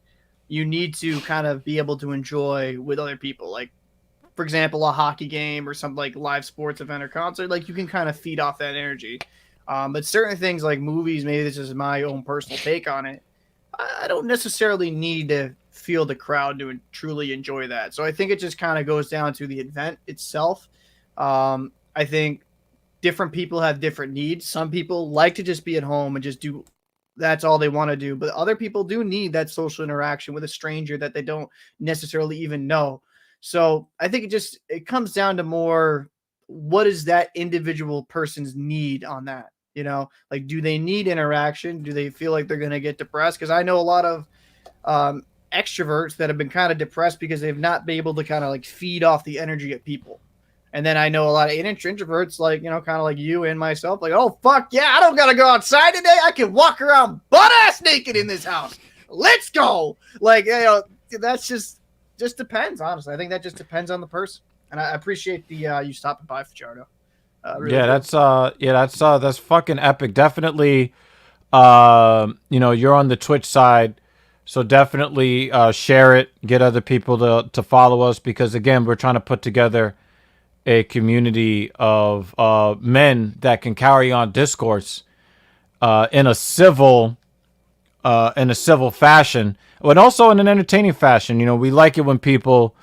you need to kind of be able to enjoy with other people. Like, for example, a hockey game or some, like, live sports event or concert. Like, you can kind of feed off that energy. But certain things like movies, maybe this is my own personal take on it, I don't necessarily need to feel the crowd to truly enjoy that. So I think it just kind of goes down to the event itself. I think different people have different needs. Some people like to just be at home and just do, that's all they want to do. But other people do need that social interaction with a stranger that they don't necessarily even know. So I think it comes down to more, what is that individual person's need on that? Like, do they need interaction? Do they feel like they're going to get depressed? Because I know a lot of extroverts that have been kind of depressed because they've not been able to kind of like feed off the energy of people. And then I know a lot of introverts, like, kind of like you and myself, like, oh, fuck yeah, I don't got to go outside today. I can walk around butt ass naked in this house. Let's go. Like, that's just depends, honestly. I think that just depends on the person. And I appreciate the you stopping by, Fajardo. Really that's fucking epic. Definitely, you're on the Twitch side, so definitely share it, get other people to follow us, because again, we're trying to put together a community of men that can carry on discourse in a civil fashion, but also in an entertaining fashion. You know, we like it when people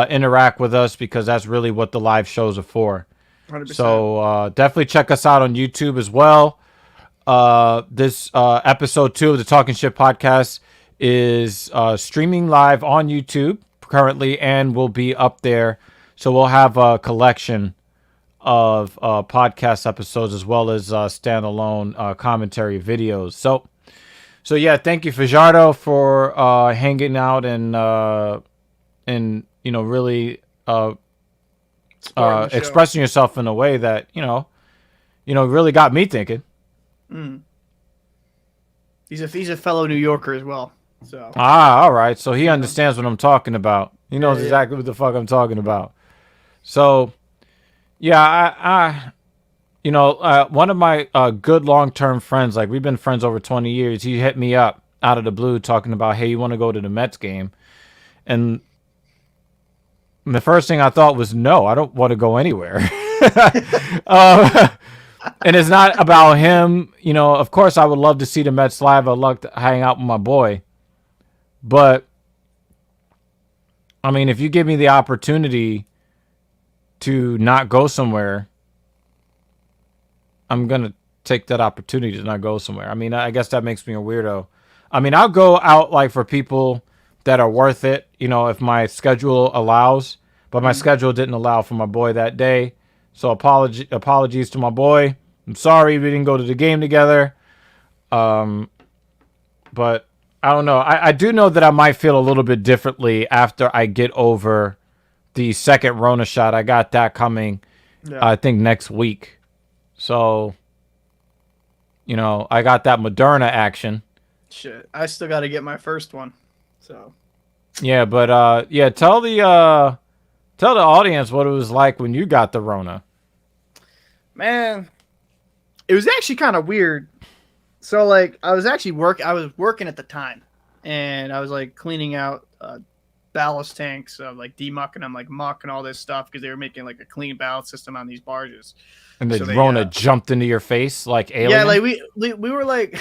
interact with us because that's really what the live shows are for. 100%. So definitely check us out on YouTube as well. This episode 2 of the Talking Shit podcast is streaming live on YouTube currently and will be up there. So we'll have a collection of podcast episodes as well as standalone commentary videos. So yeah, thank you, Fajardo, for hanging out and really Supporting the show. expressing yourself in a way that really got me thinking. He's a fellow New Yorker as well. So all right. So he understands what I'm talking about. He knows Yeah. exactly what the fuck I'm talking about. So yeah, one of my good long-term friends, like we've been friends over 20 years, he hit me up out of the blue talking about, hey, you want to go to the Mets game? And the first thing I thought was, no, I don't want to go anywhere. And it's not about him. You know, of course, I would love to see the Mets live. I'd love to hang out with my boy. But, I mean, if you give me the opportunity to not go somewhere, I'm going to take that opportunity to not go somewhere. I mean, I guess that makes me a weirdo. I mean, I'll go out like for people that are worth it, if my schedule allows. But my schedule didn't allow for my boy that day. So apologies to my boy. I'm sorry we didn't go to the game together. But I don't know. I do know that I might feel a little bit differently after I get over the second Rona shot. I got that coming, I think, next week. So, I got that Moderna action. shit, I still got to get my first one. So Yeah, but tell the audience what it was like when you got the Rona. man, it was actually kind of weird. So like I was working at the time, and I was like cleaning out ballast tanks, like demucking them, like muck and all this stuff, because they were making like a clean ballast system on these barges. And the So they, Rona jumped into your face like alien? Yeah, like we were like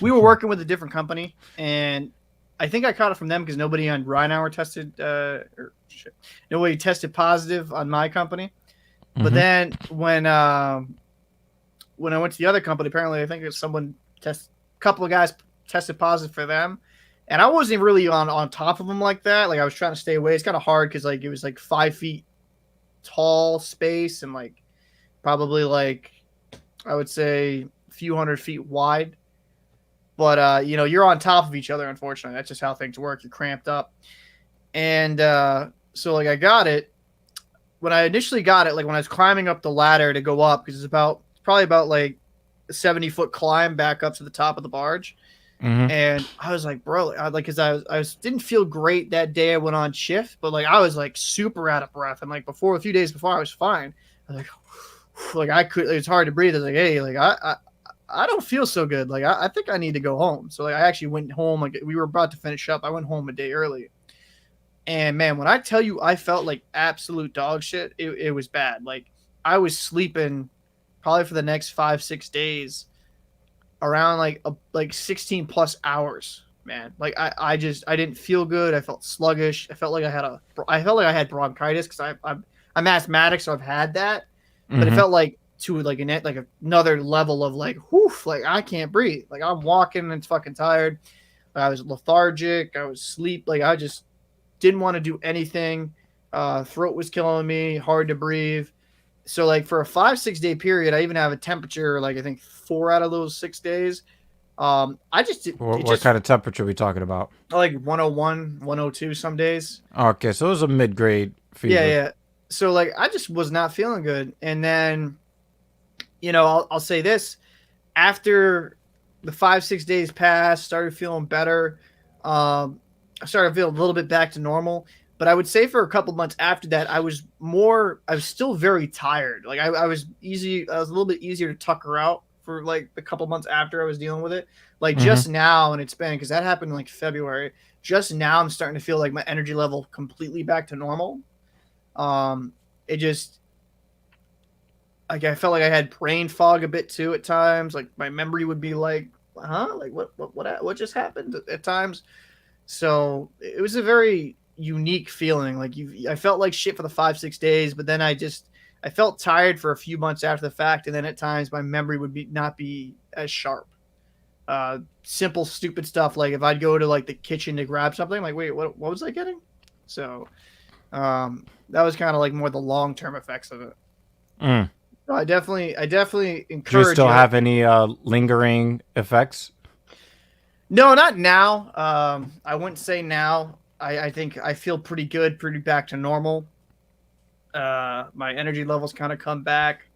we were working with a different company, and I think I caught it from them because nobody on Rheinauer tested nobody tested positive on my company. But then when I went to the other company, apparently I think it was a couple of guys tested positive for them, and I wasn't really on top of them like that. Like I was trying to stay away. It's kind of hard because like it was like 5 feet tall space and like probably like I would say a few hundred feet wide. But you're on top of each other. Unfortunately, that's just how things work. You're cramped up, and so like I got it. When I initially got it, like when I was climbing up the ladder to go up, because it's probably about like a 70-foot climb back up to the top of the barge. And I was like, bro, because I didn't feel great that day I went on shift, but like I was like super out of breath. And like a few days before I was fine. I was like it's hard to breathe. I was like, hey, like I don't feel so good. Like I think I need to go home. So like I actually went home. Like we were about to finish up. I went home a day early. And man, when I tell you I felt like absolute dog shit, it was bad. Like I was sleeping probably for the next 5-6 days around like 16 plus hours, man. Like I didn't feel good. I felt sluggish. I felt like I had bronchitis because I'm asthmatic, so I've had that. But it felt like to like another level of like, whew, like I can't breathe. Like I'm walking and fucking tired. I was lethargic. I was asleep. Like I just didn't want to do anything. Throat was killing me. Hard to breathe. So like for a 5-6 day period, I even have a temperature like I think 4 out of those 6 days. I just what kind of temperature are we talking about? Like 101, 102 some days. Okay, so it was a mid-grade fever. Yeah. So like I just was not feeling good, and then I'll say this: after the 5-6 days passed, started feeling better. I started feeling a little bit back to normal. But I would say for a couple months after that, I was still very tired. Like I was a little bit easier to tucker out for like the couple months after I was dealing with it. Like just now, and it's been, because that happened in like February. Just now I'm starting to feel like my energy level completely back to normal. it just, like, I felt like I had brain fog a bit too at times. Like my memory would be like, huh, like what just happened at times. So it was a very unique feeling. Like I felt like shit for the 5-6 days, but then I felt tired for a few months after the fact, and then at times my memory would not be as sharp. Simple stupid stuff like if I'd go to like the kitchen to grab something, like wait, what was I getting? So that was kind of like more the long term effects of it. Mm. So I definitely encourage. Do you still have any lingering effects? No, not now. I wouldn't say now. I think I feel pretty good, pretty back to normal. My energy levels kind of come back.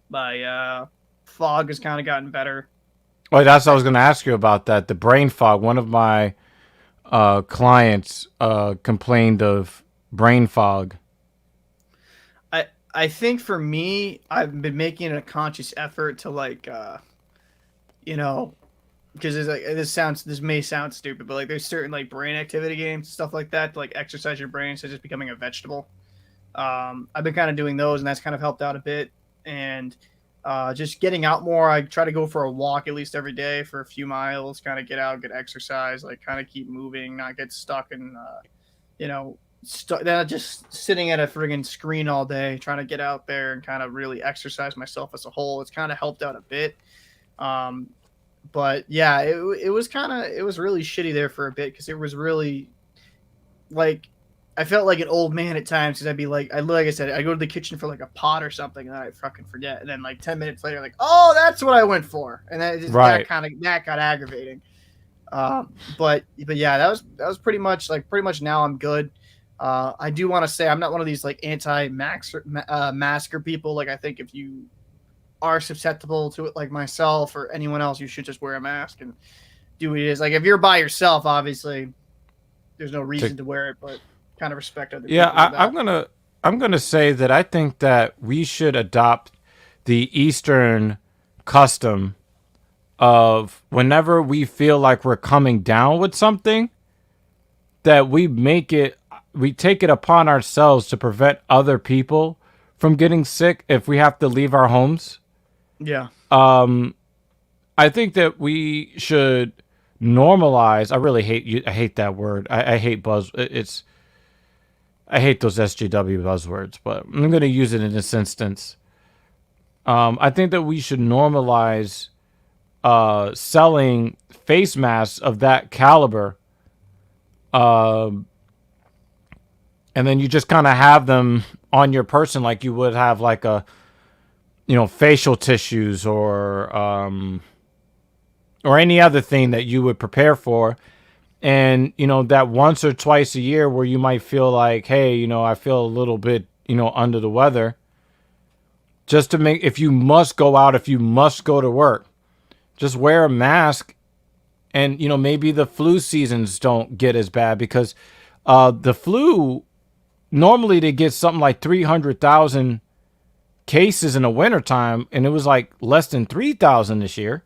My fog has kind of gotten better. Well, that's what I was going to ask you about that. The brain fog. One of my clients complained of brain fog. I think for me, I've been making a conscious effort to like, you know, because it's like this may sound stupid, but like there's certain like brain activity games, stuff like that, to like exercise your brain, so just becoming a vegetable. I've been kind of doing those, and that's kind of helped out a bit. And just getting out more. I try to go for a walk at least every day for a few miles, kind of get out, get exercise, like kind of keep moving, not get stuck in, you know, just sitting at a friggin' screen all day, trying to get out there and kind of really exercise myself as a whole. It's kind of helped out a bit. But yeah, it was really shitty there for a bit because it was really like I felt like an old man at times because I'd be like I said, I go to the kitchen for like a pot or something and then I fucking forget, and then like 10 minutes later, like, oh, that's what I went for, and then it just Right. that got aggravating. But yeah, that was pretty much now I'm good. I do want to say I'm not one of these like masker people. Like I think if you are susceptible to it, like myself or anyone else, you should just wear a mask and do what it is. Like if you're by yourself, obviously, there's no reason to wear it, but kind of respect other people. Yeah, I'm gonna say that I think that we should adopt the Eastern custom of whenever we feel like we're coming down with something, that we take it upon ourselves to prevent other people from getting sick if we have to leave our homes. Yeah. I think that we should normalize. I hate that word. I hate I hate those SJW buzzwords, but I'm going to use it in this instance. I think that we should normalize selling face masks of that caliber. And then you just kind of have them on your person like you would have like facial tissues or any other thing that you would prepare for. And, that once or twice a year where you might feel like, hey, I feel a little bit, under the weather. Just to make, if you must go out, if you must go to work, just wear a mask. And, maybe the flu seasons don't get as bad because the flu, normally they get something like 300,000 cases in the wintertime, and it was like less than 3,000 this year.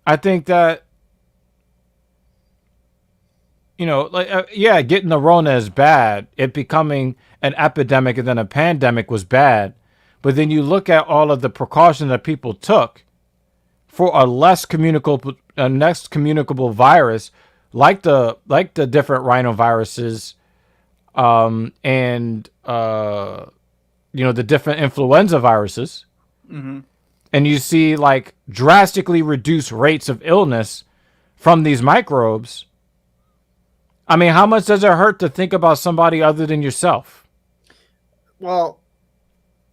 I think that, getting the Rona is bad. It becoming an epidemic and then a pandemic was bad. But then you look at all of the precautions that people took for a less communicable virus, like the different rhinoviruses, and the different influenza viruses. Mm-hmm. And you see like drastically reduced rates of illness from these microbes. I mean, how much does it hurt to think about somebody other than yourself? Well,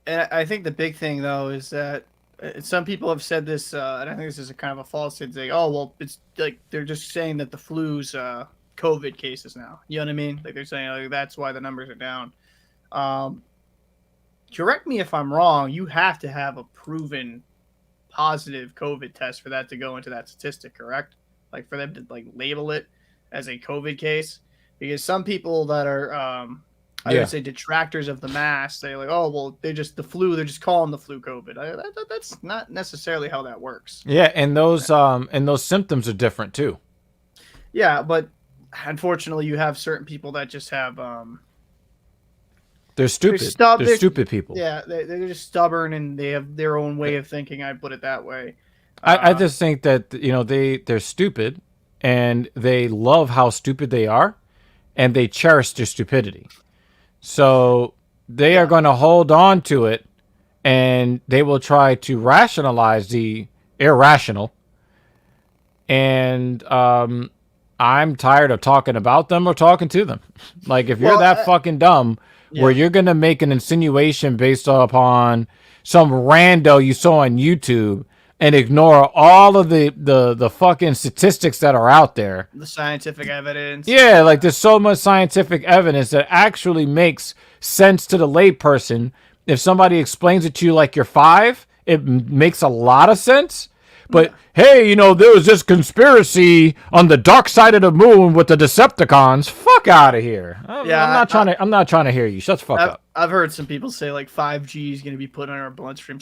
and I think the big thing though is that some people have said this, and I think this is a kind of a falsehood. Saying, "Oh, well, it's like they're just saying that the flu's COVID cases now." You know what I mean? Like they're saying, like, that's why the numbers are down. Correct me if I'm wrong. You have to have a proven positive COVID test for that to go into that statistic, correct? Like for them to like label it as a COVID case, because some people that are I would say detractors of the mask say like, oh well, they're just the flu, they're just calling the flu COVID. That's not necessarily how that works. Yeah, and those symptoms are different too. Yeah, but unfortunately you have certain people that just have They're stupid. They're stupid people. Yeah, they're just stubborn and they have their own way of thinking. I put it that way. I just think that they're stupid, and they love how stupid they are, and they cherish their stupidity. So they are going to hold on to it, and they will try to rationalize the irrational. And I'm tired of talking about them or talking to them. Like, if you're that fucking dumb, where you're going to make an insinuation based upon some rando you saw on YouTube and ignore all of the fucking statistics that are out there. The scientific evidence. Yeah, like there's so much scientific evidence that actually makes sense to the layperson. If somebody explains it to you like you're 5, it makes a lot of sense. But hey, there was this conspiracy on the dark side of the moon with the Decepticons. Fuck out of here. I'm not trying to hear you. Shut the fuck up. I've heard some people say like 5G is going to be put on our bloodstream.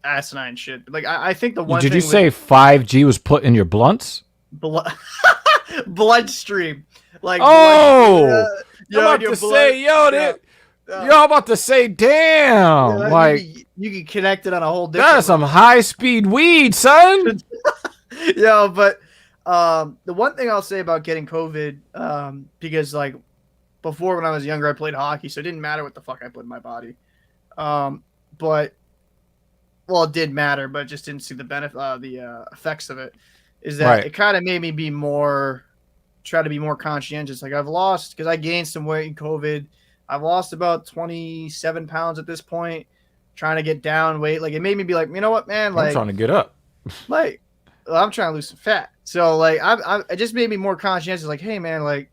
Asinine shit. Like I think the one. Did you say 5G was put in your blunts? Bloodstream. Like I'm about to say, you're about to say, damn, like you can connect it on a whole different. That's some high speed weed, son. Yeah, but the one thing I'll say about getting COVID, because like before when I was younger, I played hockey, so it didn't matter what the fuck I put in my body. But well, it did matter, but just didn't see the benefit, the effects of it. Is that it kind of made me try to be more conscientious. Like I've lost, because I gained some weight in COVID. I've lost about 27 pounds at this point, trying to get down weight. Like it made me be like, you know what, man? Like I'm trying to get up. Like I'm trying to lose some fat. So like it just made me more conscientious. Like, hey man, like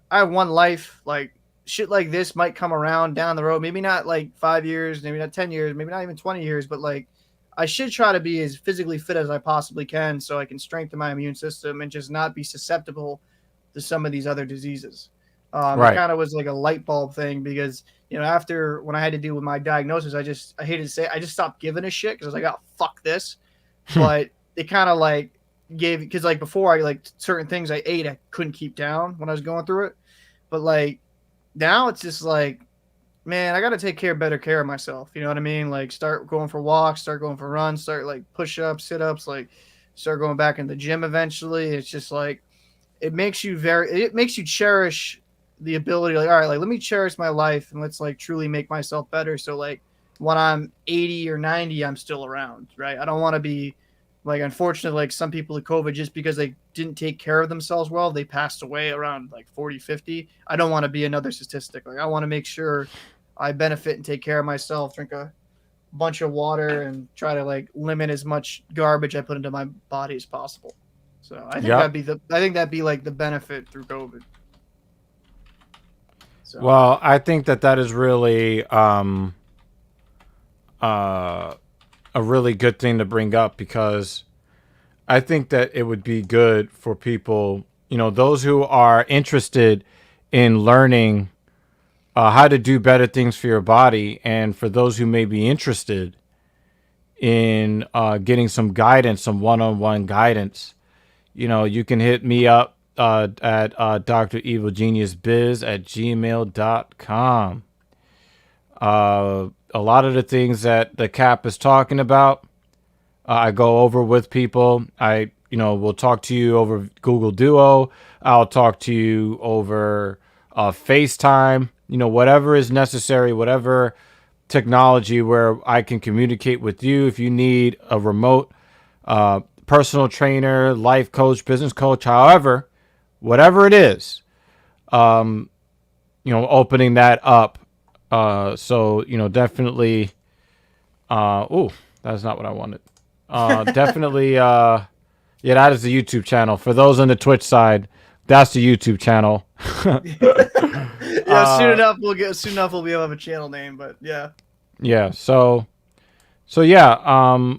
I have one life. Like shit like this might come around down the road. Maybe not like 5 years, maybe not 10 years, maybe not even 20 years, but like I should try to be as physically fit as I possibly can so I can strengthen my immune system and just not be susceptible to some of these other diseases. It kind of was like a light bulb thing because, after when I had to deal with my diagnosis, I hated to say it, I just stopped giving a shit because I was like, oh, fuck this. But it kind of like because like before I like certain things I ate, I couldn't keep down when I was going through it. But like now it's just like, man, I got to better care of myself. You know what I mean? Like start going for walks, start going for runs, start like push-ups, sit-ups, like start going back in the gym eventually. It's just like, it makes you cherish the ability, like, all right, like let me cherish my life and let's like truly make myself better. So like when I'm 80 or 90, I'm still around, right? I don't want to be like, unfortunately, like some people with COVID, just because they didn't take care of themselves well, they passed away around like 40, 50. I don't want to be another statistic. Like I want to make sure I benefit and take care of myself, drink a bunch of water and try to like limit as much garbage I put into my body as possible. So I think that'd be like the benefit through COVID. So. Well, I think that is really a really good thing to bring up, because I think that it would be good for people, those who are interested in learning how to do better things for your body, and for those who may be interested in getting some guidance, some one-on-one guidance. You can hit me up at drevilgeniusbiz@gmail.com. A lot of the things that the Cap is talking about, I go over with people. We'll talk to you over Google Duo. I'll talk to you over FaceTime. Whatever is necessary, whatever technology where I can communicate with you. If you need a remote personal trainer, life coach, business coach, however, whatever it is, opening that up. So, definitely, that's not what I wanted. Definitely, that is the YouTube channel. For those on the Twitch side, that's the YouTube channel. Yeah, soon enough we'll be able to have a channel name, but yeah. Yeah, so yeah,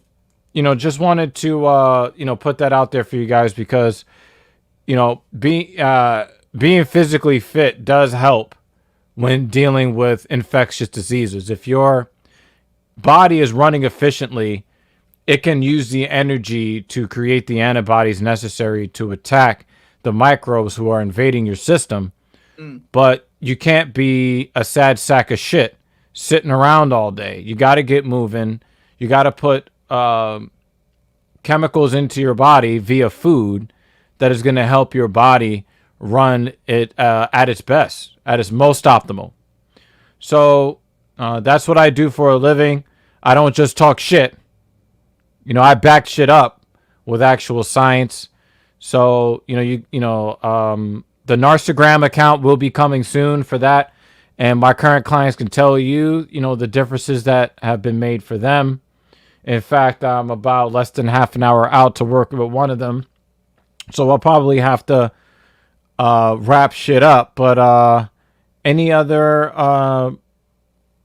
just wanted to put that out there for you guys, because being physically fit does help when dealing with infectious diseases. If your body is running efficiently, it can use the energy to create the antibodies necessary to attack the microbes who are invading your system. But you can't be a sad sack of shit sitting around all day. You got to get moving. You got to put chemicals into your body via food that is going to help your body run it at its best, at its most optimal. So that's what I do for a living. I don't just talk shit. I back shit up with actual science. So, the Narstagram account will be coming soon for that. And my current clients can tell you, the differences that have been made for them. In fact, I'm about less than half an hour out to work with one of them. So I'll probably have to wrap shit up. But any other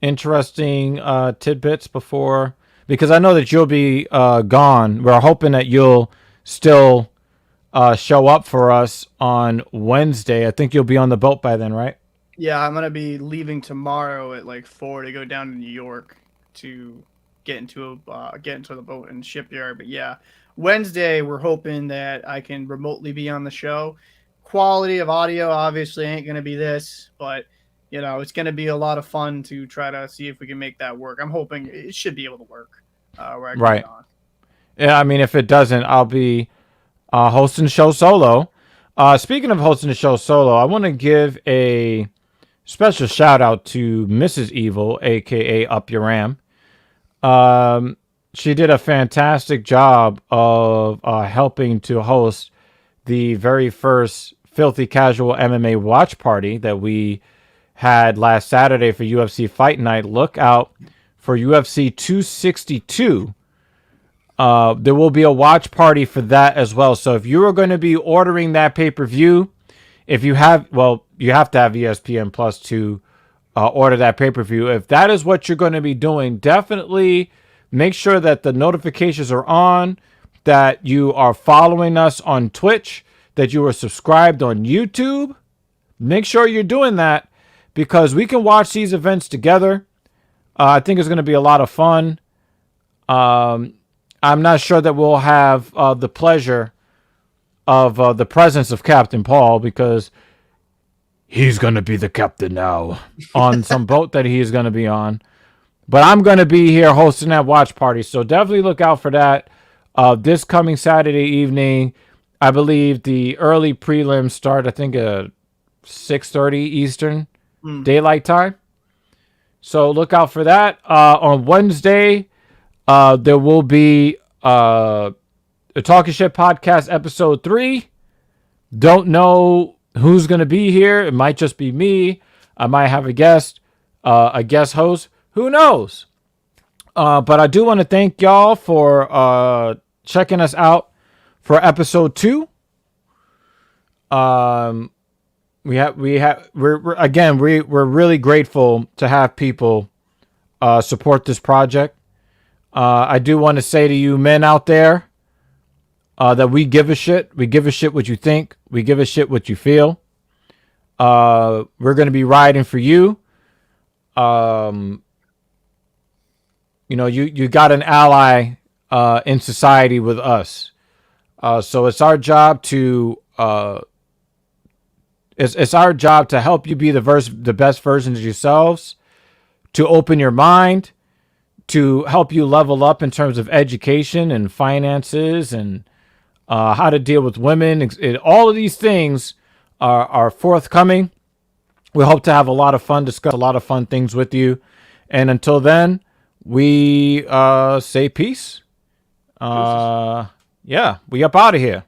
interesting tidbits before? Because I know that you'll be gone. We're hoping that you'll still show up for us on Wednesday. I think you'll be on the boat by then, right? Yeah, I'm gonna be leaving tomorrow at like 4 to go down to New York to get into the boat and shipyard. But yeah, Wednesday we're hoping that I can remotely be on the show. Quality of audio obviously ain't gonna be this, but it's gonna be a lot of fun to try to see if we can make that work. I'm hoping it should be able to work. Where I can right. get on. Yeah, I mean, if it doesn't, I'll be hosting the show solo. Speaking of hosting the show solo, I want to give a special shout out to Mrs. Evil, aka Up Your Ram. She did a fantastic job of helping to host the very first Filthy Casual MMA watch party that we had last Saturday for UFC Fight Night. Look out for UFC 262. There will be a watch party for that as well. So if you are going to be ordering that pay-per-view, you have to have ESPN Plus to order that pay-per-view. If that is what you're going to be doing, definitely make sure that the notifications are on, that you are following us on Twitch, that you are subscribed on YouTube. Make sure you're doing that because we can watch these events together. I think it's going to be a lot of fun. I'm not sure that we'll have the pleasure of the presence of Captain Paul because he's going to be the captain now on some boat that he's going to be on. But I'm going to be here hosting that watch party. So definitely look out for that. This coming Saturday evening, I believe the early prelims start, I think, at 6:30 Eastern Daylight Time. So look out for that. On Wednesday, there will be a Talking Shit Podcast episode 3. Don't know who's going to be here. It might just be me. I might have a guest host. Who knows? But I do want to thank y'all for checking us out for episode 2. We're really grateful to have people support this project. I do want to say to you men out there that we give a shit. We give a shit what you think. We give a shit what you feel. We're going to be riding for you. You got an ally in society with us. So it's our job to it's our job to help you be the best versions of yourselves, to open your mind, to help you level up in terms of education and finances and how to deal with women. All of these things are forthcoming. We hope to have a lot of fun, discuss a lot of fun things with you. And until then, we say peace. We up out of here.